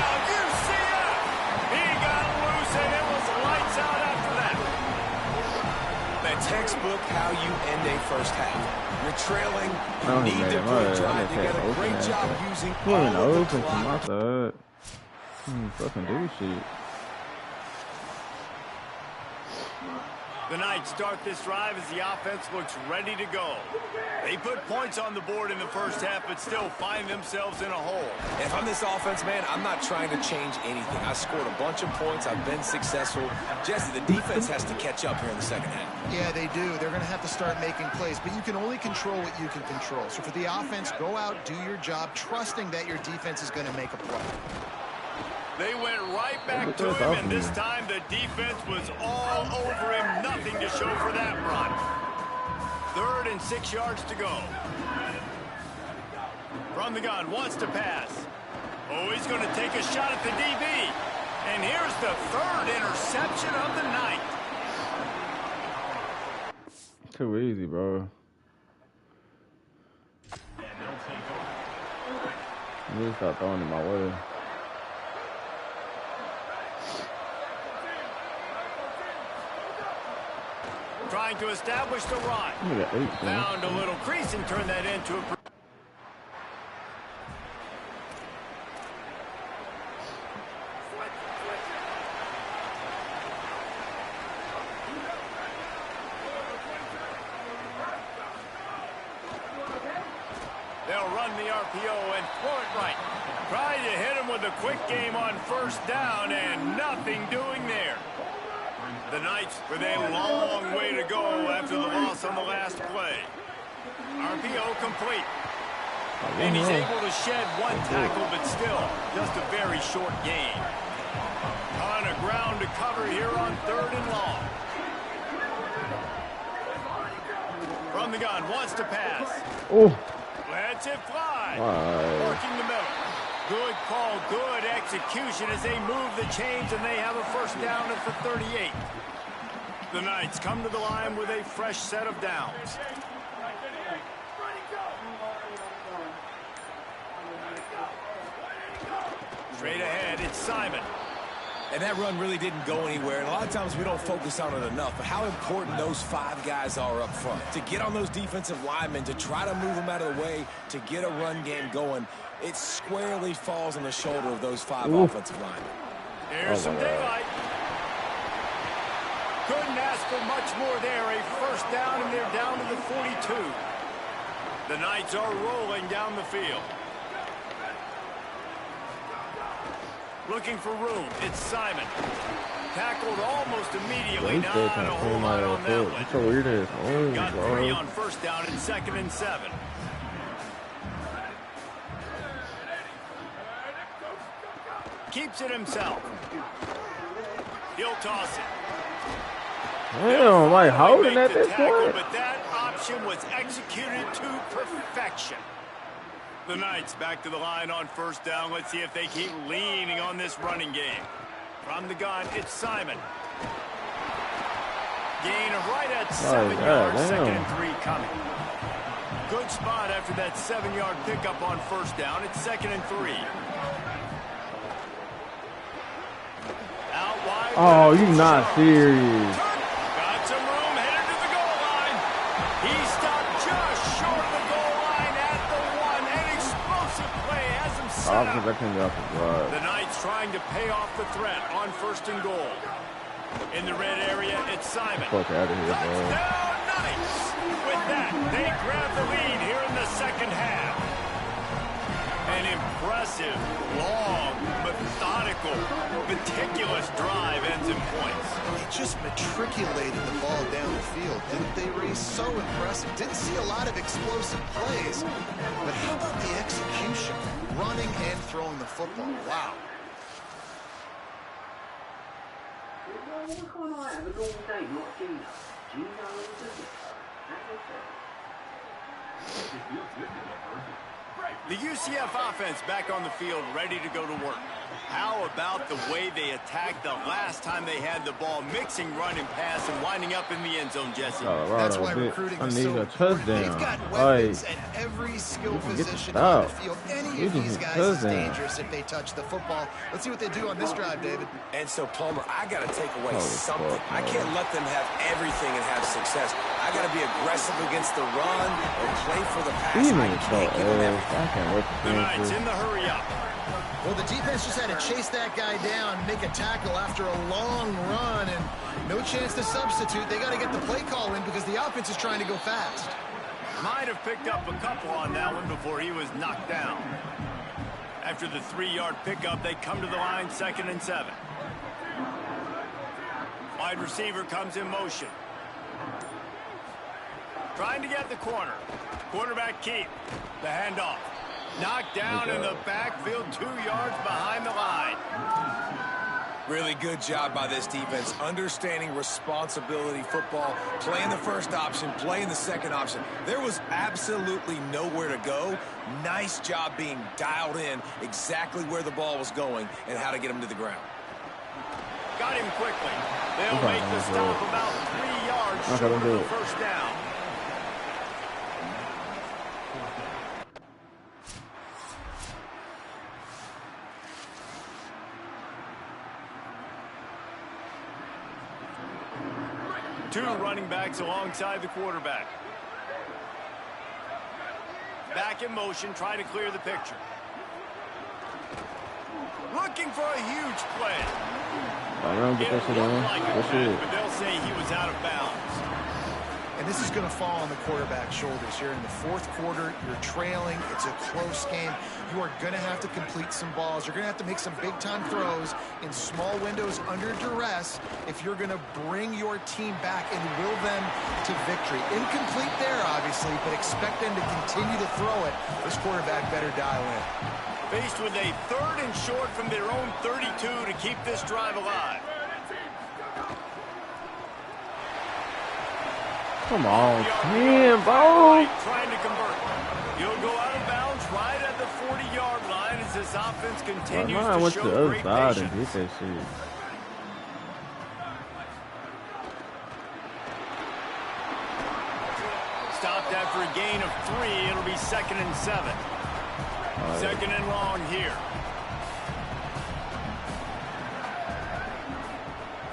Speaker 8: He got loose, and it was lights out after that.
Speaker 10: That textbook how you end a first half. You're trailing, you need to put a drive together. Great job using all of the clock.
Speaker 6: Fucking do shit.
Speaker 8: The Knights start this drive as the offense looks ready to go. They put points on the board in the first half, but still find themselves in a hole.
Speaker 10: If I'm this offense, man, I'm not trying to change anything. I scored a bunch of points. I've been successful. Jesse, the defense has to catch up here in the second half.
Speaker 9: Yeah, they do. They're going to have to start making plays, but you can only control what you can control. So for the offense, go out, do your job, trusting that your defense is going to make a play.
Speaker 8: They went right back to him, and this time the defense was all over him. Nothing to show for that run. 3rd and 6 yards to go. From the gun, wants to pass. Oh, he's going to take a shot at the DB. And here's the 3rd interception of the night.
Speaker 6: Too easy, bro. You need to start throwing it my way.
Speaker 8: Trying to establish the run. Found a little crease and turned that into a... They'll run the RPO and throw it right. Trying to hit him with a quick game on 1st down and nothing doing there. The Knights with a long way to go after the loss on the last play. RPO complete. And he's able to shed 1 tackle, but still just a very short gain. Ton of ground to cover here on 3rd and long. From the gun, wants to pass.
Speaker 6: Oh.
Speaker 8: Lets it fly. Working the middle. Good call, good execution as they move the chains, and they have a 1st down at the 38. The Knights come to the line with a fresh set of downs. Straight ahead, it's Simon.
Speaker 10: And that run really didn't go anywhere. And a lot of times we don't focus on it enough. But how important those 5 guys are up front. To get on those defensive linemen, to try to move them out of the way, to get a run game going, it squarely falls on the shoulder of those 5 offensive linemen.
Speaker 8: Here's some daylight. Couldn't ask for much more there. A 1st down, and they're down to the 42. The Knights are rolling down the field. Looking for room. It's Simon. Tackled almost immediately. Not a whole lot on that one.
Speaker 6: That's a weird ass. Oh,
Speaker 8: got 3 on 1st down and 2nd and 7. Keeps it himself. He'll toss it.
Speaker 6: Damn, like holding at this point.
Speaker 8: But that option was executed to perfection. The Knights back to the line on 1st down. Let's see if they keep leaning on this running game. From the gun, it's Simon. Gain of right at 7 yards. 2nd and 3 coming. Good spot after that 7-yard pickup on 1st down. It's 2nd and 3. Out wide.
Speaker 6: Oh, you not serious.
Speaker 8: Got some room, headed to the goal line. He stopped just short of the goal line at the 1. An explosive play has him set up. The Knights trying to pay off the threat on 1st and goal. In the red area, it's Simon.
Speaker 6: Fuck out of here, bro.
Speaker 8: Touchdown, Knights! With that, they grab the lead here in the 2nd half. An impressive, long, methodical, meticulous drive ends in points.
Speaker 9: They just matriculated the ball down the field, didn't they, Reese? So impressive. Didn't see a lot of explosive plays, but how about the execution? Running and throwing the football. Wow.
Speaker 4: What's going on? Have a normal day, not Gino. Gino is
Speaker 8: The UCF offense back on the field, ready to go to work. How about the way they attacked the last time they had the ball, mixing run and pass and winding up in the end zone, Jesse?
Speaker 9: That's why recruiting is so important. They've got weapons at every skill position on the field. Any of these guys is dangerous if they touch the football. Let's see what they do on this drive, David.
Speaker 10: And so, Palmer, I got to take away something. I can't let them have everything and have success. I got to be aggressive against the run or play for the pass. I can't give them everything.
Speaker 8: The Knights in the hurry up.
Speaker 9: Well, the defense just had to chase that guy down, make a tackle after a long run, and no chance to substitute. They got to get the play call in because the offense is trying to go fast.
Speaker 8: Might have picked up a couple on that one before he was knocked down. After the 3-yard pickup, they come to the line, 2nd and 7. Wide receiver comes in motion. Trying to get the corner. Quarterback keep. The handoff. Knocked down in the backfield, 2 yards behind the line.
Speaker 10: Really good job by this defense, understanding responsibility football, playing the first option, playing the second option. There was absolutely nowhere to go. Nice job being dialed in exactly where the ball was going and how to get him to the ground.
Speaker 8: Got him quickly. They'll make the stop about 3 yards short of the first down. Two running backs alongside the quarterback. Back in motion, trying to clear the picture. Looking for a huge play. It looked like a pass, but they'll say he was out of bounds.
Speaker 9: And this is going to fall on the quarterback's shoulders here in the fourth quarter. You're trailing. It's a close game. You are going to have to complete some balls. You're going to have to make some big-time throws in small windows under duress if you're going to bring your team back and will them to victory. Incomplete there, obviously, but expect them to continue to throw it. This quarterback better dial in.
Speaker 8: Faced with a 3rd and short from their own 32 to keep this drive alive.
Speaker 6: Come on, man, bro.
Speaker 8: Trying to convert. He'll go out of bounds right at the 40-yard line as this offense continues to show great patience.
Speaker 6: And get that shit.
Speaker 8: Stopped after a gain of 3. It'll be 2nd and 7. Second and long here.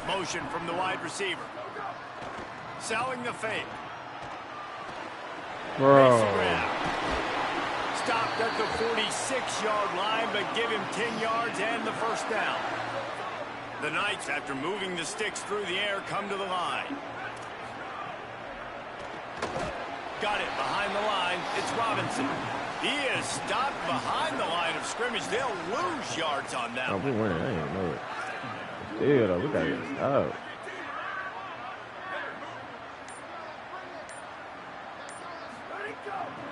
Speaker 8: Motion from the wide receiver. Selling the fake.
Speaker 6: Bro.
Speaker 8: Stopped at the 46-yard line, but give him 10 yards and the first down. The Knights, after moving the sticks through the air, come to the line. Got it behind the line. It's Robinson. He is stopped behind the line of scrimmage. They'll lose yards on that.
Speaker 6: Oh, we winning. I didn't know it. Still, though, we got to get out.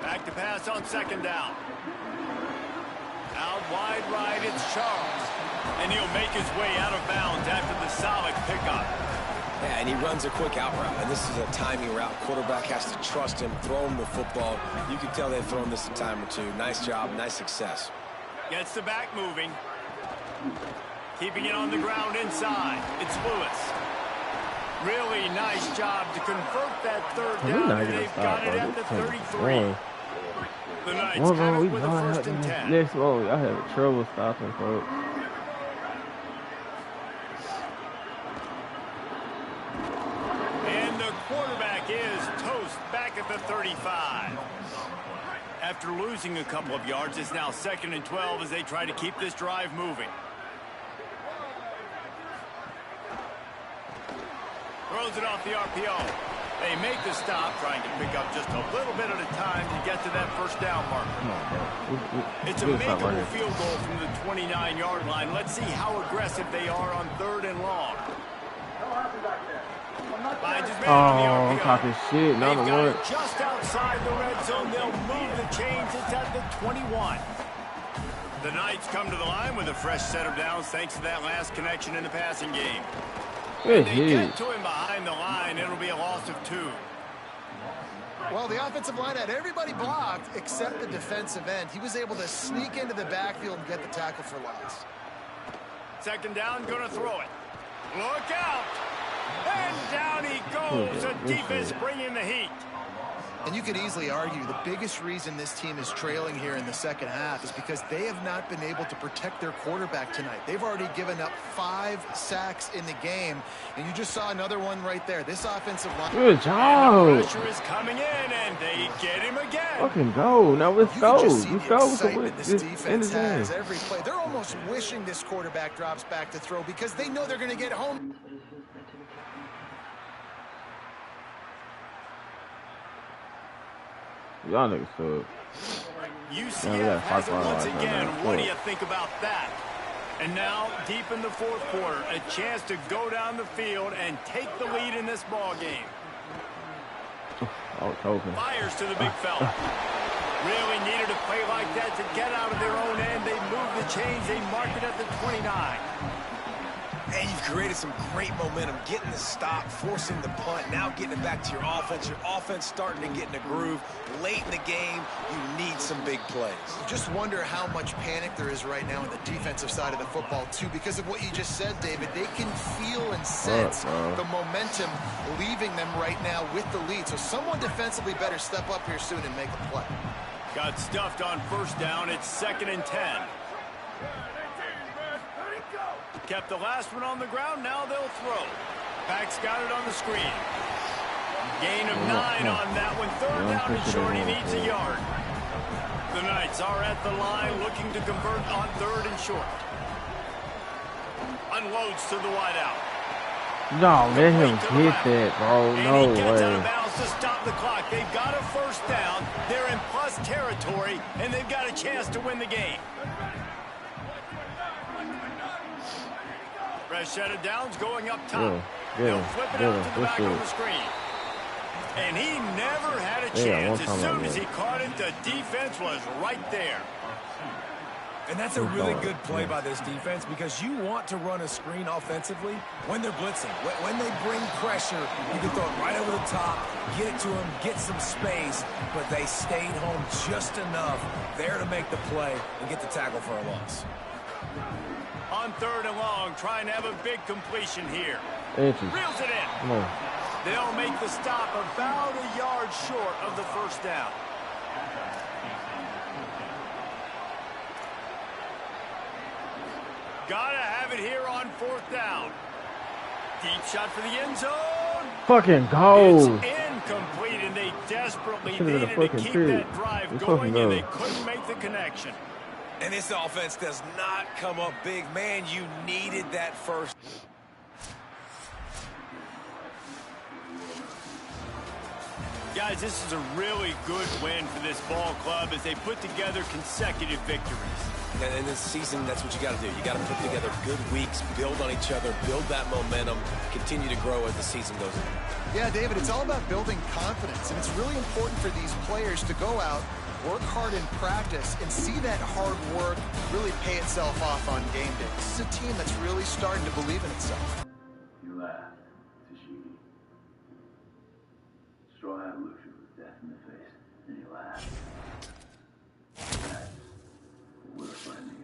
Speaker 8: Back to pass on 2nd down. Out wide right, it's Charles. And he'll make his way out of bounds after the solid pickup.
Speaker 10: Yeah, and he runs a quick out route, and this is a timing route. Quarterback has to trust him, throw him the football. You can tell they've thrown this a time or two. Nice job, nice success.
Speaker 8: Gets the back moving. Keeping it on the ground inside. It's Lewis. Really nice job to convert that 3rd down, and they've got it at the 33. The Knights have it with a 1st and 10.
Speaker 6: Next one, I had trouble stopping, folks.
Speaker 8: And the quarterback is toast back at the 35. After losing a couple of yards, it's now 2nd and 12 as they try to keep this drive moving. Throws it off the RPO. They make the stop, trying to pick up just a little bit at a time to get to that first down marker. It's a makeable field goal from the 29-yard line. Let's see how aggressive they are on 3rd and long.
Speaker 6: I'm talking shit.
Speaker 8: They've got it just outside the red zone. They'll move the chains. It's at the 21. The Knights come to the line with a fresh set of downs thanks to that last connection in the passing game. They get to him behind the line. It'll be a loss of 2.
Speaker 9: Well, the offensive line had everybody blocked except the defensive end. He was able to sneak into the backfield and get the tackle for loss.
Speaker 8: 2nd down, going to throw it. Look out! And down he goes. The defense bringing the heat.
Speaker 9: And you could easily argue the biggest reason this team is trailing here in the second half is because they have not been able to protect their quarterback tonight. They've already given up 5 sacks in the game, and you just saw another one right there. This offensive line.
Speaker 6: Good job.
Speaker 8: Pressure is coming in, and they get him again.
Speaker 6: Fucking go. Now let's go.
Speaker 9: Let's go.
Speaker 6: This
Speaker 9: defense has every play. They're almost wishing this quarterback drops back to throw because they know they're going to get home.
Speaker 6: Y'all niggas suck.
Speaker 8: UCF has it once again. What do you think about that? And now, deep in the fourth quarter, a chance to go down the field and take the lead in this ball game.
Speaker 6: I was hoping.
Speaker 8: Fires to the big fella. Really needed a play like that to get out of their own end. They move the chains. They mark it at the 29.
Speaker 10: And you've created some great momentum, getting the stop, forcing the punt, now getting it back to your offense. Your offense starting to get in a groove. Late in the game, you need some big plays.
Speaker 9: You just wonder how much panic there is right now on the defensive side of the football, too, because of what you just said, David. They can feel and sense the momentum leaving them right now with the lead. So someone defensively better step up here soon and make a play.
Speaker 8: Got stuffed on first down. It's 2nd and 10. Kept the last one on the ground. Now they'll throw. Back's got it on the screen. Gain of 9 on that one. 3rd down and short. He needs a yard. The Knights are at the line looking to convert on 3rd and short. Unloads to the wideout.
Speaker 6: No, let him get that, bro. No
Speaker 8: and he gets out of
Speaker 6: way.
Speaker 8: bounds to stop the clock. They've got a first down. They're in plus territory, and they've got a chance to win the game. Fresh set of downs going up top. They'll flip it out to the back on the screen. And he never had a chance. As soon as he caught it, the defense was right there.
Speaker 10: And that's a really good play by this defense because you want to run a screen offensively when they're blitzing. When they bring pressure, you can throw it right over the top, get it to them, get some space, but they stayed home just enough there to make the play and get the tackle for a loss.
Speaker 8: On 3rd and long, trying to have a big completion here. Reels it in.
Speaker 6: Come on.
Speaker 8: They'll make the stop about a yard short of the first down. Gotta have it here on 4th down. Deep shot for the end zone.
Speaker 6: Fucking goal.
Speaker 8: It's incomplete, and they desperately needed to keep that drive going, and they couldn't make the connection.
Speaker 10: And this offense does not come up big. Man, you needed that first.
Speaker 8: Guys, this is a really good win for this ball club as they put together consecutive victories.
Speaker 10: And in this season, that's what you got to do. You got to put together good weeks, build on each other, build that momentum, continue to grow as the season goes on.
Speaker 9: Yeah, David, it's all about building confidence, and it's really important for these players to go out, work hard in practice, and see that hard work really pay itself off on game day. This is a team that's really starting to believe in itself.
Speaker 3: You laughed, Tashigi. Straw hat looked you with death in the face, and you laughed. That's what we're fighting against.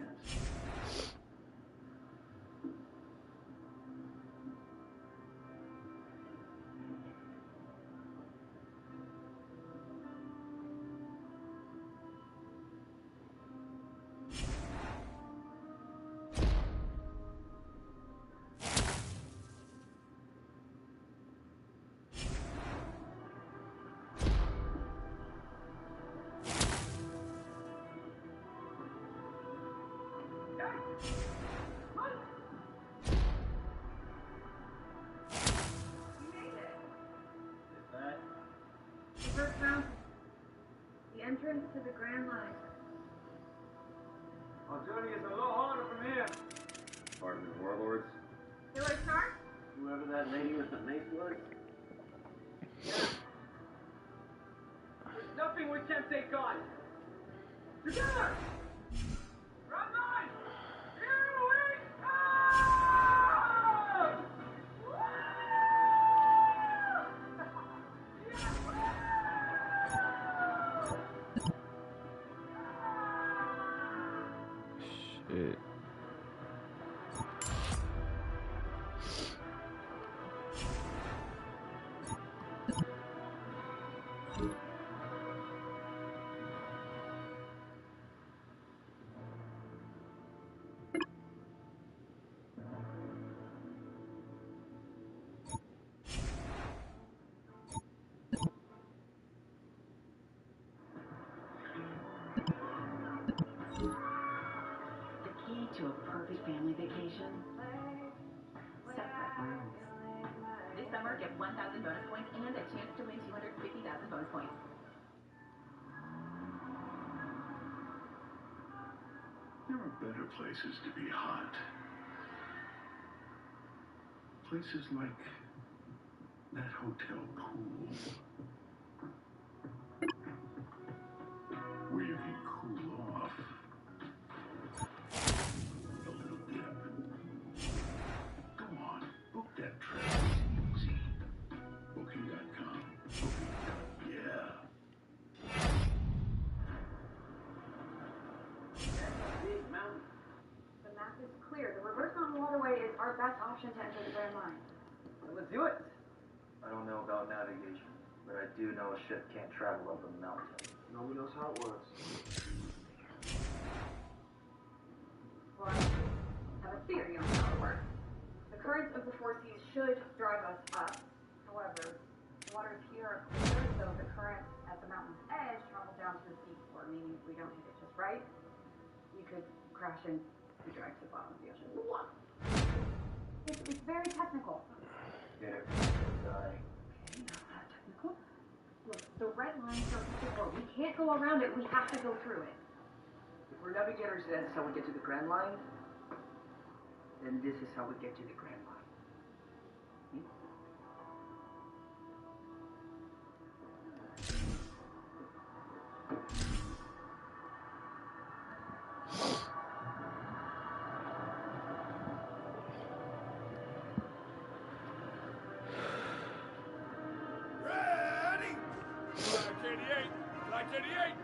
Speaker 11: First fountain. The entrance to the Grand Line.
Speaker 2: Our journey is a little harder from here.
Speaker 3: Pardon the warlords.
Speaker 11: Killer Shark?
Speaker 2: Whoever that lady with the mace was.
Speaker 1: There's nothing we can't take on. Together! Round 9! Here we come!
Speaker 6: Shit.
Speaker 13: To a perfect family vacation, separate rooms. This summer, get 1,000 bonus points and a chance to win 250,000 bonus points.
Speaker 3: There are better places to be hot. Places like that hotel pool. Where you can cool off.
Speaker 11: best option to enter the Grand Line.
Speaker 2: Well, let's do it. I don't know about navigation, but I do know a ship can't travel up a mountain. Nobody knows how it works.
Speaker 11: Well, I have a theory on how it works. The currents of the four seas should drive us up. However, the waters here are clear, so the currents at the mountain's edge travel down to the sea floor, meaning if we don't hit it just right, we could crash and be dragged to the bottom of the ocean. What? It's very technical.
Speaker 2: Get it? Die.
Speaker 11: Okay, not that technical. Look, the red line shows the floor. We can't go around it. We have to go through it.
Speaker 2: If we're navigators, that's how we get to the Grand Line. Then this is how we get to the Grand Line.
Speaker 5: Ready! Like 88! Like 88!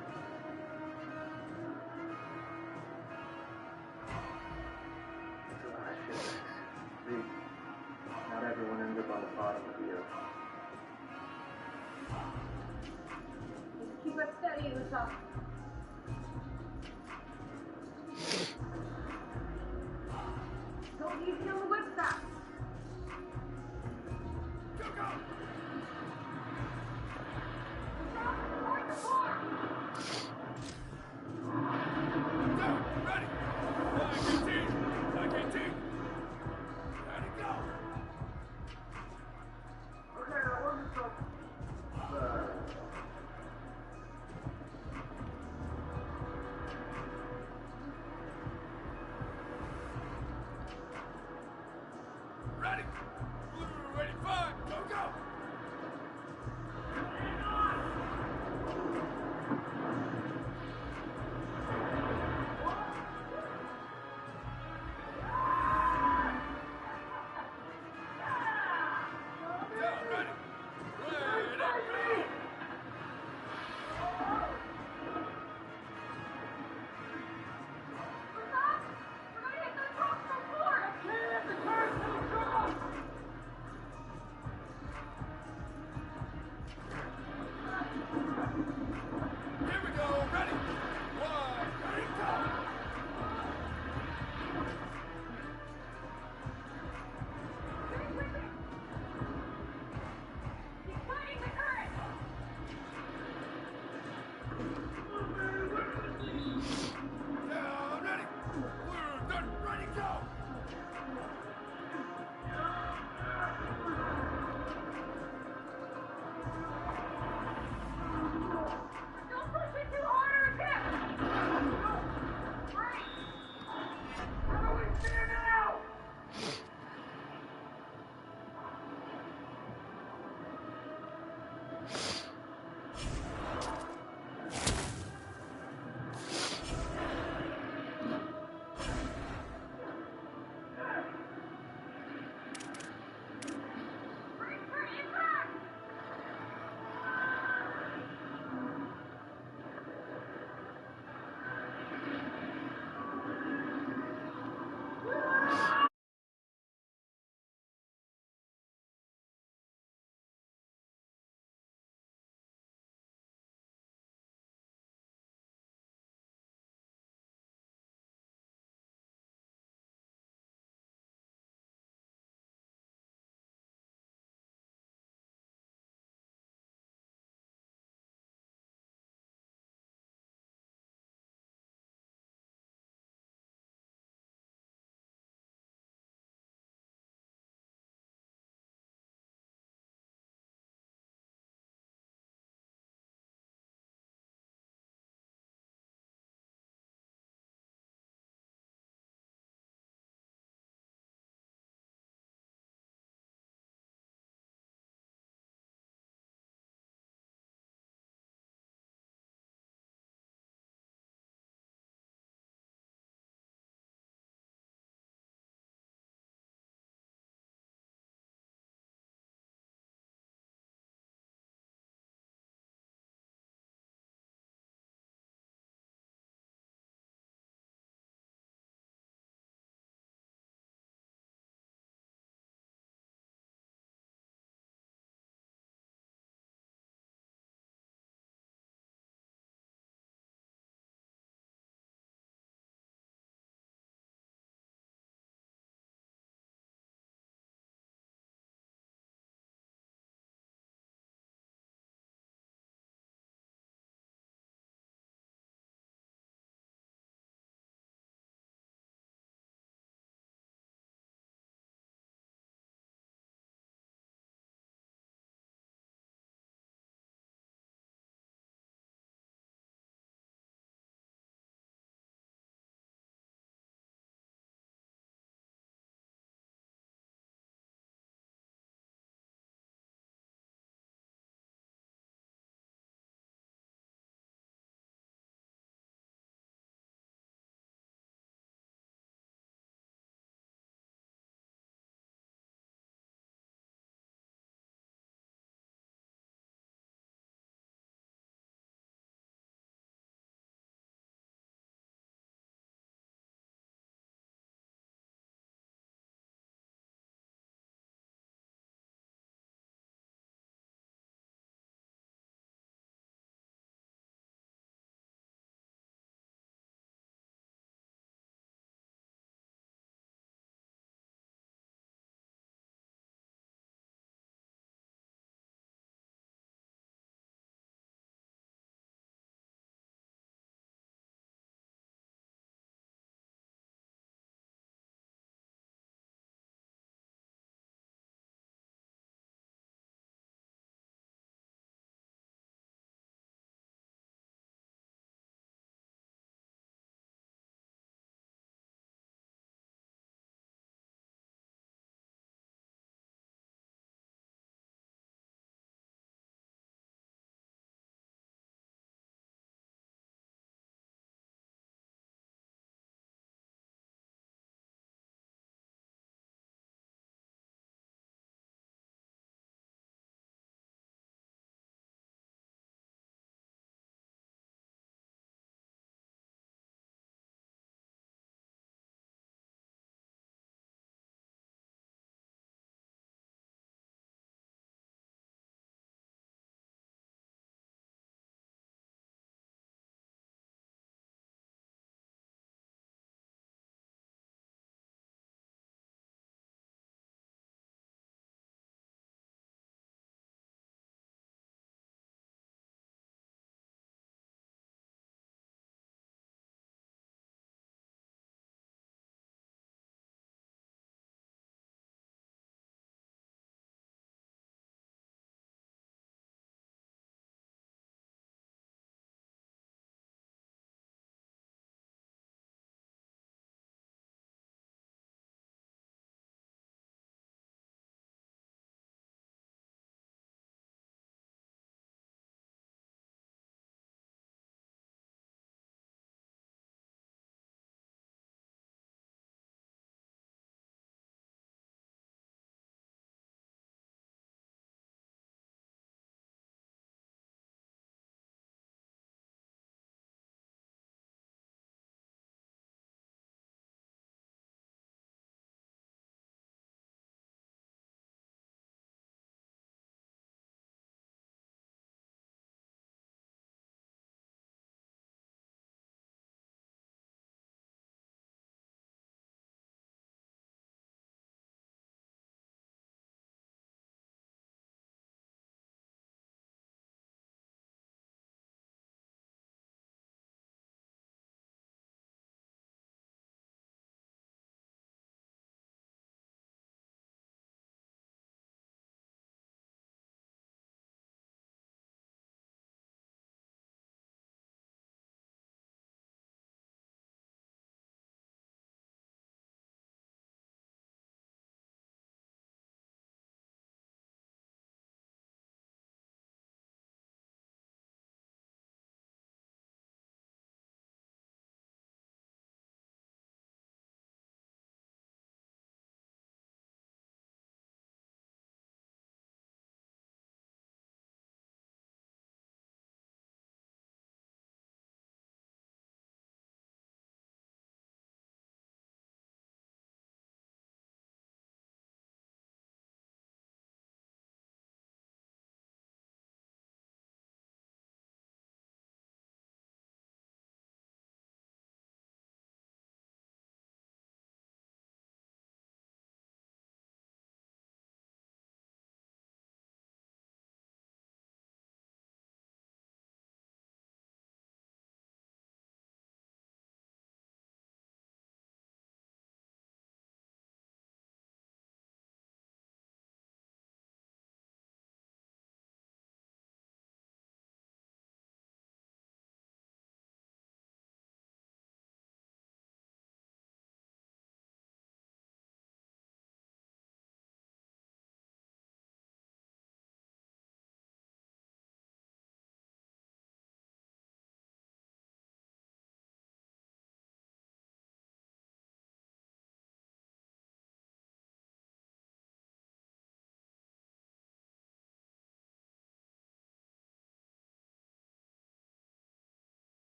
Speaker 2: Not everyone ends up on the bottom of the earth.
Speaker 11: Just keep it steady, Lisa. Go easy on the whip stop.
Speaker 5: Go, go! Go! Ready! Like 18! Like 18! Ready, go!
Speaker 2: Okay, that wasn't so...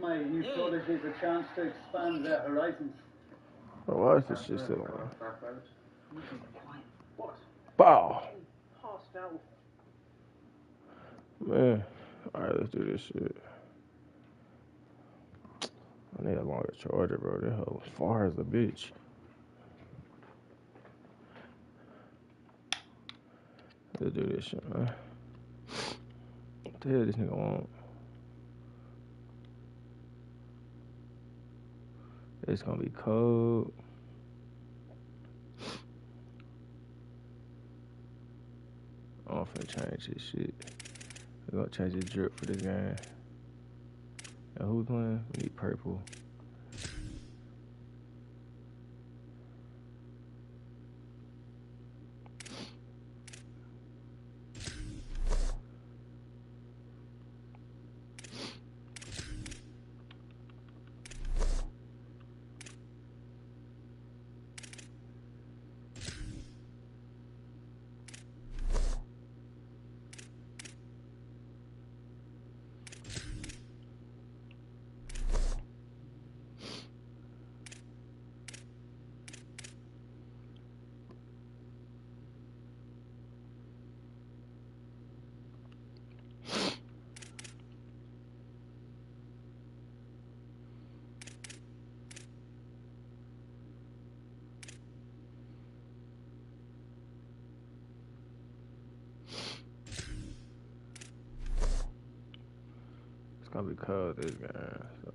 Speaker 4: My new prodigies a chance to expand their horizons.
Speaker 6: Oh, why is this shit still on?
Speaker 4: What?
Speaker 6: Bow.
Speaker 4: Passed out.
Speaker 6: Man. Alright, let's do this shit. I need a longer charger, bro. That hell as far as a bitch. Let's do this shit, man. What the hell this nigga want? It's gonna be cold. I'm finna change this shit. We're gonna change the drip for this game. And who's playing? We need purple. It's gonna be cold this game. So.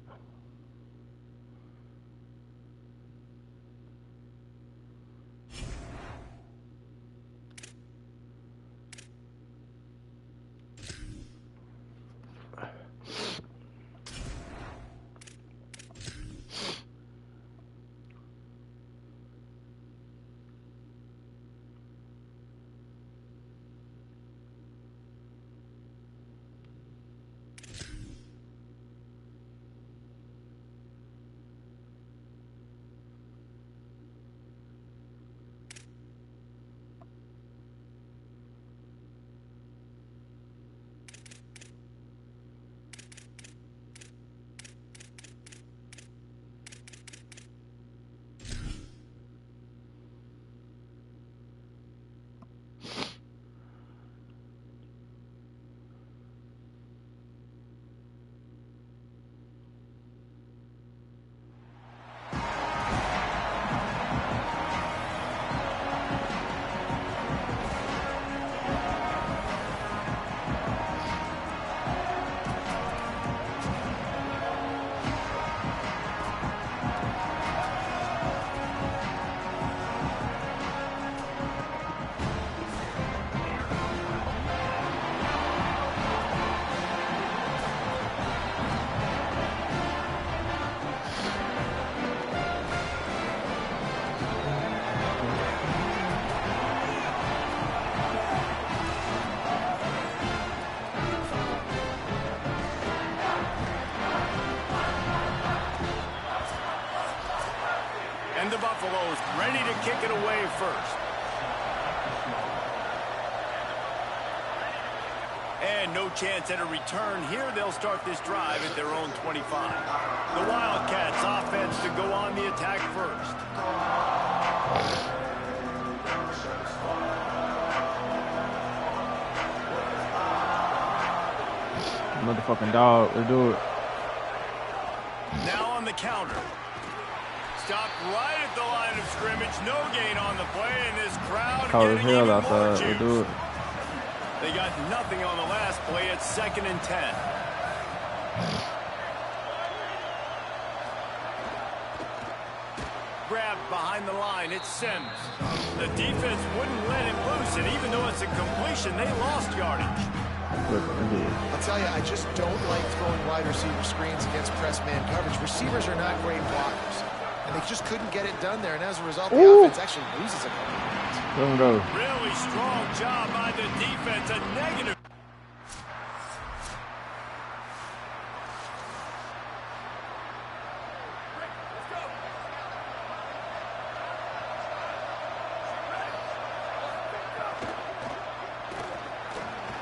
Speaker 8: And the Buffaloes ready to kick it away first. And no chance at a return here. They'll start this drive at their own 25. The Wildcats offense to go on the attack first.
Speaker 6: Motherfucking dog, let's do it.
Speaker 8: Now on the counter. Stopped right at the line of scrimmage. No gain on the play, and this crowd
Speaker 6: Cold as
Speaker 8: getting
Speaker 6: hell
Speaker 8: even
Speaker 6: outside,
Speaker 8: more
Speaker 6: let's
Speaker 8: juice.
Speaker 6: do it.
Speaker 8: They got nothing on the last play. It's 2nd and 10. Grabbed behind the line. It's Sims. The defense wouldn't let him loose, and even though it's a completion, they lost yardage.
Speaker 9: I'll tell you, I just don't like throwing wide receiver screens against press man coverage. Receivers are not great blockers, and they just couldn't get it done there, and as a result, the offense actually loses a couple of points.
Speaker 6: Let him go.
Speaker 8: Really strong job by the defense. A negative.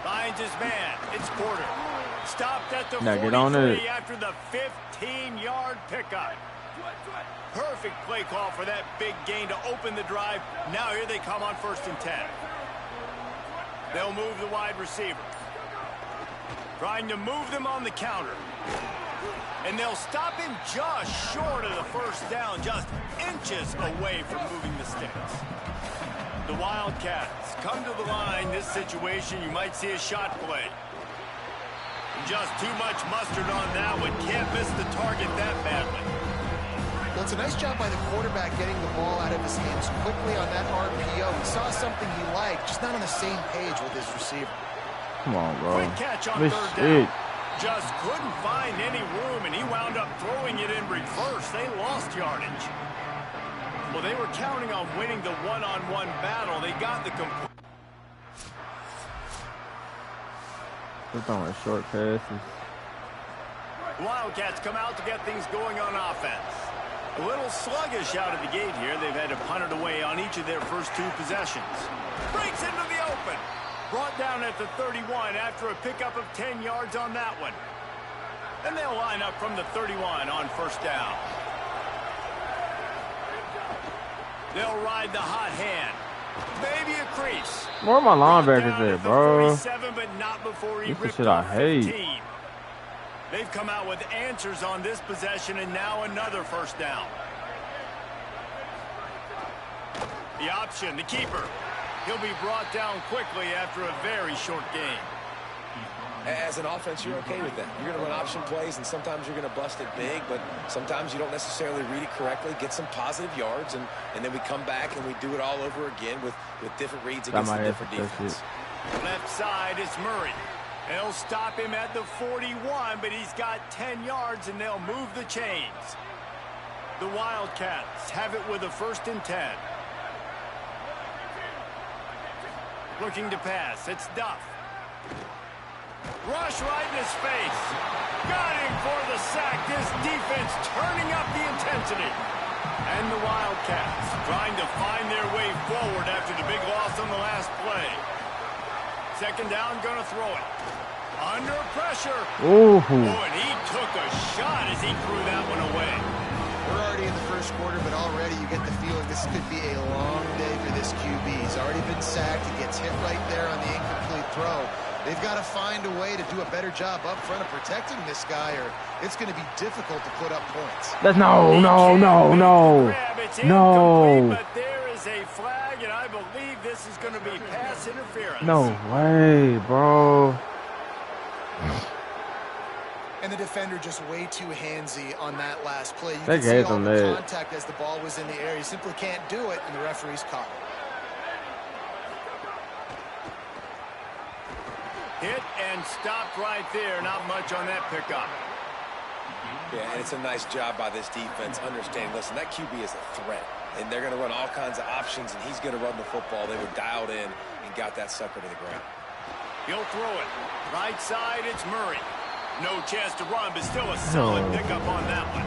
Speaker 8: Finds his man. It's Porter. Stopped at the
Speaker 6: Now get on it.
Speaker 8: 43 after the 15-yard pickup. Perfect play call for that big gain to open the drive. Now here they come on 1st and 10. They'll move the wide receiver. Trying to move them on the counter. And they'll stop him just short of the 1st down, just inches away from moving the sticks. The Wildcats come to the line. This situation, you might see a shot play. Just too much mustard on that one. Can't miss the target that badly.
Speaker 9: Well, it's a nice job by the quarterback getting the ball out of his hands quickly on that RPO. He saw something he liked, just not on the same page with his receiver.
Speaker 6: Come on, bro.
Speaker 8: Quick catch on
Speaker 6: This
Speaker 8: 3rd
Speaker 6: shit.
Speaker 8: down. Just couldn't find any room, and he wound up throwing it in reverse. They lost yardage. Well, they were counting on winning the one-on-one battle. They got the complete.
Speaker 6: They're throwing short passes.
Speaker 8: Wildcats come out to get things going on offense. A little sluggish out of the gate here. They've had to punt it away on each of their first 2 possessions. Breaks into the open. Brought down at the 31 after a pickup of 10 yards on that one. And they'll line up from the 31 on 1st down. They'll ride the hot hand. Maybe a crease.
Speaker 6: Where are my linebackers at, bro?
Speaker 8: 47, but not before he
Speaker 6: This is
Speaker 8: ripped
Speaker 6: shit I
Speaker 8: off
Speaker 6: hate.
Speaker 8: 15. They've come out with answers on this possession, and now another 1st down. The option, the keeper. He'll be brought down quickly after a very short game.
Speaker 10: As an offense, you're okay with that. You're going to run option plays, and sometimes you're going to bust it big, but sometimes you don't necessarily read it correctly, get some positive yards, and then we come back and we do it all over again with different reads against the different defense.
Speaker 8: Left side, it's Murray. They'll stop him at the 41, but he's got 10 yards, and they'll move the chains. The Wildcats have it with a 1st and 10. Looking to pass, it's Duff. Rush right in his face. Got him for the sack. This defense turning up the intensity. And the Wildcats trying to find their way forward after the big loss on the last play. 2nd down, gonna throw it. Under pressure.
Speaker 6: Ooh.
Speaker 8: Oh, and he took a shot as he threw that one away.
Speaker 9: We're already in the 1st quarter, but already you get the feeling this could be a long day for this QB. He's already been sacked. He gets hit right there on the incomplete throw. They've got to find a way to do a better job up front of protecting this guy, or it's going to be difficult to put up points.
Speaker 6: That's no.
Speaker 8: But there is a flag, and I believe this is going to be pass interference.
Speaker 6: No way, bro.
Speaker 9: And the defender just way too handsy on that last play. You
Speaker 6: They
Speaker 9: can see
Speaker 6: gave
Speaker 9: all
Speaker 6: them
Speaker 9: the
Speaker 6: that.
Speaker 9: contact as the ball was in the air. He simply can't do it, and the referee's caught it.
Speaker 8: Hit and stopped right there. Not much on that pickup.
Speaker 10: Yeah, and it's a nice job by this defense understanding, listen, that QB is a threat, and they're going to run all kinds of options, and he's going to run the football. They were dialed in and got that sucker to the ground.
Speaker 8: He'll throw it. Right side, it's Murray. No chance to run, but still a solid pickup on that one.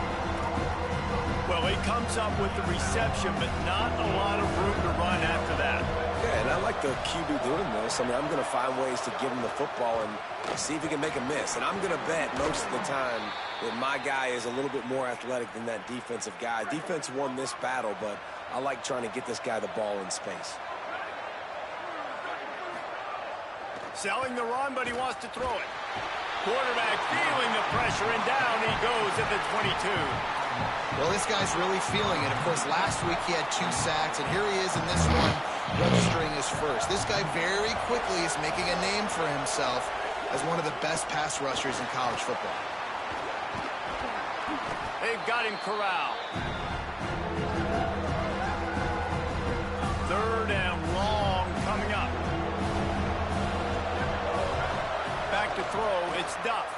Speaker 8: Well, he comes up with the reception, but not a lot of room to run after that.
Speaker 10: Yeah, and I like the QB doing this. I mean, I'm going to find ways to give him the football and see if he can make a miss. And I'm going to bet most of the time that my guy is a little bit more athletic than that defensive guy. Defense won this battle, but I like trying to get this guy the ball in space.
Speaker 8: Selling the run, but he wants to throw it. Quarterback feeling the pressure, and down he goes at the 22.
Speaker 9: Well, this guy's really feeling it. Of course, last week he had 2 sacks, and here he is in this one, registering his first. This guy very quickly is making a name for himself as one of the best pass rushers in college football.
Speaker 8: They've got him corralled. 3rd and long coming up. Back to throw, it's Duff.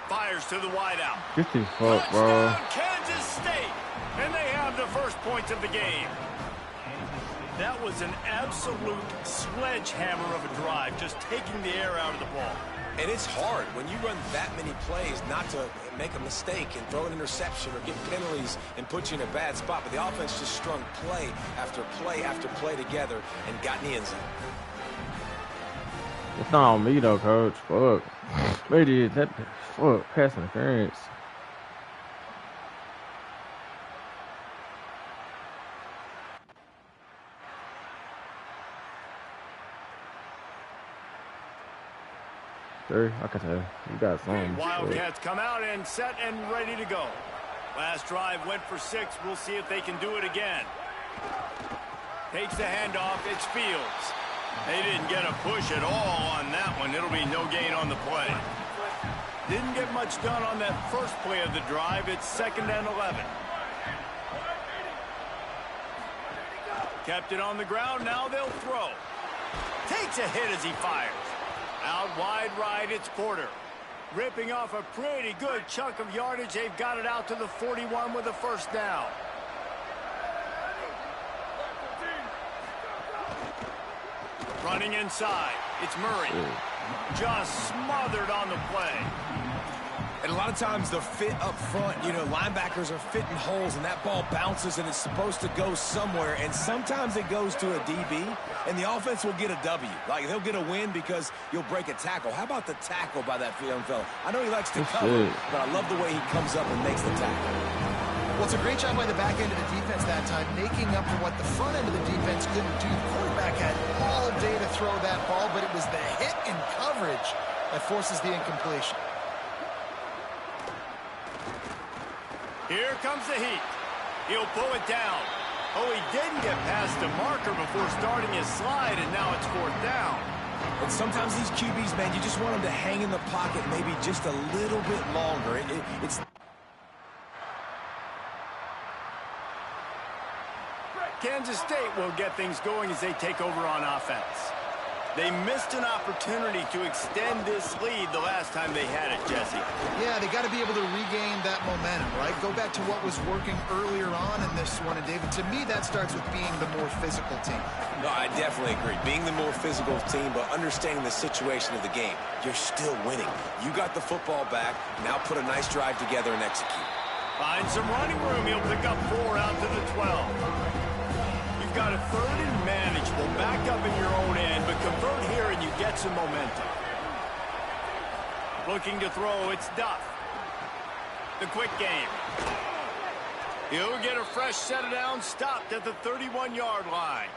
Speaker 8: Fires to the wideout.
Speaker 6: Get this fuck, bro.
Speaker 8: Touchdown, Kansas State. And they have the first points of the game. That was an absolute sledgehammer of a drive, just taking the air out of the ball.
Speaker 10: And it's hard when you run that many plays not to make a mistake and throw an interception or get penalties and put you in a bad spot. But the offense just strung play after play after play together and got in the end zone.
Speaker 6: It's not on me though, coach. Fuck. Maybe that fuck pass interference. Sure, I can tell. You got something.
Speaker 8: Wildcats come out and set and ready to go. Last drive went for 6. We'll see if they can do it again. Takes the handoff. It's Fields. They didn't get a push at all on that one. It'll be no gain on the play. Didn't get much done on that first play of the drive. It's 2nd and 11. Kept it on the ground. Now they'll throw. Takes a hit as he fires. Out wide right, it's Porter. Ripping off a pretty good chunk of yardage. They've got it out to the 41 with a first down. Running inside, it's Murray. Just smothered on the play.
Speaker 10: And a lot of times the fit up front, you know, linebackers are fitting holes and that ball bounces and it's supposed to go somewhere. And sometimes it goes to a DB and the offense will get a W. Like they'll get a win because you'll break a tackle. How about the tackle by that young fella? I know he likes to cover, but I love the way he comes up and makes the tackle.
Speaker 9: Well, it's a great job by the back end of the defense that time, making up for what the front end of the defense couldn't do. The quarterback had all day to throw that ball, but it was the hit and coverage that forces the incompletion.
Speaker 8: Here comes the heat. He'll pull it down. Oh, he didn't get past the marker before starting his slide, and now it's 4th down.
Speaker 10: And sometimes these QBs, man, you just want them to hang in the pocket maybe just a little bit longer. It's
Speaker 8: Kansas State will get things going as they take over on offense. They missed an opportunity to extend this lead the last time they had it, Jesse.
Speaker 9: Yeah, they got to be able to regain that momentum, right? Go back to what was working earlier on in this one. And, David, to me, that starts with being the more physical team.
Speaker 10: No, I definitely agree. Being the more physical team, but understanding the situation of the game. You're still winning. You got the football back. Now put a nice drive together and execute.
Speaker 8: Find some running room. He'll pick up 4 out to the 12. You've got a 3rd and manageable. Back up in your own end, but convert here and you get some momentum. Looking to throw, it's Duff. The quick game. He'll get a fresh set of downs, stopped at the 31-yard line.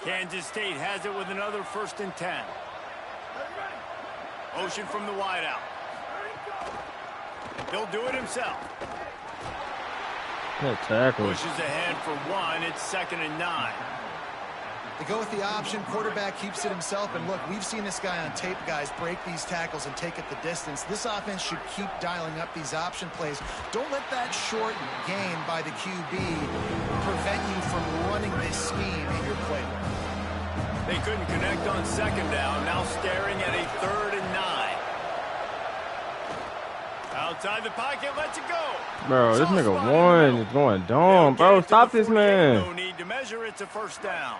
Speaker 8: Kansas State has it with another 1st and 10. Motion from the wideout. He'll do it himself.
Speaker 6: That tackle.
Speaker 8: Pushes ahead for 1. It's 2nd and 9.
Speaker 9: They go with the option. Quarterback keeps it himself. And look, we've seen this guy on tape, guys, break these tackles and take it the distance. This offense should keep dialing up these option plays. Don't let that short gain by the QB prevent you from running this scheme in your playbook.
Speaker 8: They couldn't connect on 2nd down. Now staring at a 3rd and 9. Outside the pocket, lets it go.
Speaker 6: Bro, this nigga one is going dumb. Bro, stop this man.
Speaker 8: No need to measure. It's a 1st down.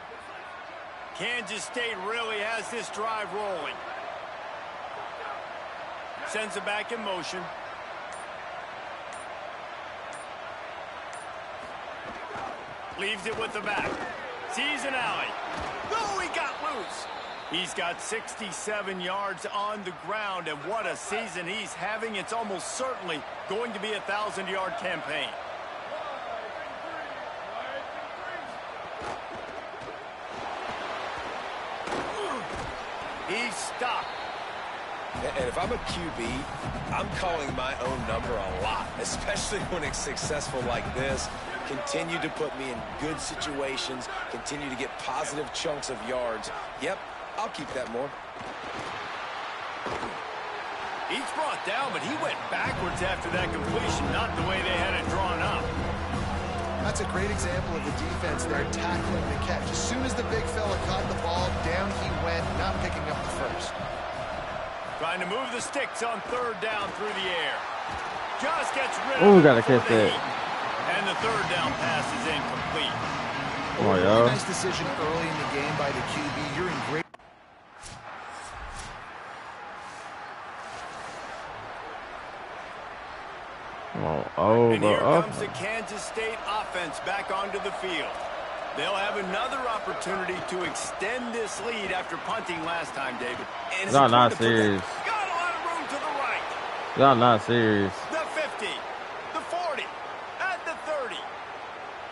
Speaker 8: Kansas State really has this drive rolling. Sends it back in motion. Leaves it with the back. Sees an alley. No, he got loose. He's got 67 yards on the ground, and what a season he's having. It's almost certainly going to be a 1,000-yard campaign. He's stopped.
Speaker 10: And if I'm a QB, I'm calling my own number a lot, especially when it's successful like this. Continue to put me in good situations, continue to get positive chunks of yards. Yep, I'll keep that more.
Speaker 8: He's brought down, but he went backwards after that completion, not the way they had it drawn up.
Speaker 9: That's a great example of the defense there tackling the catch. As soon as the big fella caught the ball, down he went, not picking up the first.
Speaker 8: Trying to move the sticks on 3rd down through the air. Just gets rid of it.
Speaker 6: Oh, gotta catch that.
Speaker 8: And the 3rd down pass is incomplete.
Speaker 6: Oh, yeah.
Speaker 9: Nice decision early in the game by the QB. You're in great.
Speaker 6: Oh,
Speaker 8: and here
Speaker 6: bro.
Speaker 8: comes the Kansas State offense back onto the field. They'll have another opportunity to extend this lead after punting last time, David. And
Speaker 6: Y'all not serious.
Speaker 8: got a lot of room to the right.
Speaker 6: Y'all not serious.
Speaker 8: The 50, the 40, and the 30.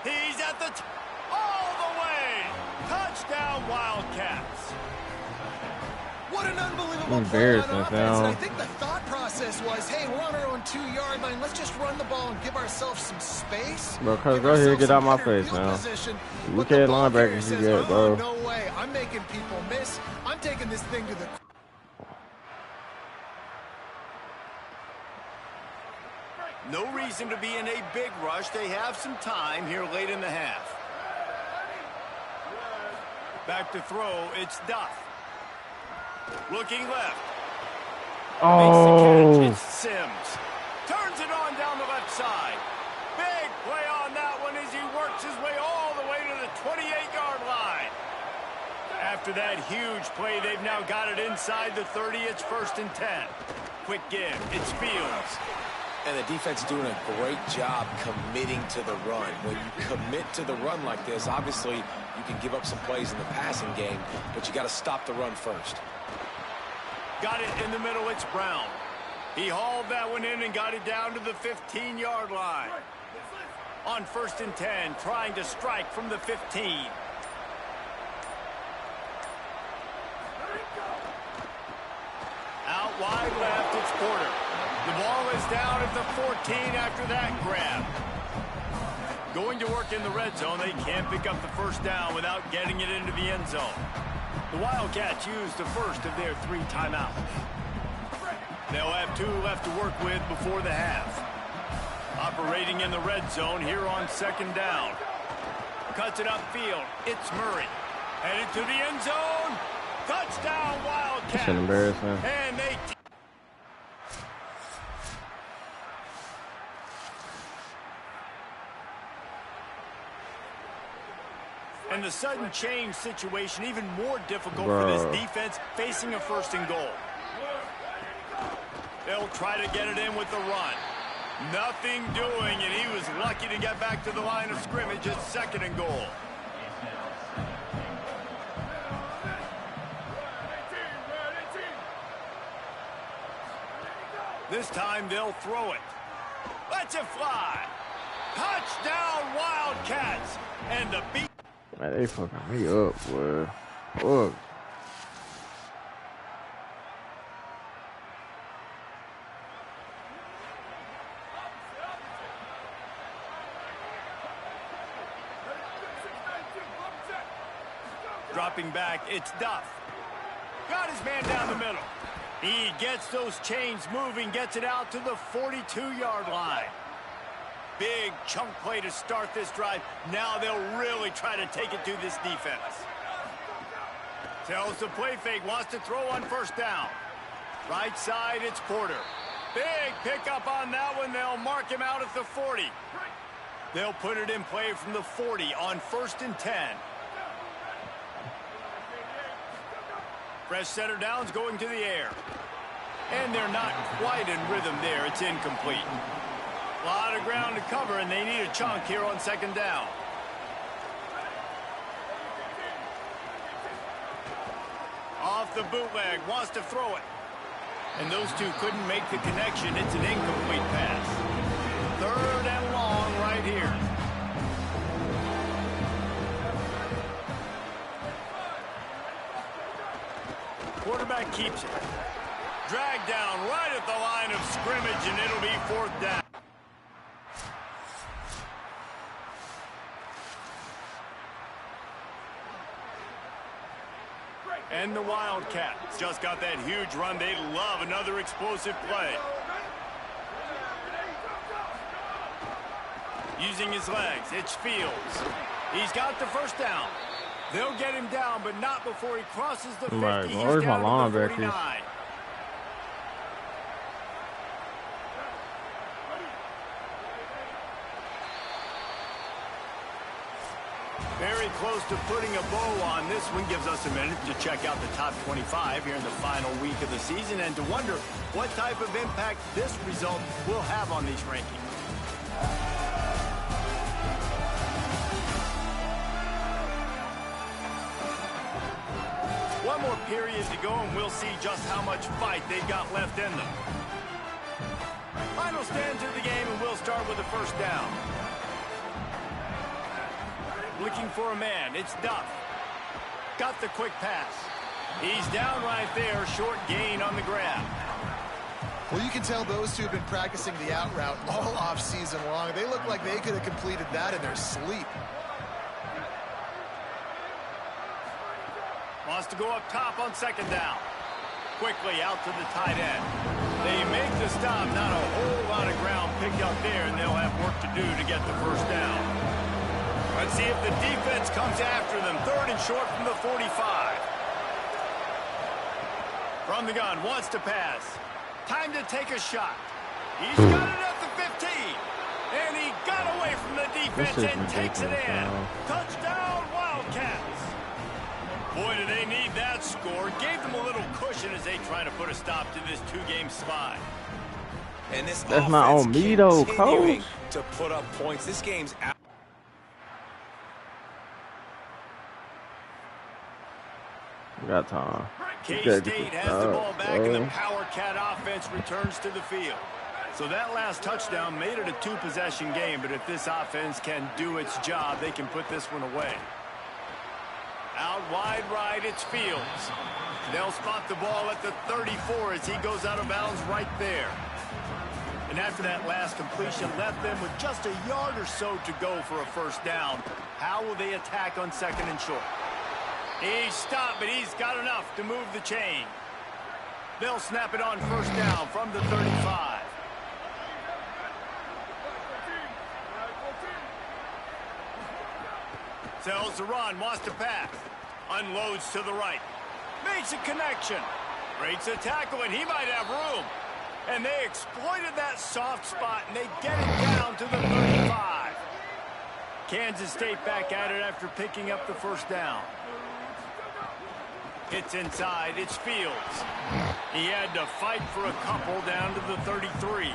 Speaker 8: He's at the all the way. Touchdown, Wildcats.
Speaker 9: What an unbelievable play on offense. And I think the thought process was, hey, we're on our own 2-yard line. Let's just run the ball and give ourselves some space.
Speaker 6: Bro, cuz go ahead, get out my face now. You can't linebackers you get, bro.
Speaker 9: No way. I'm making people miss. I'm taking this thing to the...
Speaker 8: No reason to be in a big rush. They have some time here late in the half. Back to throw. It's Duff. Looking left.
Speaker 6: Oh.
Speaker 8: Makes the catch. It's Sims. Turns it on down the left side. Big play on that one as he works his way all the way to the 28-yard line. After that huge play, they've now got it inside the 30. It's 1st and 10. Quick give. It's Fields.
Speaker 10: And the defense doing a great job committing to the run. When you commit to the run like this, obviously you can give up some plays in the passing game, but you got to stop the run first.
Speaker 8: Got it in the middle. It's Brown. He hauled that one in and got it down to the 15-yard line. On 1st and 10, trying to strike from the 15. Out wide left, it's Porter. The ball is down at the 14 after that grab. Going to work in the red zone. They can't pick up the first down without getting it into the end zone. The Wildcats used the first of their 3 timeouts. They'll have 2 left to work with before the half. Operating in the red zone here on 2nd down. Cuts it upfield. It's Murray. Headed to the end zone. Touchdown, Wildcats.
Speaker 6: That's embarrassing.
Speaker 8: And they... And the sudden change situation even more difficult for this defense facing a 1st and goal. They'll try to get it in with the run. Nothing doing, and he was lucky to get back to the line of scrimmage at 2nd and goal. This time they'll throw it. Let's it fly. Touchdown, Wildcats. And the beat.
Speaker 6: Man, they fucking me up, boy. Fuck.
Speaker 8: Dropping back, it's Duff. Got his man down the middle. He gets those chains moving, gets it out to the 42-yard line. Big chunk play to start this drive. Now they'll really try to take it to this defense. Tells the play fake, wants to throw on 1st down. Right side, it's Porter. Big pickup on that one. They'll mark him out at the 40. They'll put it in play from the 40 on 1st and 10. Fresh center downs going to the air. And they're not quite in rhythm there. It's incomplete. A lot of ground to cover, and they need a chunk here on 2nd down. Off the bootleg, wants to throw it. And those two couldn't make the connection. It's an incomplete pass. 3rd and long right here. Quarterback keeps it. Dragged down right at the line of scrimmage, and it'll be 4th down. And the Wildcats just got that huge run. They love another explosive play. Using his legs, it's Fields. He's got the 1st down. They'll get him down, but not before he crosses the 50.
Speaker 6: Right,
Speaker 8: He's
Speaker 6: where's my
Speaker 8: down to the
Speaker 6: linebackers?
Speaker 8: 49. Very close to putting a bow on this one. Gives us a minute to check out the top 25 here in the final week of the season and to wonder what type of impact this result will have on these rankings. more period to go, and we'll see just how much fight they got left in them. Final stands of the game, and we'll start with the first down. Looking for a man. It's Duff. Got the quick pass. He's down right there. Short gain on the grab.
Speaker 9: Well, you can tell those two have been practicing the out route all off season long. They look like they could have completed that in their sleep.
Speaker 8: Wants to go up top on second down. Quickly out to the tight end. They make the stop. Not a whole lot of ground picked up there, and they'll have work to do to get the first down. Let's see if the defense comes after them. Third and short from the 45. From the gun, wants to pass. Time to take a shot. He's got it at the 15. And he got away from the defense and takes it in. Touchdown, Wildcats. Boy, do they need that score. Gave them a little cushion as they try to put a stop to this two-game slide.
Speaker 10: And this
Speaker 6: That's not on me, though, coach.
Speaker 10: To put up points. This game's out.
Speaker 6: Got time.
Speaker 8: K-State has the ball back, and the Power Cat offense returns to the field. So that last touchdown made it a two-possession game, but if this offense can do its job, they can put this one away. Out wide right, it's Fields. They'll spot the ball at the 34 as he goes out of bounds right there. And after that last completion, left them with just a yard or so to go for a first down. How will they attack on second and short? He's stopped, but he's got enough to move the chain. They'll snap it on first down from the 35. Sells the run, wants to pass. Unloads to the right. Makes a connection. Breaks a tackle, and he might have room. And they exploited that soft spot, and they get it down to the 35. Kansas State back at it after picking up the first down. It's inside, it's Fields. He had to fight for a couple down to the 33.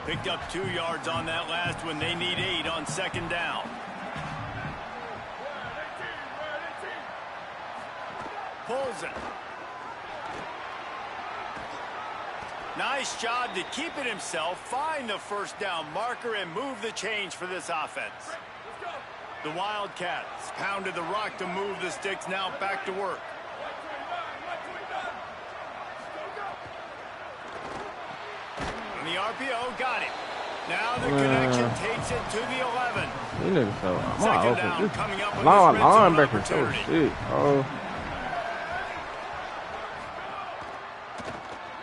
Speaker 8: Picked up 2 yards on that last one. They need 8 on second down. Pulls it. Nice job to keep it himself, find the first down marker, and move the chains for this offense. The Wildcats pounded the rock to move the sticks, now back to work. And the RPO got it. Now the connection takes it to the 11. Second down coming up with this red zone opportunity.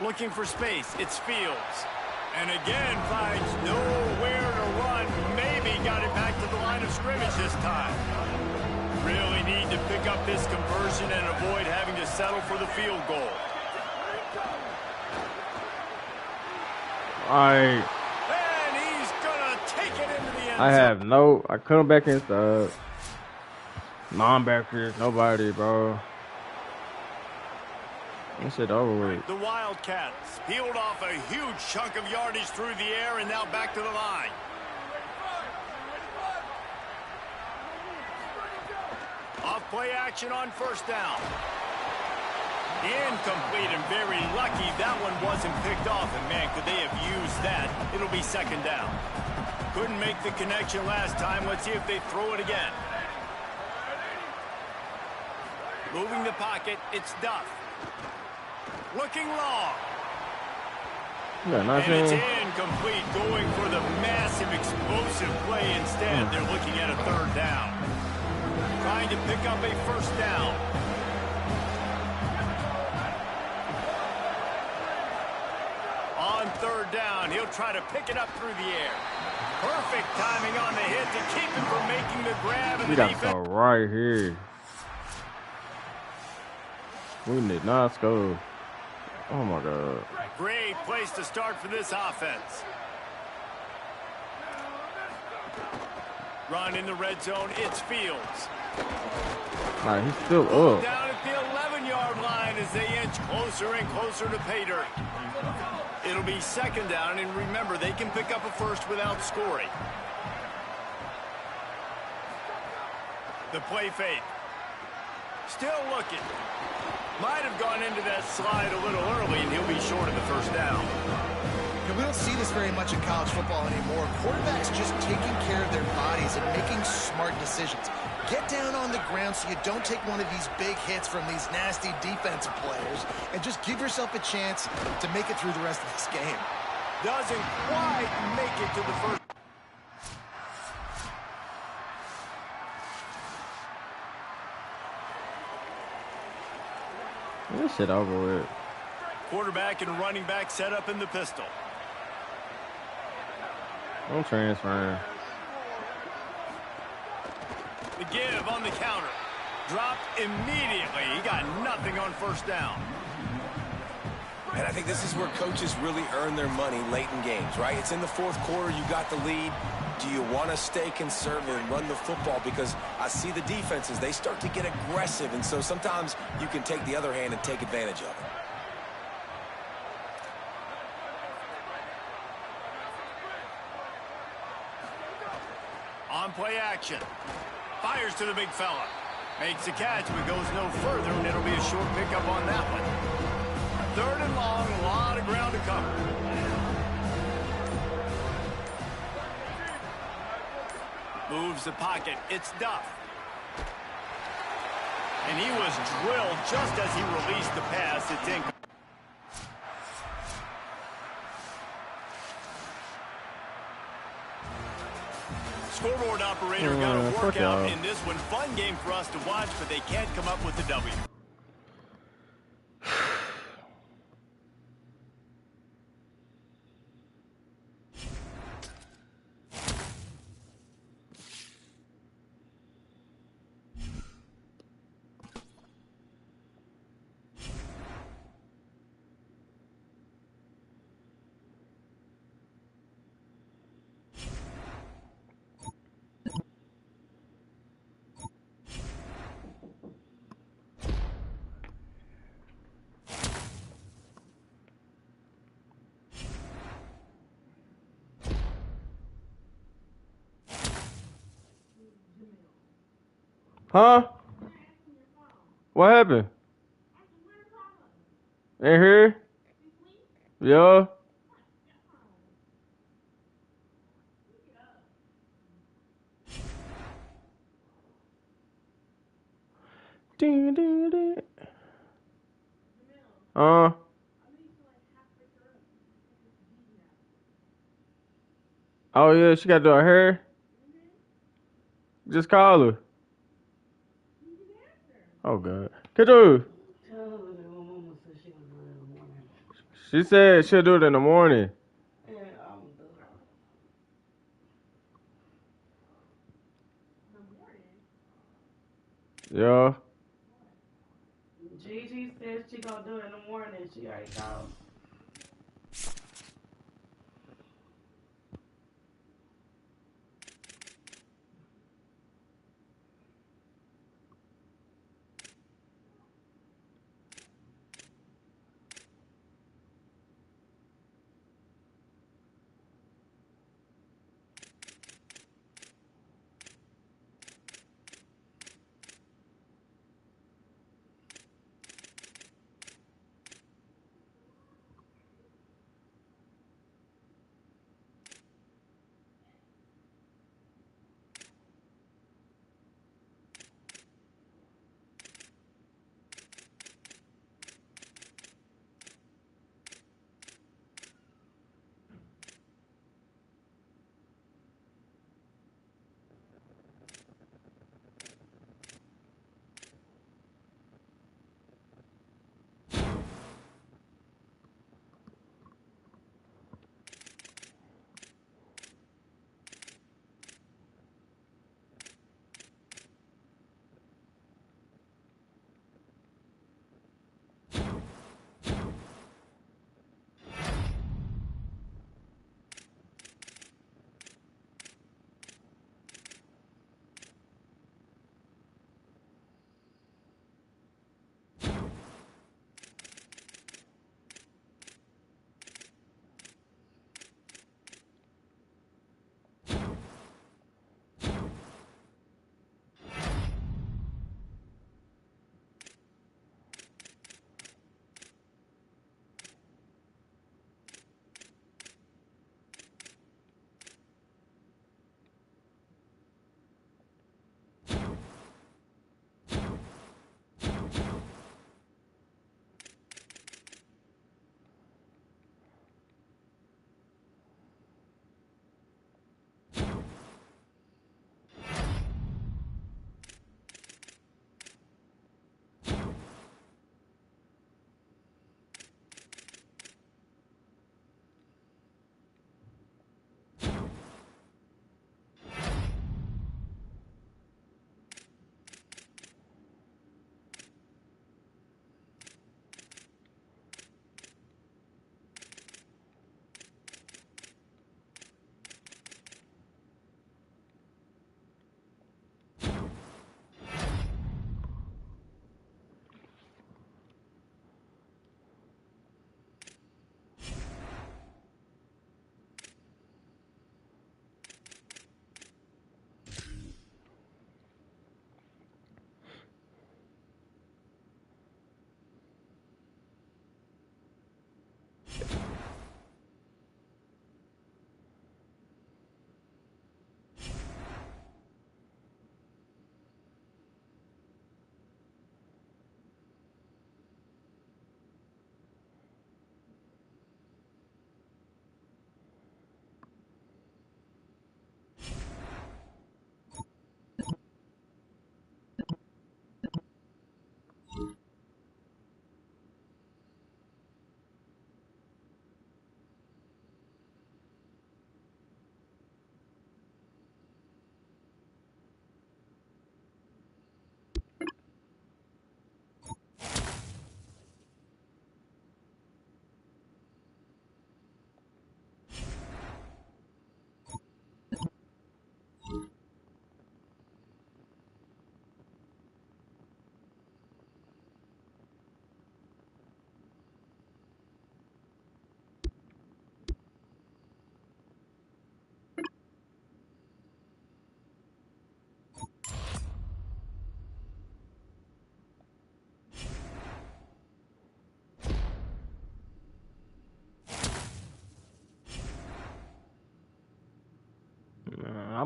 Speaker 8: Looking for space, it's Fields. And again finds nowhere to run. Maybe got it back to the line of scrimmage this time. Really need to pick up this conversion and avoid having to settle for the field goal.
Speaker 6: And
Speaker 8: he's gonna take it into the end
Speaker 6: zone. I come back inside. Linebackers, nobody, bro. That shit over with.
Speaker 8: The Wildcats peeled off a huge chunk of yardage through the air and now back to the line. Off play action on first down. Incomplete, and very lucky that one wasn't picked off. And man, could they have used that? It'll be second down. Couldn't make the connection last time. Let's see if they throw it again. Moving the pocket, it's Duff. Looking long.
Speaker 6: Yeah,
Speaker 8: and it's incomplete, going for the massive explosive play instead. They're looking at a third down. Trying to pick up a first down. On third down, he'll try to pick it up through the air. Perfect timing on the hit to keep him from making the grab. And the defense
Speaker 6: right here. We did not score. Oh, my God.
Speaker 8: Great place to start for this offense. Run in the red zone. It's Fields.
Speaker 6: Nah, he's still up.
Speaker 8: Down at the 11-yard line as they inch closer and closer to pay dirt. It'll be second down, and remember, they can pick up a first without scoring. The play fake. Still looking. Might have gone into that slide a little early, and he'll be short of the first down.
Speaker 9: We don't see this very much in college football anymore. Quarterbacks just taking care of their bodies and making smart decisions. Get down on the ground so you don't take one of these big hits from these nasty defensive players and just give yourself a chance to make it through the rest of this game.
Speaker 8: Doesn't quite make it to the first.
Speaker 6: This shit over with.
Speaker 8: Quarterback and running back set up in the pistol.
Speaker 6: I'm transferring.
Speaker 8: The give on the counter. Dropped immediately. He got nothing on first down.
Speaker 10: And I think this is where coaches really earn their money late in games, right? It's in the fourth quarter. You got the lead. Do you want to stay conservative and run the football? Because I see the defenses, they start to get aggressive. And so sometimes you can take the other hand and take advantage of it.
Speaker 8: On play action. Fires to the big fella. Makes a catch, but goes no further, and it'll be a short pickup on that one. 3rd and long, a lot of ground to cover. Moves the pocket. It's Duff. And he was drilled just as he released the pass. It's incomplete. Scoreboard operator got a workout in this one. Fun game for us to watch, but they can't come up with the W.
Speaker 6: Huh? What happened? In here? Yeah. Ding, ding, ding. Oh yeah, she got to do her hair. Just call her. Oh God, Kiddo. She said she'll do it in the morning. Yeah.
Speaker 7: Gigi said she gonna do it in the morning. She already called.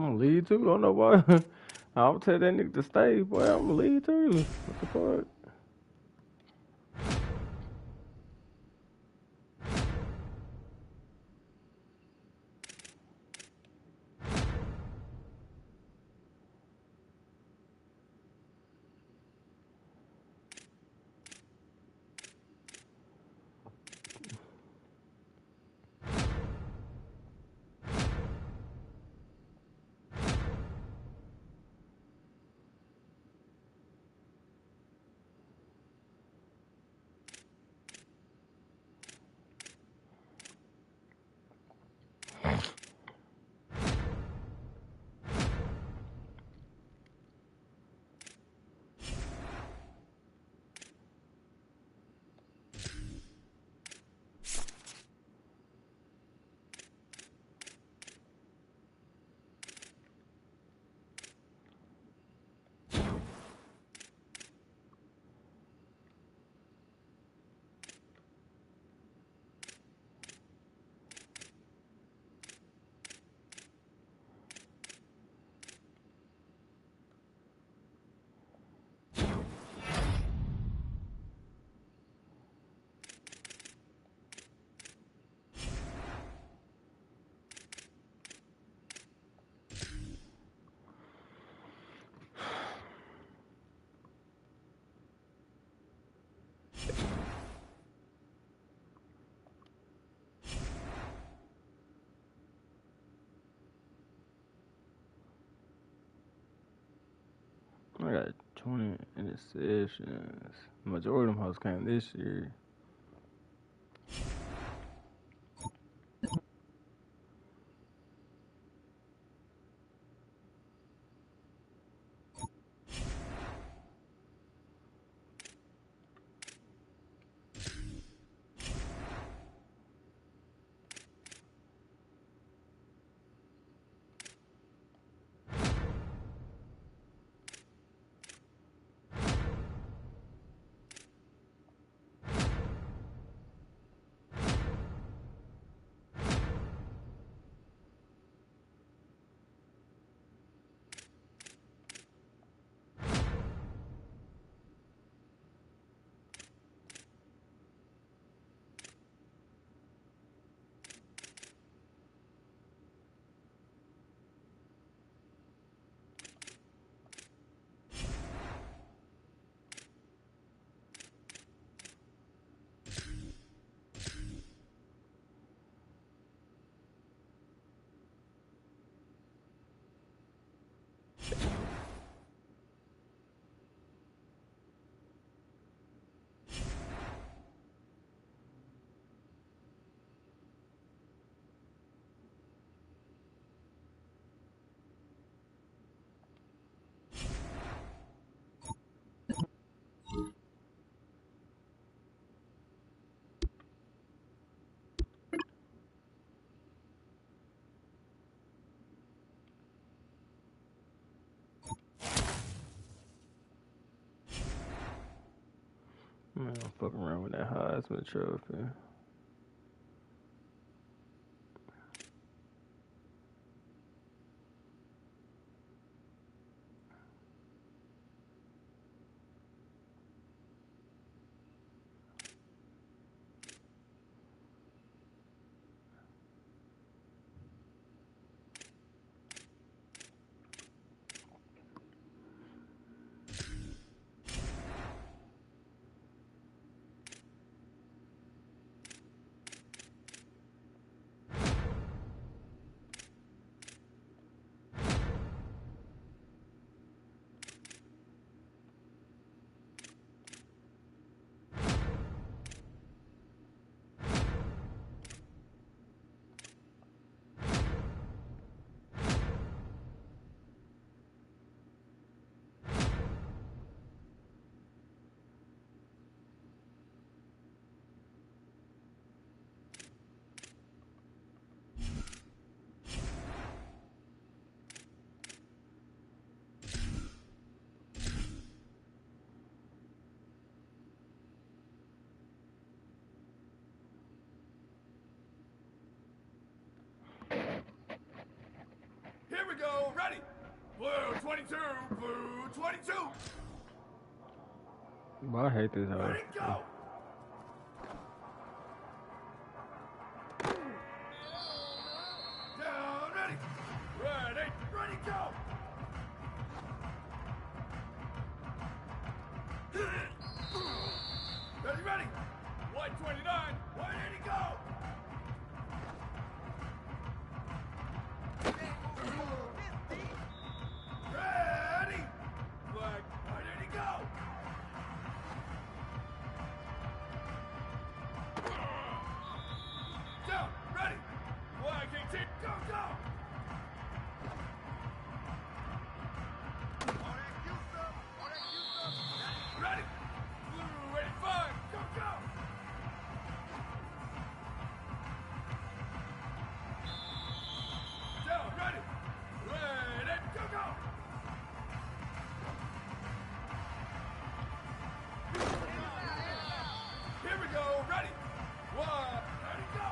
Speaker 6: I'ma leave too. Don't know why. I'll tell that nigga to stay, boy. I'ma leave too. What the fuck? I got 20 interceptions. Majority of them hoes came this year. Man, I'm fucking around with that Heisman trophy.
Speaker 5: go. Ready. Blue 22. Blue 22.
Speaker 6: But I hate this house.
Speaker 5: Ready, go. Down, ready. Ready, ready, go. Ready, ready. White 29. White 80, go. Ready. Black, white 80, go. Down, ready. Black 18, go, go. Ready. Blue 85, go, go. Down, ready. Ready, go, go. Here we go, ready. One, ready, go.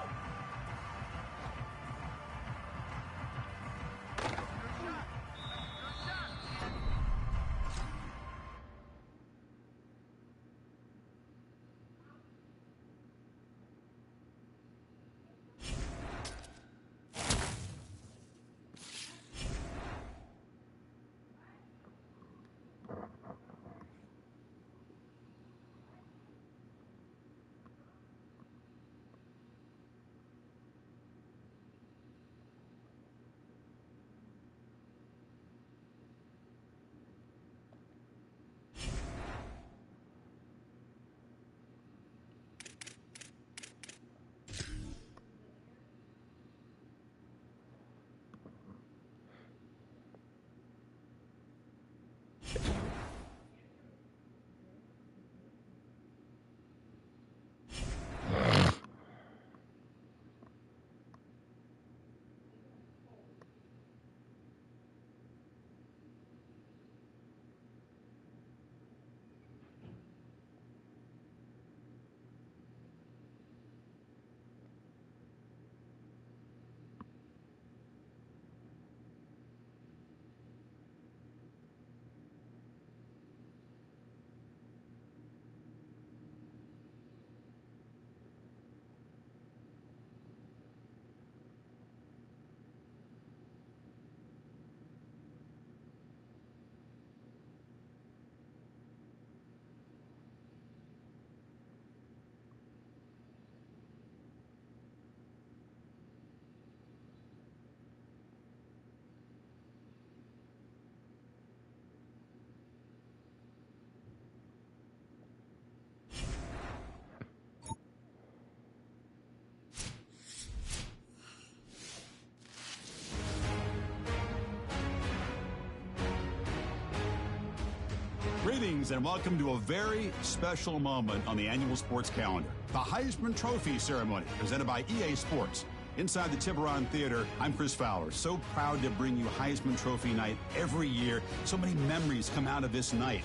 Speaker 14: Greetings and welcome to a very special moment on the annual sports calendar. The Heisman Trophy ceremony presented by EA Sports. Inside the Tiburon Theater, I'm Chris Fowler. So proud to bring you Heisman Trophy night every year. So many memories come out of this night.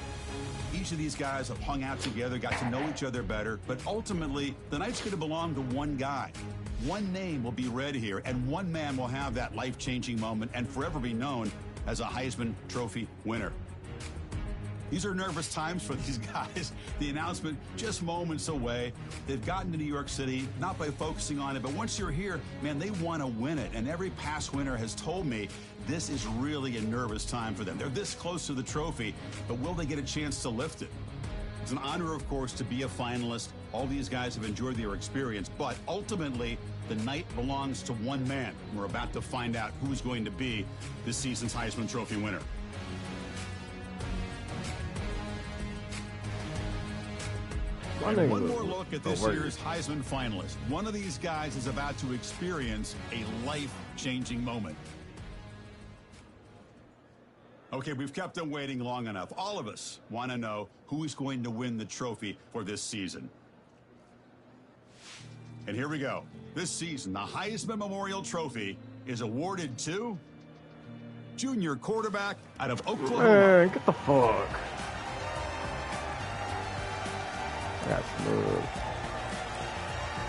Speaker 14: Each of these guys have hung out together, got to know each other better, but ultimately, the night's going to belong to one guy. One name will be read here, and one man will have that life-changing moment and forever be known as a Heisman Trophy winner. These are nervous times for these guys. The announcement just moments away. They've gotten to New York City, not by focusing on it, but once you're here, man, they want to win it. And every past winner has told me this is really a nervous time for them. They're this close to the trophy, but will they get a chance to lift it? It's an honor, of course, to be a finalist. All these guys have enjoyed their experience, but ultimately, the night belongs to one man. We're about to find out who's going to be this season's Heisman Trophy winner. And one more look at this year's Heisman finalist. One of these guys is about to experience a life-changing moment. Okay, we've kept them waiting long enough. All of us want to know who is going to win the trophy for this season. And here we go. This season, the Heisman Memorial Trophy is awarded to junior quarterback out of Oklahoma.
Speaker 6: Man, get the fuck. That's smooth.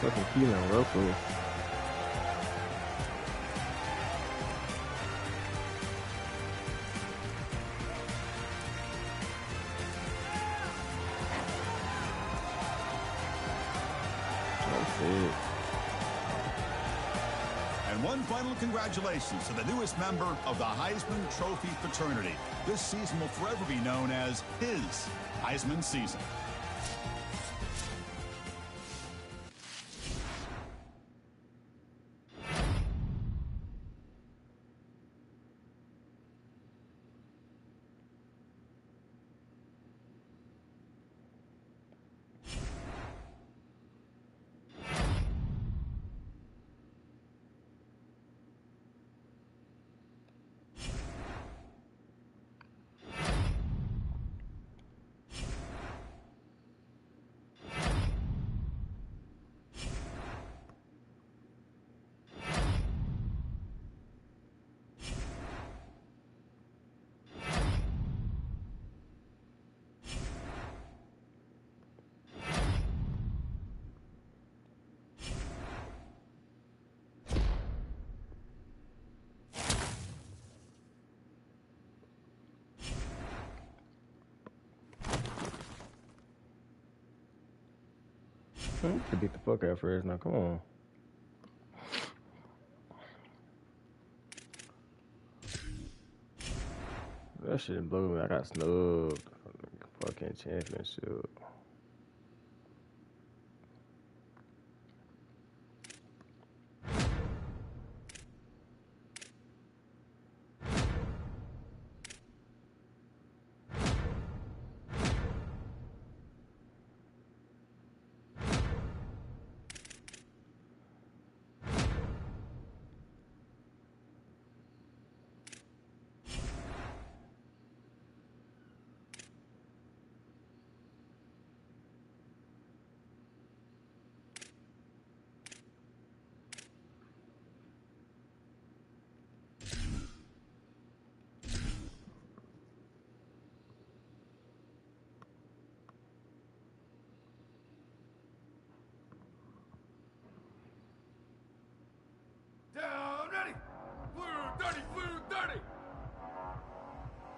Speaker 6: Fucking Keelan Russell.
Speaker 14: And one final congratulations to the newest member of the Heisman Trophy fraternity. This season will forever be known as his Heisman season.
Speaker 6: To beat the fuck out of Fred now, come on. That shit blew me. I got snubbed. Fucking championship.
Speaker 5: Down, ready. Blue 30, blue 30.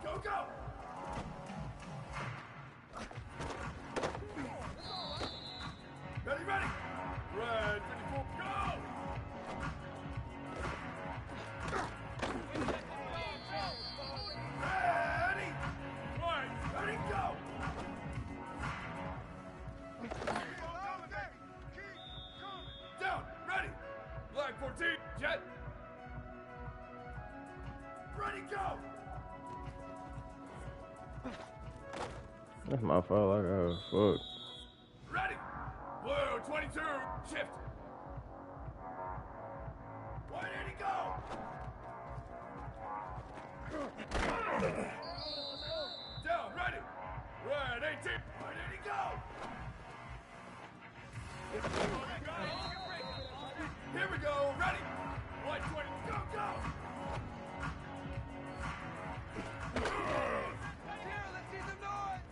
Speaker 5: Go, go. Ready, ready. Red 54, go. Ready. White, ready, go. Down, ready. Black 14, jet. Ready, go.
Speaker 6: That's my fault. I got fuck.
Speaker 5: Ready. Blue 22, shift. 180, go. Down, ready. Red 18, 180, go. Here we go, ready. White 20, go, go. Let's see some noise.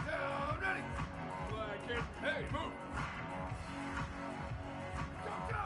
Speaker 5: Down, ready. Black 8, hey, move. Go, go.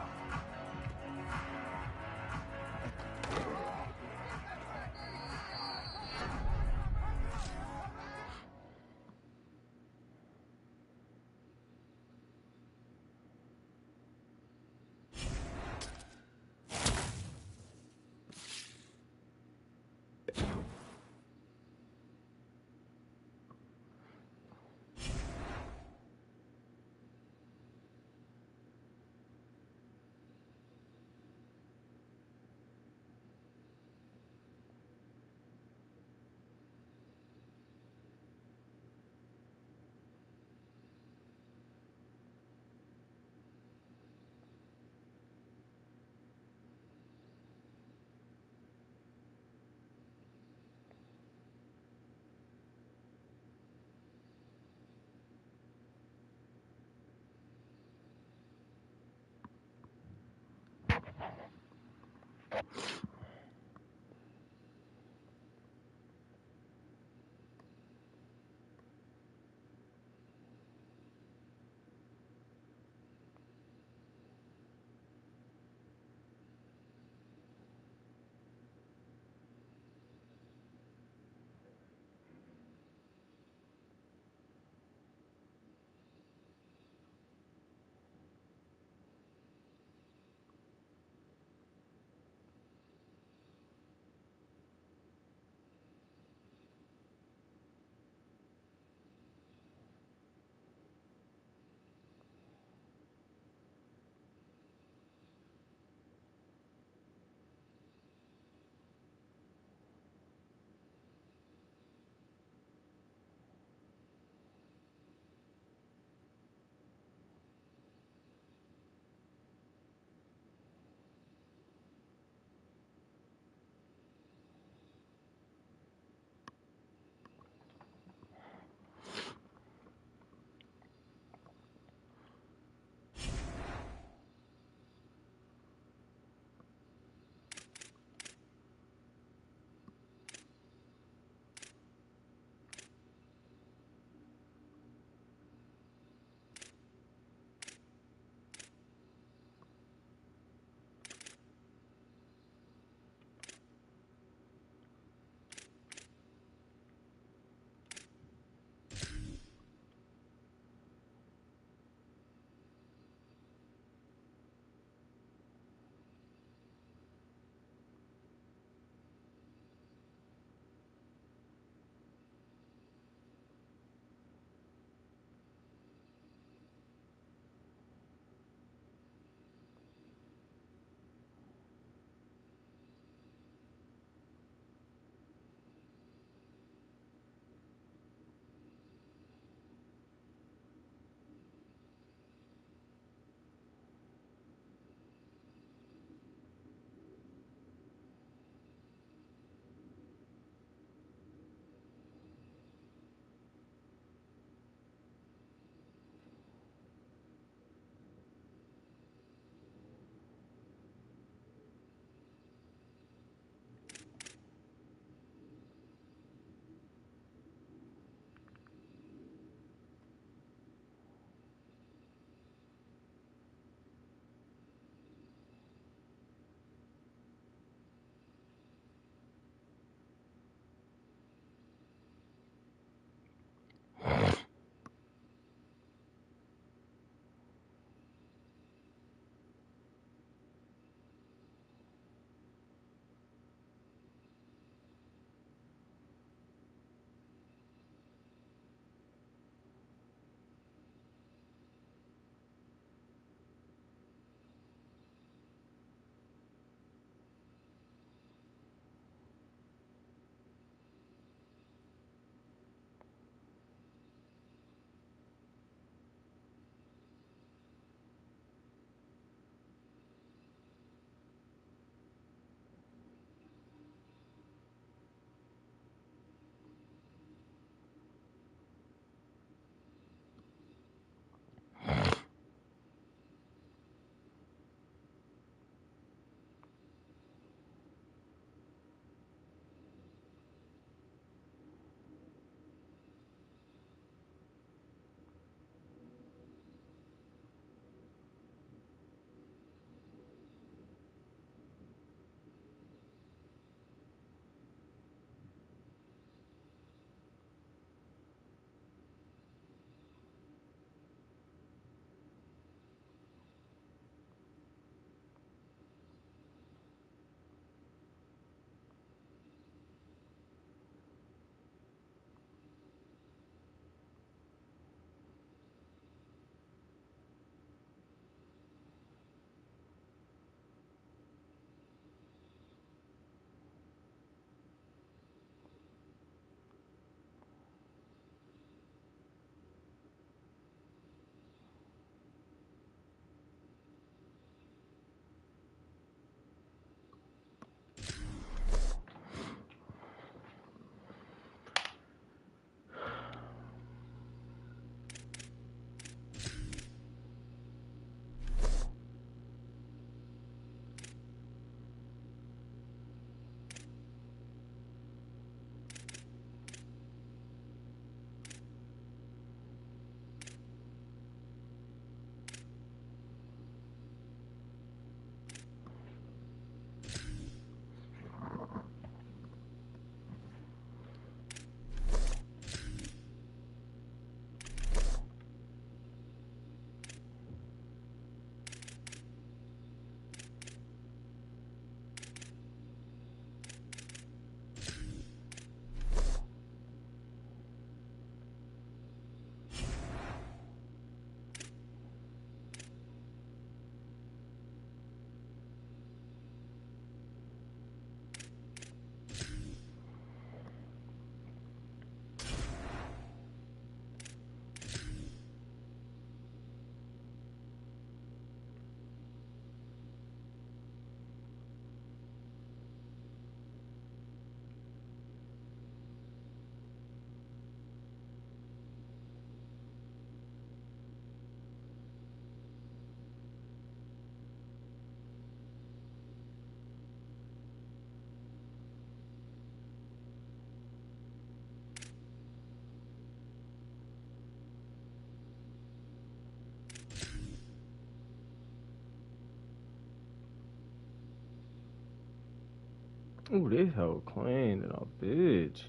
Speaker 6: Ooh, this hoe clean and a bitch.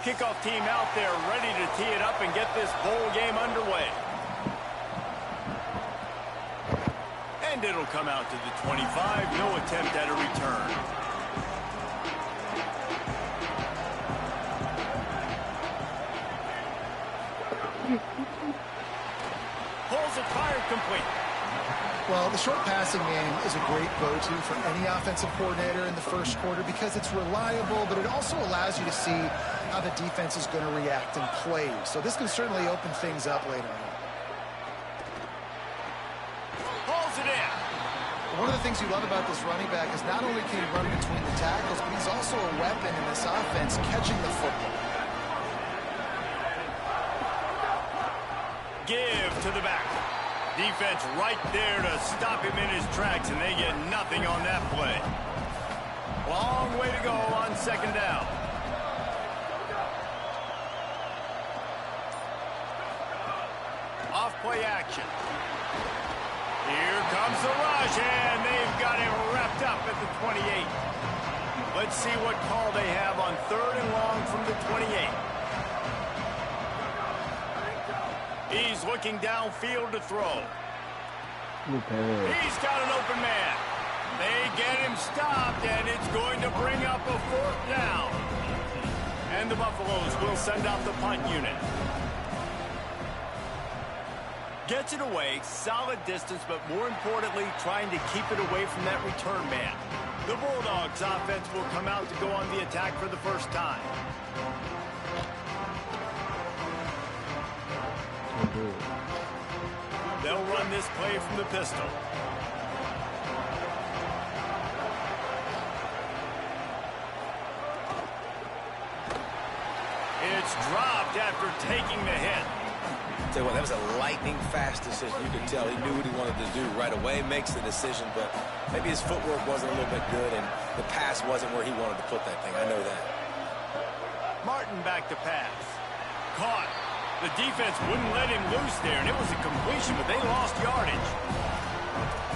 Speaker 8: Kickoff team out there ready to tee it up and get this bowl game underway. And it'll come out to the 25. No attempt at a return. Pulls it, fired, complete.
Speaker 9: Well, the short passing game is a great go-to for any offensive coordinator in the first quarter because it's reliable, but it also allows you to see how the defense is going to react and play. So this can certainly open things up later on.
Speaker 8: Pulls it in.
Speaker 9: One of the things you love about this running back is not only can he run between the tackles, but he's also a weapon in this offense catching the football.
Speaker 8: Give to the back. Defense right there to stop him in his tracks, and they get nothing on that play. Long way to go on second down. Off play action. Here comes the rush, and they've got him wrapped up at the 28. Let's see what call they have on 3rd and long from the 28. He's looking downfield to throw. He's got an open man. They get him stopped, and it's going to bring up a 4th down. And the Buffaloes will send out the punt unit. Gets it away, solid distance, but more importantly, trying to keep it away from that return man. The Bulldogs offense will come out to go on the attack for the first time. They'll run this play from the pistol. It's dropped after taking the hit.
Speaker 10: Tell you what, that was a lightning fast decision. You could tell he knew what he wanted to do right away, makes the decision, but maybe his footwork wasn't a little bit good and the pass wasn't where he wanted to put that thing. I know that.
Speaker 8: Martin back to pass. Caught. The defense wouldn't let him loose there, and it was a completion, but they lost yardage.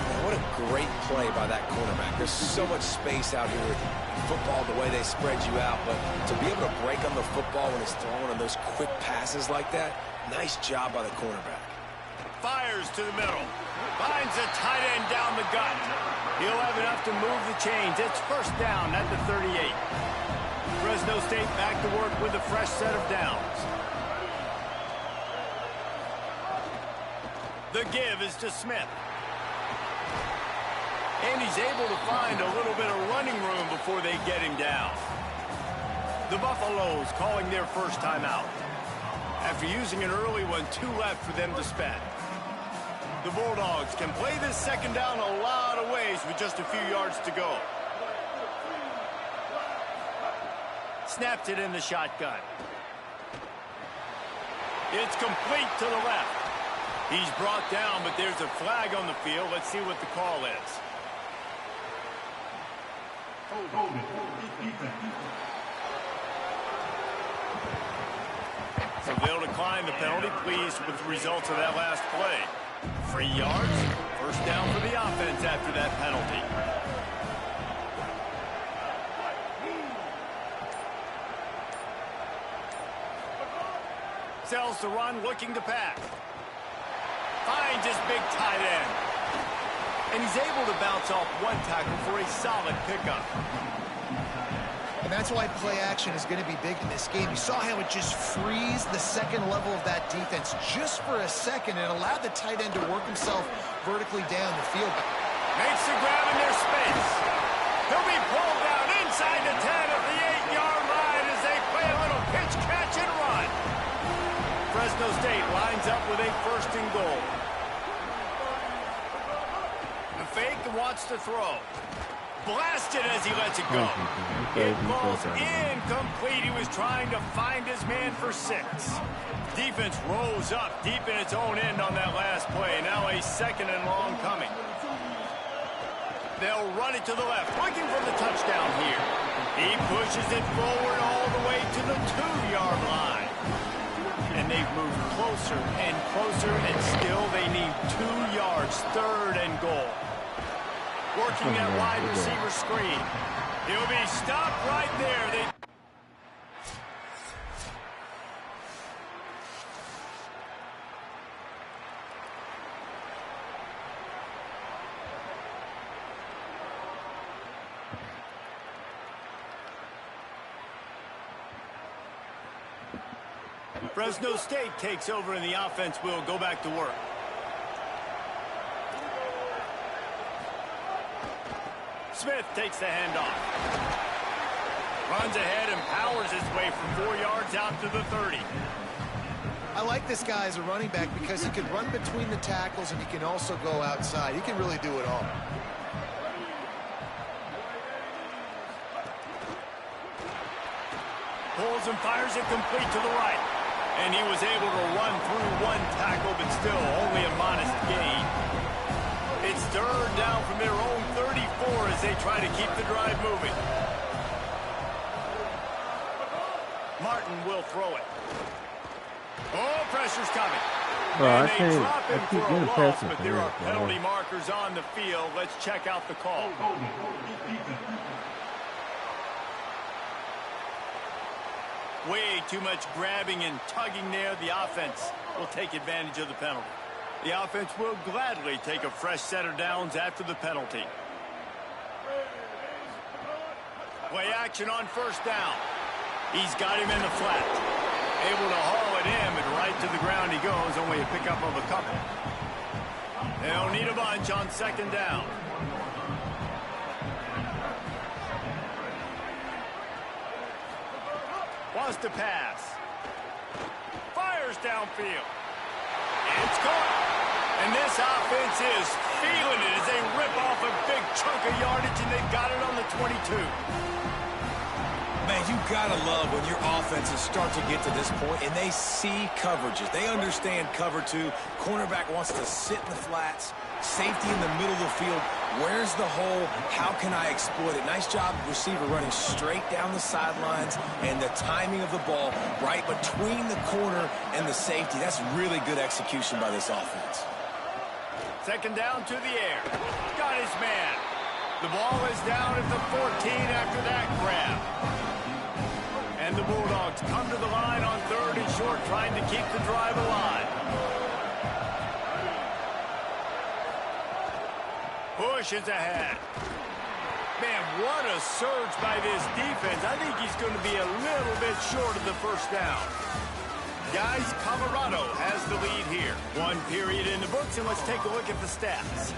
Speaker 10: Man, what a great play by that cornerback. There's so much space out here in football, the way they spread you out, but to be able to break on the football when it's thrown on those quick passes like that, nice job by the cornerback.
Speaker 8: Fires to the middle. Finds a tight end down the gut. He'll have enough to move the chains. It's 1st down at the 38. Fresno State back to work with a fresh set of downs. The give is to Smith. And he's able to find a little bit of running room before they get him down. The Buffaloes calling their first timeout. After using an early one, 2 left for them to spend. The Bulldogs can play this second down a lot of ways with just a few yards to go. Snaps it in the shotgun. It's complete to the left. He's brought down, but there's a flag on the field. Let's see what the call is. So they'll decline the penalty, pleased with the results of that last play. 3 yards, first down for the offense after that penalty. Sells the run, looking to pass. Finds his big tight end. And he's able to bounce off one tackle for a solid pickup.
Speaker 9: And that's why play action is going to be big in this game. You saw how it just frees the second level of that defense just for a second and allowed the tight end to work himself vertically down the field.
Speaker 8: Makes the grab in their space. He'll be pulled down inside the 10 at the 8-yard line as they play a little pitch, catch, and run. Fresno State lines up with a first and goal. The fake wants to throw. Blasted as he lets it go. It falls incomplete. He was trying to find his man for 6. Defense rose up deep in its own end on that last play. Now a second and long coming. They'll run it to the left, looking for the touchdown here. He pushes it forward all the way to the 2-yard line. And they've moved closer and closer, and still they need 2 yards, third and goal. Working that wide receiver screen. He'll be stopped right there. Fresno State takes over, and the offense will go back to work. Smith takes the handoff. Runs ahead and powers his way for 4 yards out to the 30.
Speaker 9: I like this guy as a running back because he can run between the tackles and he can also go outside. He can really do it all.
Speaker 8: Pulls and fires it complete to the right. And he was able to run through one tackle, but still only a modest gain. It's third down from their own 34 as they try to keep the drive moving. Martin will throw it. Oh, pressure's coming.
Speaker 6: Bro,
Speaker 8: and they drop him for a loss, but there are
Speaker 6: bro.
Speaker 8: penalty markers on the field. Let's check out the call. Way too much grabbing and tugging there. The offense will take advantage of the penalty. The offense will gladly take a fresh set of downs after the penalty. Play action on first down. He's got him in the flat. Able to haul it in, but right to the ground he goes. Only a pickup of a couple. They'll need a bunch on second down. Wants to pass. Fires downfield. It's caught. And this offense is feeling it as they rip off a big chunk of yardage, and they've got it on the 22.
Speaker 10: Man, you gotta love when your offenses start to get to this point and they see coverages. They understand cover 2. Cornerback wants to sit in the flats. Safety in the middle of the field. Where's the hole? How can I exploit it? Nice job, receiver, running straight down the sidelines, and the timing of the ball right between the corner and the safety. That's really good execution by this offense.
Speaker 8: Second down to the air. Got his man. The ball is down at the 14 after that grab. And the Bulldogs come to the line on third and short, trying to keep the drive alive. Push is ahead. Man, what a surge by this defense. I think he's going to be a little bit short of the first down. Guys, Colorado has the lead here. 1 period in the books, and let's take a look at the stats.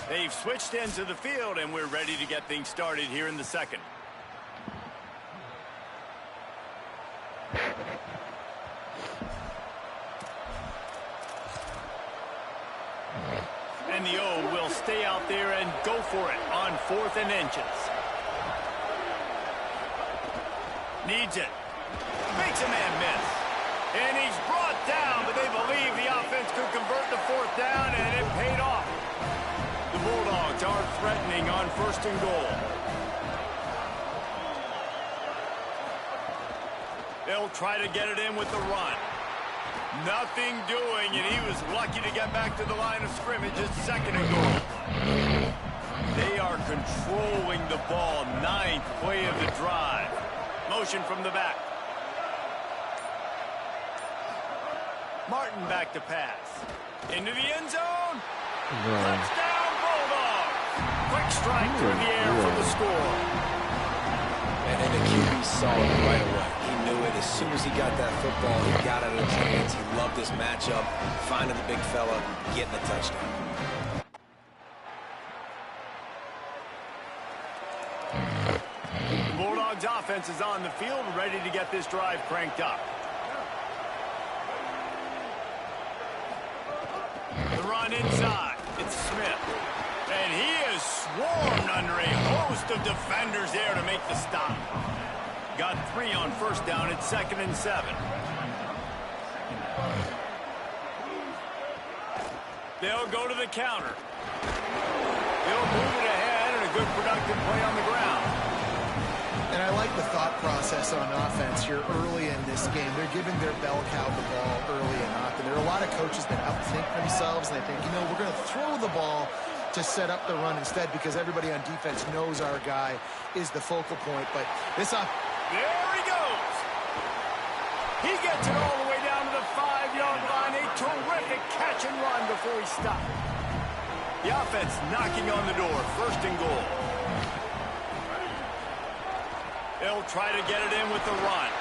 Speaker 8: They've switched into the field, and we're ready to get things started here in the second. And the O will stay out there and go for it on 4th and inches. Needs it. Makes a man miss. And he's brought down, but they believe the offense could convert the 4th down, and it paid off. The Bulldogs are threatening on 1st and goal. They'll try to get it in with the run. Nothing doing, and he was lucky to get back to the line of scrimmage at 2nd and goal. They are controlling the ball. 9th play of the drive. Motion from the back. Martin back to pass. Into the end zone. Touchdown, Bulldogs. Quick strike through the air for the score.
Speaker 10: And the QB saw it right away. He knew it. As soon as he got that football, he got it in his hands. He loved this matchup, finding the big fella, getting the touchdown.
Speaker 8: The Bulldogs offense is on the field, ready to get this drive cranked up. The run inside. It's Smith. And he is swarmed under a host of defenders there to make the stop. Got 3 on 1st down at 2nd and 7. They'll go to the counter. They'll move it ahead, and a good productive play on the ground.
Speaker 9: And I like the thought process on offense here early in this game. They're giving their bell cow the ball early and often. There are a lot of coaches that outthink themselves, and they think, you know, we're going to throw the ball to set up the run instead because everybody on defense knows our guy is the focal point. But this up.
Speaker 8: There he goes. He gets it all the way down to the 5-yard line. A terrific catch and run before he stopped. The offense knocking on the door. 1st and goal. They'll try to get it in with the run.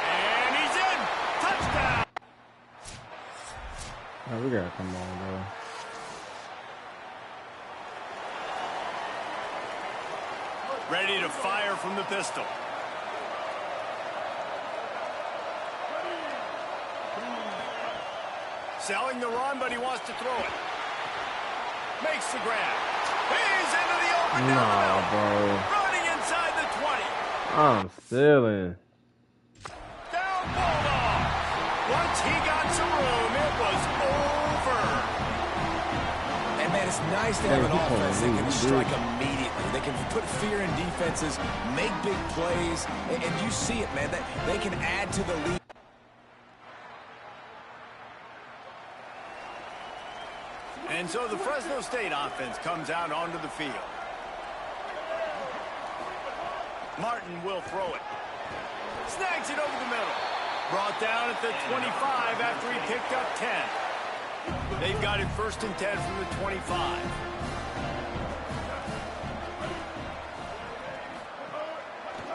Speaker 8: And he's in. Touchdown.
Speaker 6: Oh, we gotta come on, bro.
Speaker 8: Ready to fire from the pistol. Selling the run, but he wants to throw it. Makes the grab. He's into the open down.
Speaker 6: Bro.
Speaker 8: Running inside the 20.
Speaker 6: I'm stealing.
Speaker 8: Down Bulldog. Once he got some room, it was over.
Speaker 10: And, man, it's nice to have an offense that can strike immediately. They can put fear in defenses, make big plays, and you see it, man. They can add to the lead.
Speaker 8: And so the Fresno State offense comes out onto the field. Martin will throw it. Snags it over the middle. Brought down at the 25 after he picked up 10. They've got it 1st and 10 from the 25.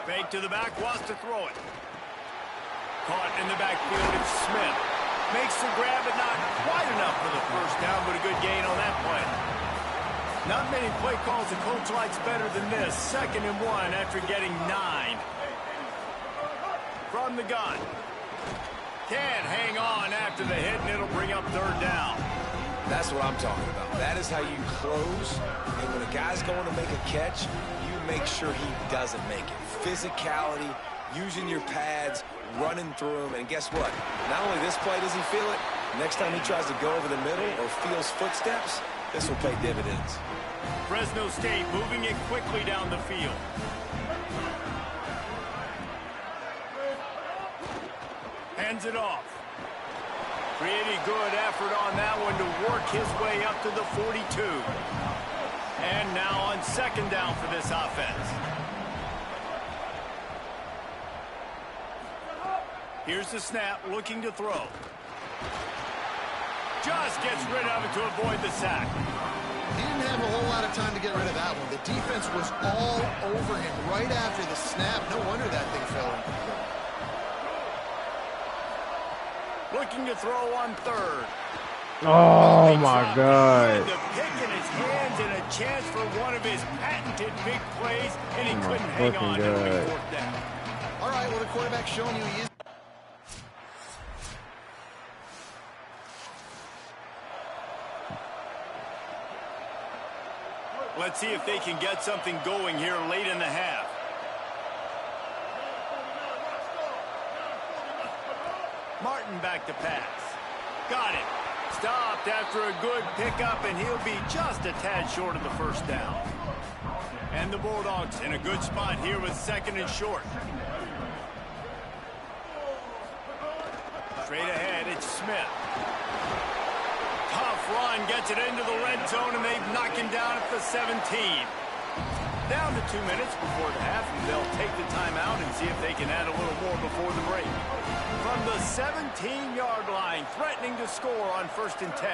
Speaker 8: Fake to the back, wants to throw it. Caught in the backfield, it's Smith. Makes the grab, but not quite enough for the 1st down, but a good gain on that play. Not many play calls the coach likes better than this. 2nd and 1 after getting 9. From the gun. Can't hang on after the hit, and it'll bring up 3rd down.
Speaker 10: That's what I'm talking about. That is how you close. And when a guy's going to make a catch, you make sure he doesn't make it. Physicality, using your pads, running through him, and guess what? Not only this play does he feel it, next time he tries to go over the middle or feels footsteps, this will pay dividends.
Speaker 8: Fresno State moving it quickly down the field. Hands it off. Pretty good effort on that one to work his way up to the 42. And now on 2nd down for this offense. Here's the snap, looking to throw. Just gets rid of it to avoid the sack.
Speaker 9: He didn't have a whole lot of time to get rid of that one. The defense was all over him right after the snap. No wonder that thing fell incomplete.
Speaker 8: Looking to throw on 3rd.
Speaker 6: Oh, my God.
Speaker 8: The pick in his hands and a chance for one of his patented big plays, and he couldn't hang on to the 4th down.
Speaker 9: All right, well, the quarterback's showing you he is.
Speaker 8: Let's see if they can get something going here late in the half. Martin back to pass. Got it. Stopped after a good pickup, and he'll be just a tad short of the first down. And the Bulldogs in a good spot here with 2nd and short. Straight ahead, it's Smith. Tough run, gets it into the red zone, and they've knocked him down at the 17. Down to 2 minutes before the half, and they'll take the timeout and see if they can add a little more before the break. From the 17-yard line, threatening to score on 1st and 10.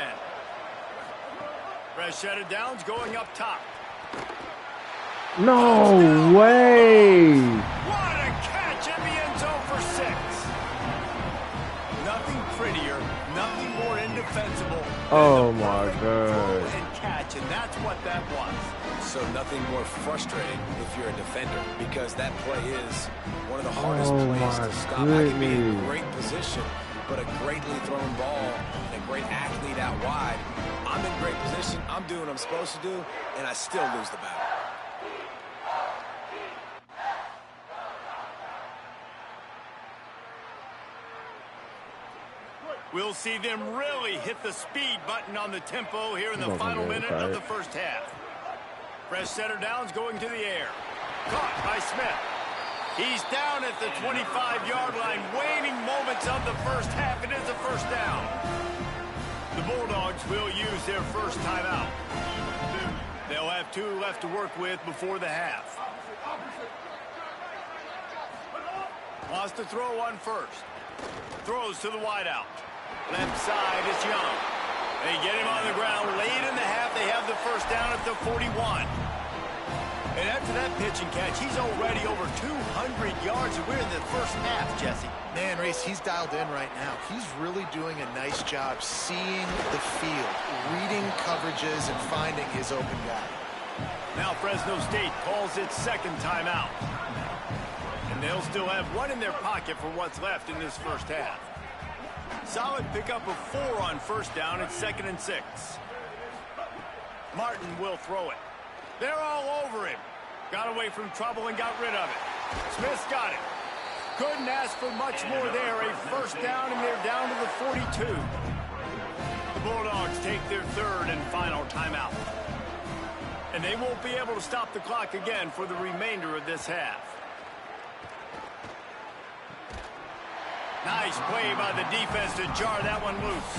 Speaker 8: Fresh set of downs going up top.
Speaker 6: No way!
Speaker 8: What a catch in the end zone for 6. Nothing prettier, nothing more indefensible.
Speaker 6: Oh my God.
Speaker 8: And catch, and that's what that was.
Speaker 10: So nothing more frustrating if you're a defender, because that play is one of the hardest plays to stop. I can be in great position, but a greatly thrown ball and a great athlete out wide. I'm in great position, I'm doing what I'm supposed to do, and I still lose the battle.
Speaker 8: We'll see them really hit the speed button on the tempo here in the final minute of the first half. Fresh setter downs going to the air. Caught by Smith. He's down at the 25-yard line. Waning moments of the first half. It is a first down. The Bulldogs will use their first timeout. They'll have 2 left to work with before the half. Wants to throw on first. Throws to the wideout. Left side is Young. They get him on the ground late in the half. They have the first down at the 41. And after that pitch and catch, he's already over 200 yards. And we're in the first half, Jesse.
Speaker 9: Man, Reese, he's dialed in right now. He's really doing a nice job seeing the field, reading coverages, and finding his open guy.
Speaker 8: Now Fresno State calls its 2nd timeout. And they'll still have 1 in their pocket for what's left in this first half. Solid pickup of 4 on first down at 2nd and 6. Martin will throw it. They're all over him. Got away from trouble and got rid of it. Smith's got it. Couldn't ask for much more there. A first down, and they're down to the 42. The Bulldogs take their 3rd and final timeout. And they won't be able to stop the clock again for the remainder of this half. Nice play by the defense to jar that one loose.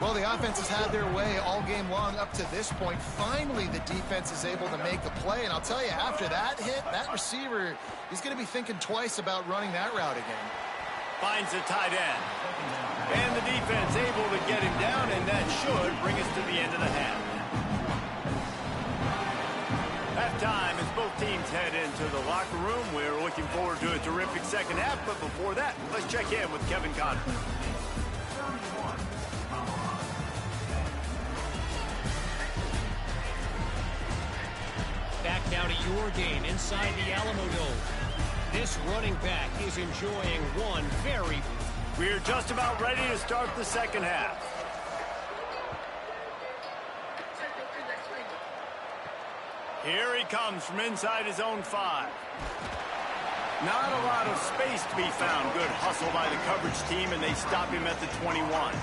Speaker 9: Well, the offense has had their way all game long up to this point. Finally, the defense is able to make a play. And I'll tell you, after that hit, that receiver, he's going to be thinking twice about running that route again.
Speaker 8: Finds the tight end. And the defense able to get him down, and that should bring us to the end of the half. Halftime as both teams head into the locker room. We're looking forward to a terrific second half, but before that, let's check in with Kevin Connor.
Speaker 15: Back now to your game inside the Alamo Dome. This running back is enjoying one very...
Speaker 8: We're just about ready to start the second half. Here he comes from inside his own 5. Not a lot of space to be found. Good hustle by the coverage team, and they stop him at the 21.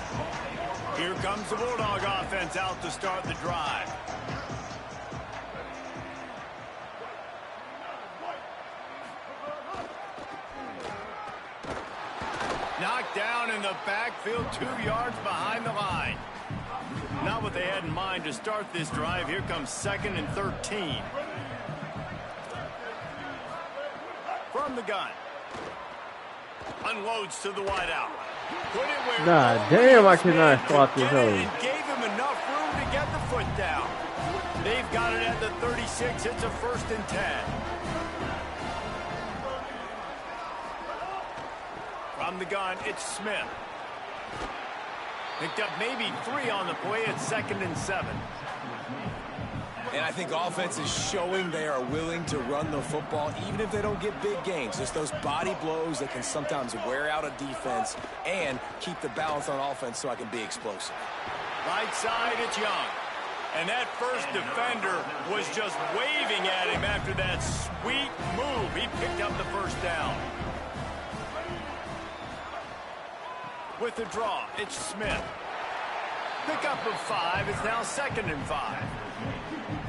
Speaker 8: Here comes the Bulldog offense out to start the drive. Knocked down in the backfield, 2 yards behind the line. Not what they had in mind to start this drive. Here comes 2nd and 13. From the gun. Unloads to the wideout. Put it where
Speaker 6: God damn, I cannot spot this hole.
Speaker 8: Gave him enough room to get the foot down. They've got it at the 36. It's a 1st and 10. From the gun, it's Smith. Picked up maybe 3 on the play at 2nd and 7.
Speaker 10: And I think offense is showing they are willing to run the football, even if they don't get big gains. Just those body blows that can sometimes wear out a defense and keep the balance on offense so I can be explosive.
Speaker 8: Right side, it's Young. And that first defender was just waving at him after that sweet move. He picked up the first down. With the draw, it's Smith. Pickup of 5 is now 2nd and 5.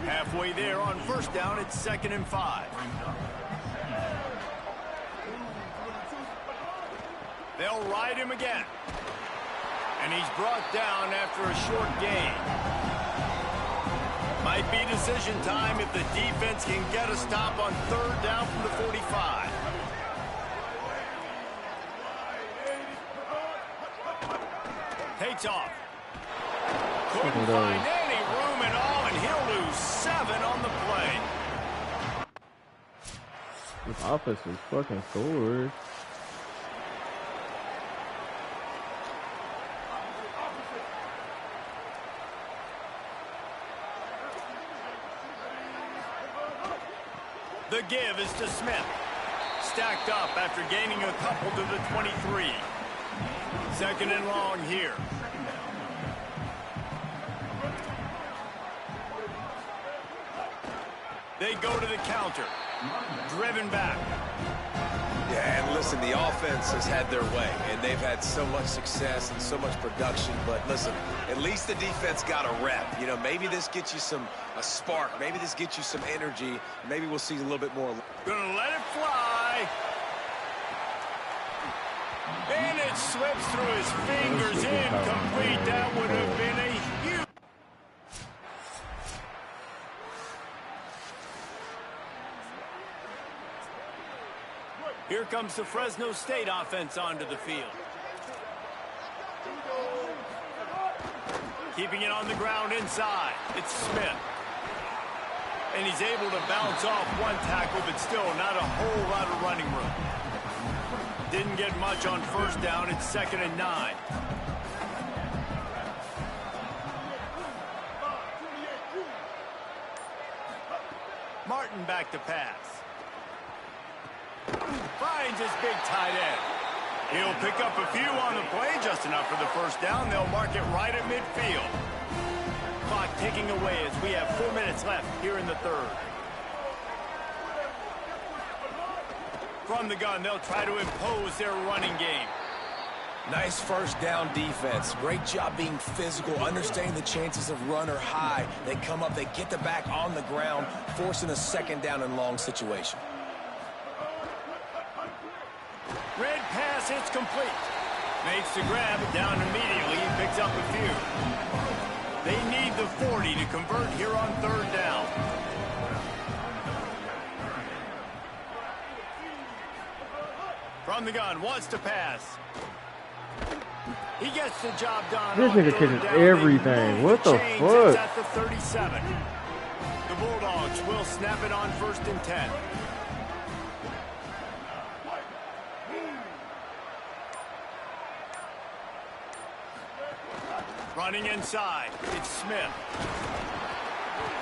Speaker 8: Halfway there on first down, it's 2nd and 5. They'll ride him again. And he's brought down after a short gain. Might be decision time if the defense can get a stop on 3rd down from the 45. Takes off. Couldn't find any room at all, and he'll lose 7 on the play.
Speaker 6: This offense is fucking scored.
Speaker 8: The give is to Smith. Stacked up after gaining a couple to the 23. 2nd and long here. They go to the counter. Driven back.
Speaker 10: Yeah, and listen, the offense has had their way, and they've had so much success and so much production. But listen, at least the defense got a rep. You know, maybe this gets you a spark. Maybe this gets you some energy. Maybe we'll see a little bit more.
Speaker 8: Gonna let it fly. And it slips through his fingers. Incomplete. That would have been a huge... Here comes the Fresno State offense onto the field. Keeping it on the ground inside. It's Smith. And he's able to bounce off one tackle, but still not a whole lot of running room. Didn't get much on first down. It's 2nd and 9. Martin back to pass. Finds his big tight end. He'll pick up a few on the play, just enough for the first down. They'll mark it right at midfield. Clock ticking away as we have 4 minutes left here in the 3rd. From the gun, they'll try to impose their running game.
Speaker 10: Nice first down defense. Great job being physical, understanding the chances of run are high. They come up, they get the back on the ground, forcing a 2nd down and long situation.
Speaker 8: Red pass, it's complete. Makes the grab, down immediately. He picks up a few. They need the 40 to convert here on 3rd down. From the gun, wants to pass. He gets the job done.
Speaker 6: This nigga catches everything. What the fuck?
Speaker 8: At the 37. The Bulldogs will snap it on 1st and 10. Running inside, it's Smith.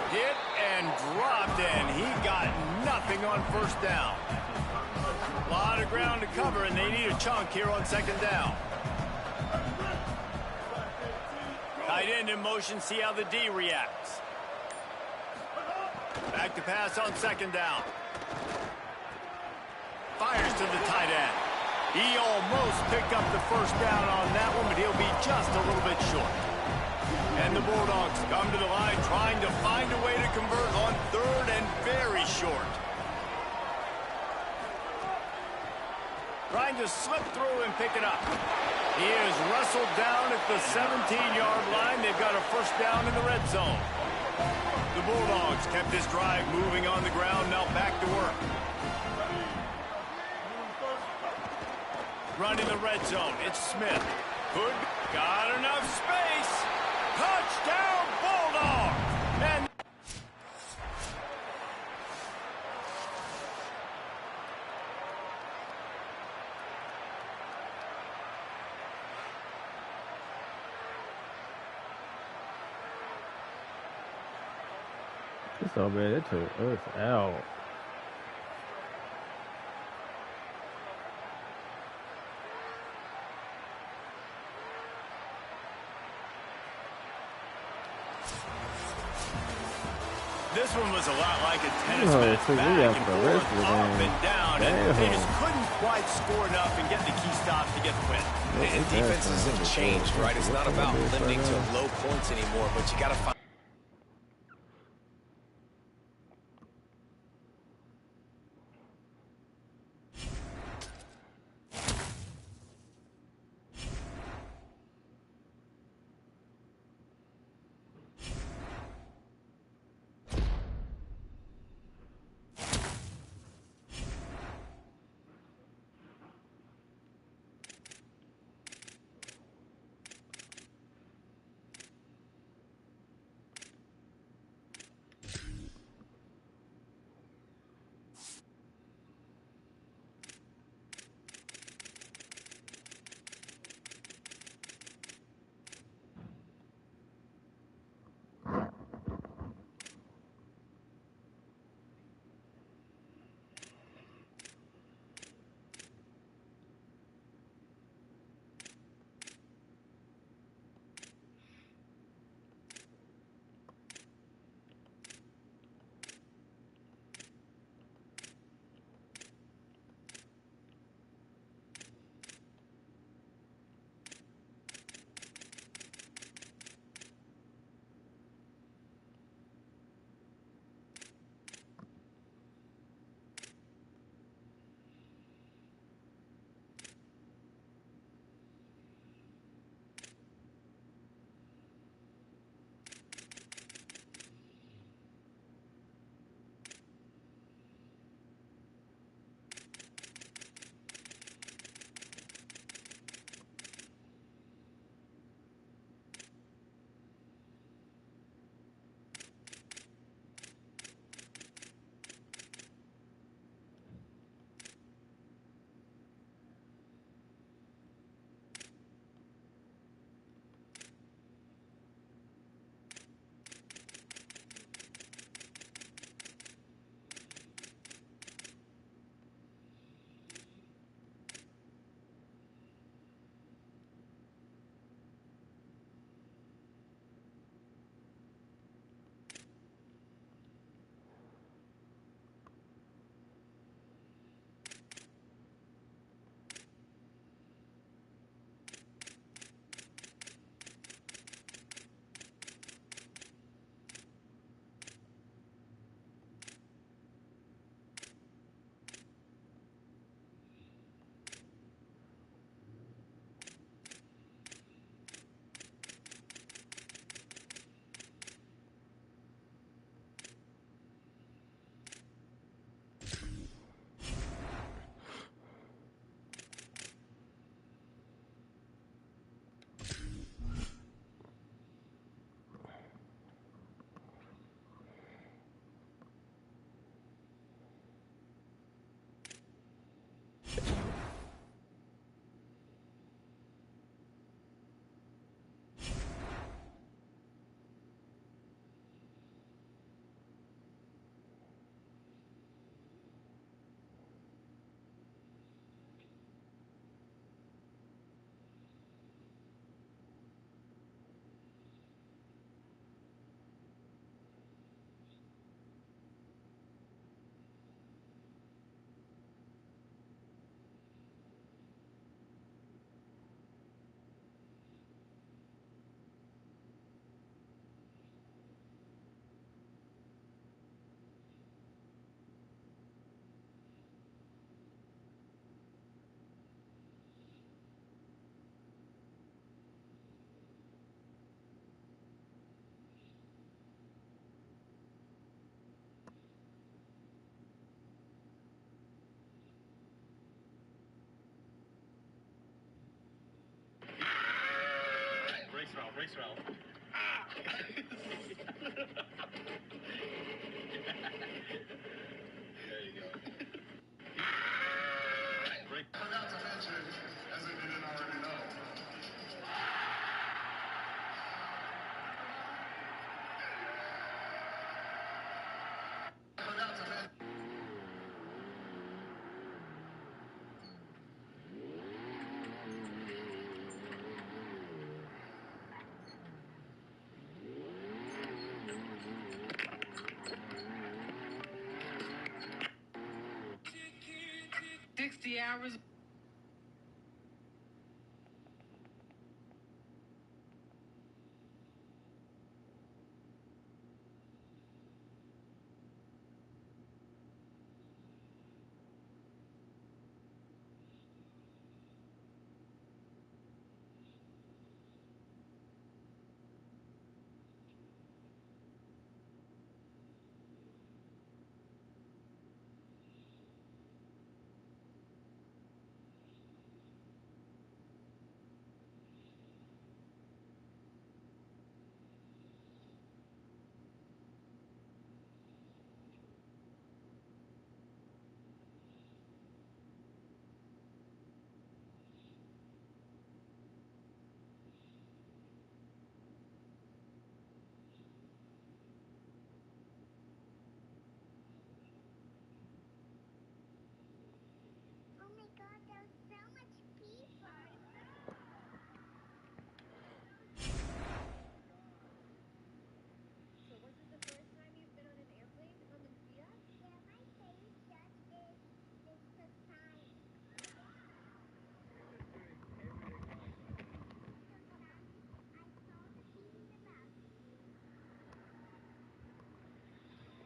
Speaker 8: Hit and dropped, and he got nothing on first down. A lot of ground to cover, and they need a chunk here on 2nd down. Tight end in motion, see how the D reacts. Back to pass on 2nd down. Fires to the tight end. He almost picked up the first down on that one, but he'll be just a little bit short. And the Bulldogs come to the line trying to find a way to convert on 3rd and very short. Trying to slip through and pick it up. He is wrestled down at the 17-yard line. They've got a first down in the red zone. The Bulldogs kept this drive moving on the ground, now back to work. Running the red zone, it's Smith. Got enough space. Touchdown, Bulldogs! And
Speaker 6: it's so bad. It took us out.
Speaker 8: This one was a lot like a tennis match, back and forth, up and down, and they just couldn't quite score enough and get the key stop to get the win.
Speaker 10: And defenses have changed, right? It's not about limiting to low points anymore, but you got to find.
Speaker 16: Race route. There you go. I forgot to mention, as if you didn't already know.
Speaker 17: 60 hours.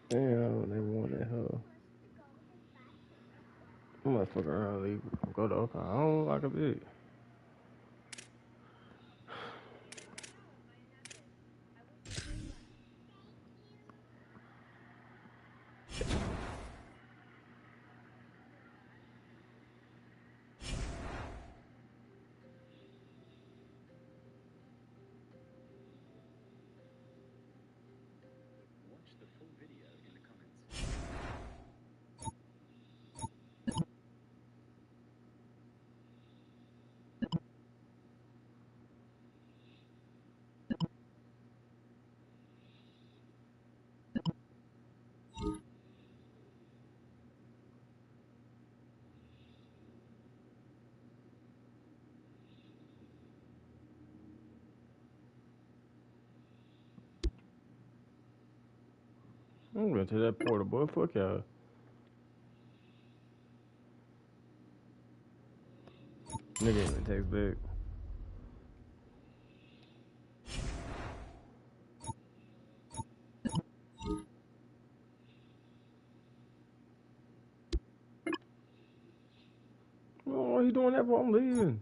Speaker 6: Damn, they want that hoe. I'm gonna fuck around, leave, go to Oklahoma. I don't like a bitch.
Speaker 18: Watch the full video in the comments.
Speaker 6: I'm going to that portal, boy. Fuck y'all. Nigga even text back. Oh, why you doing that for? I'm leaving.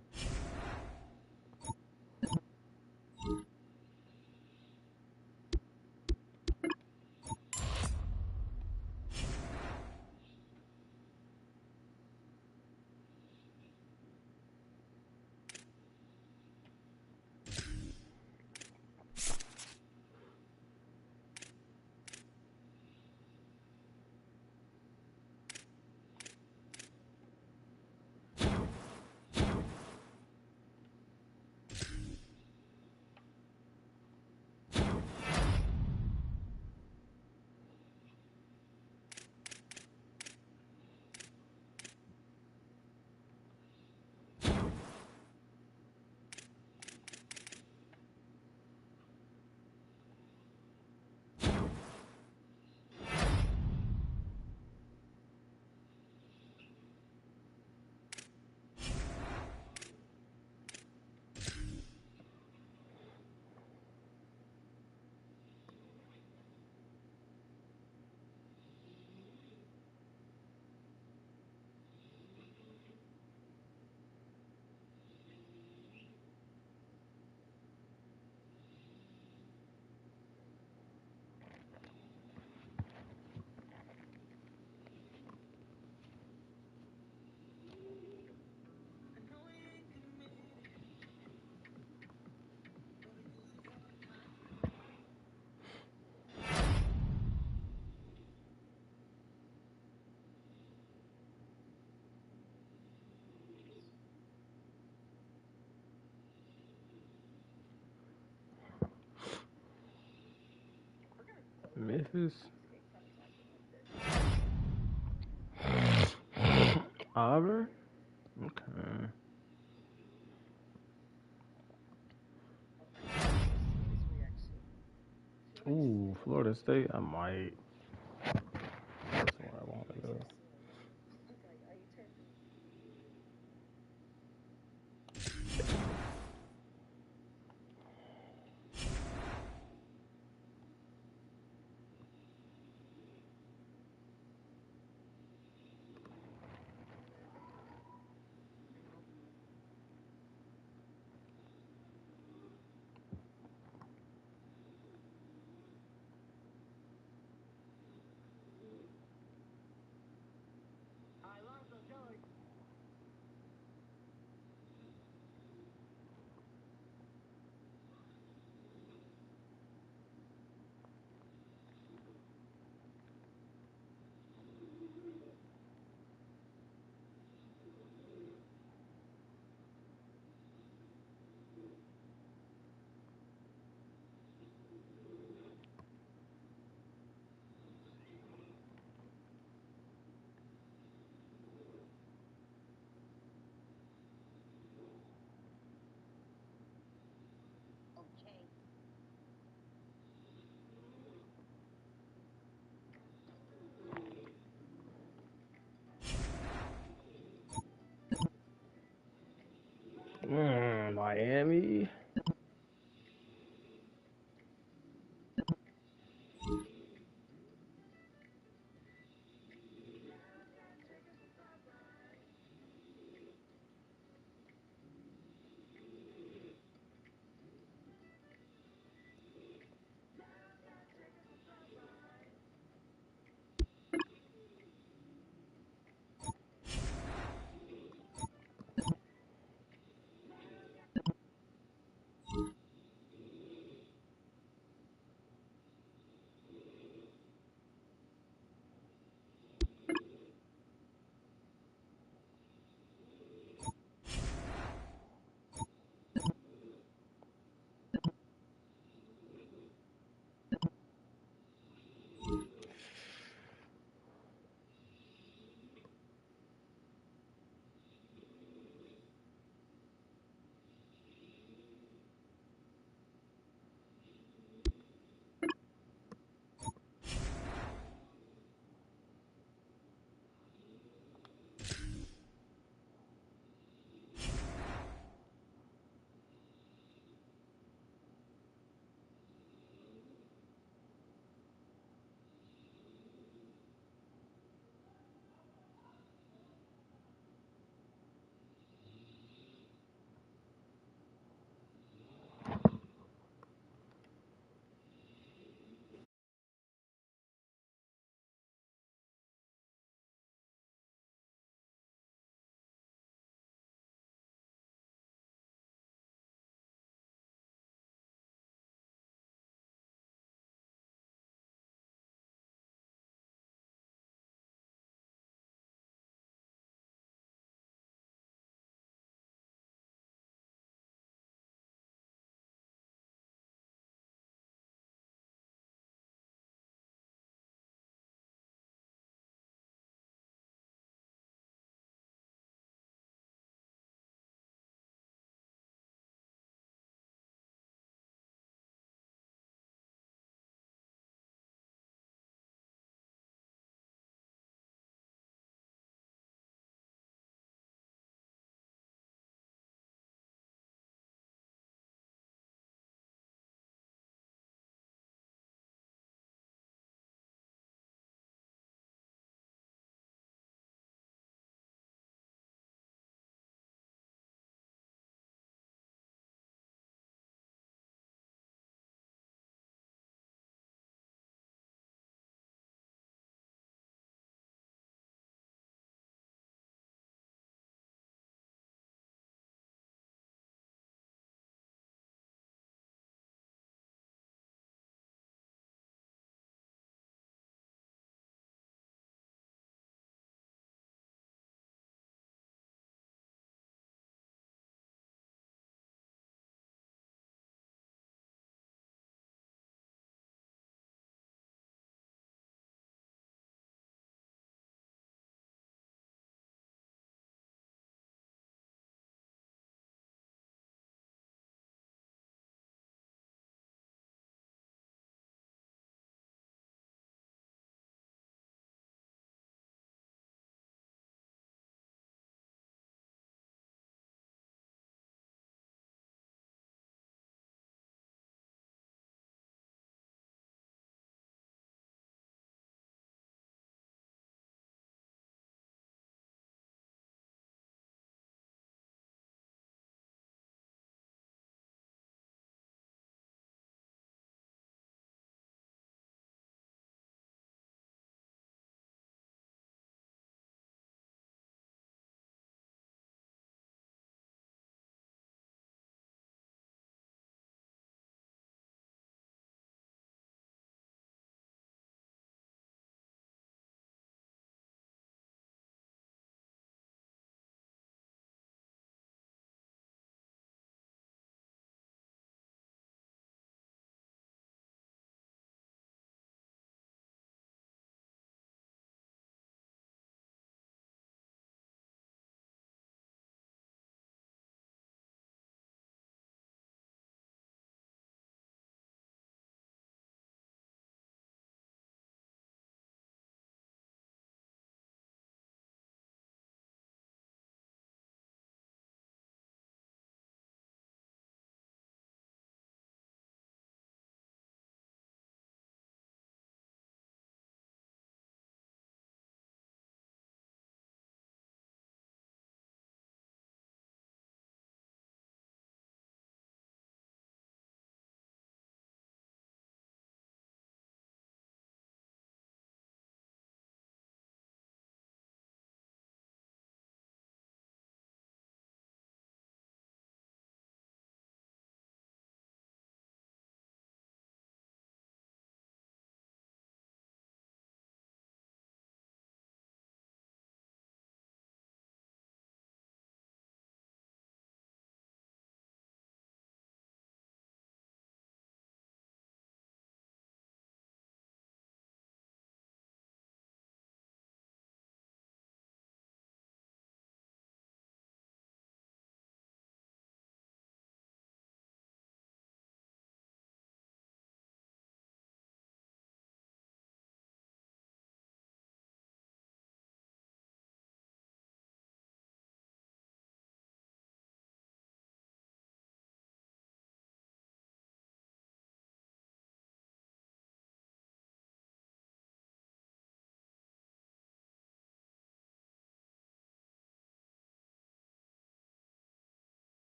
Speaker 6: Memphis. Auburn? Okay. Ooh, Florida State, I might. That's where I want to go. Miami.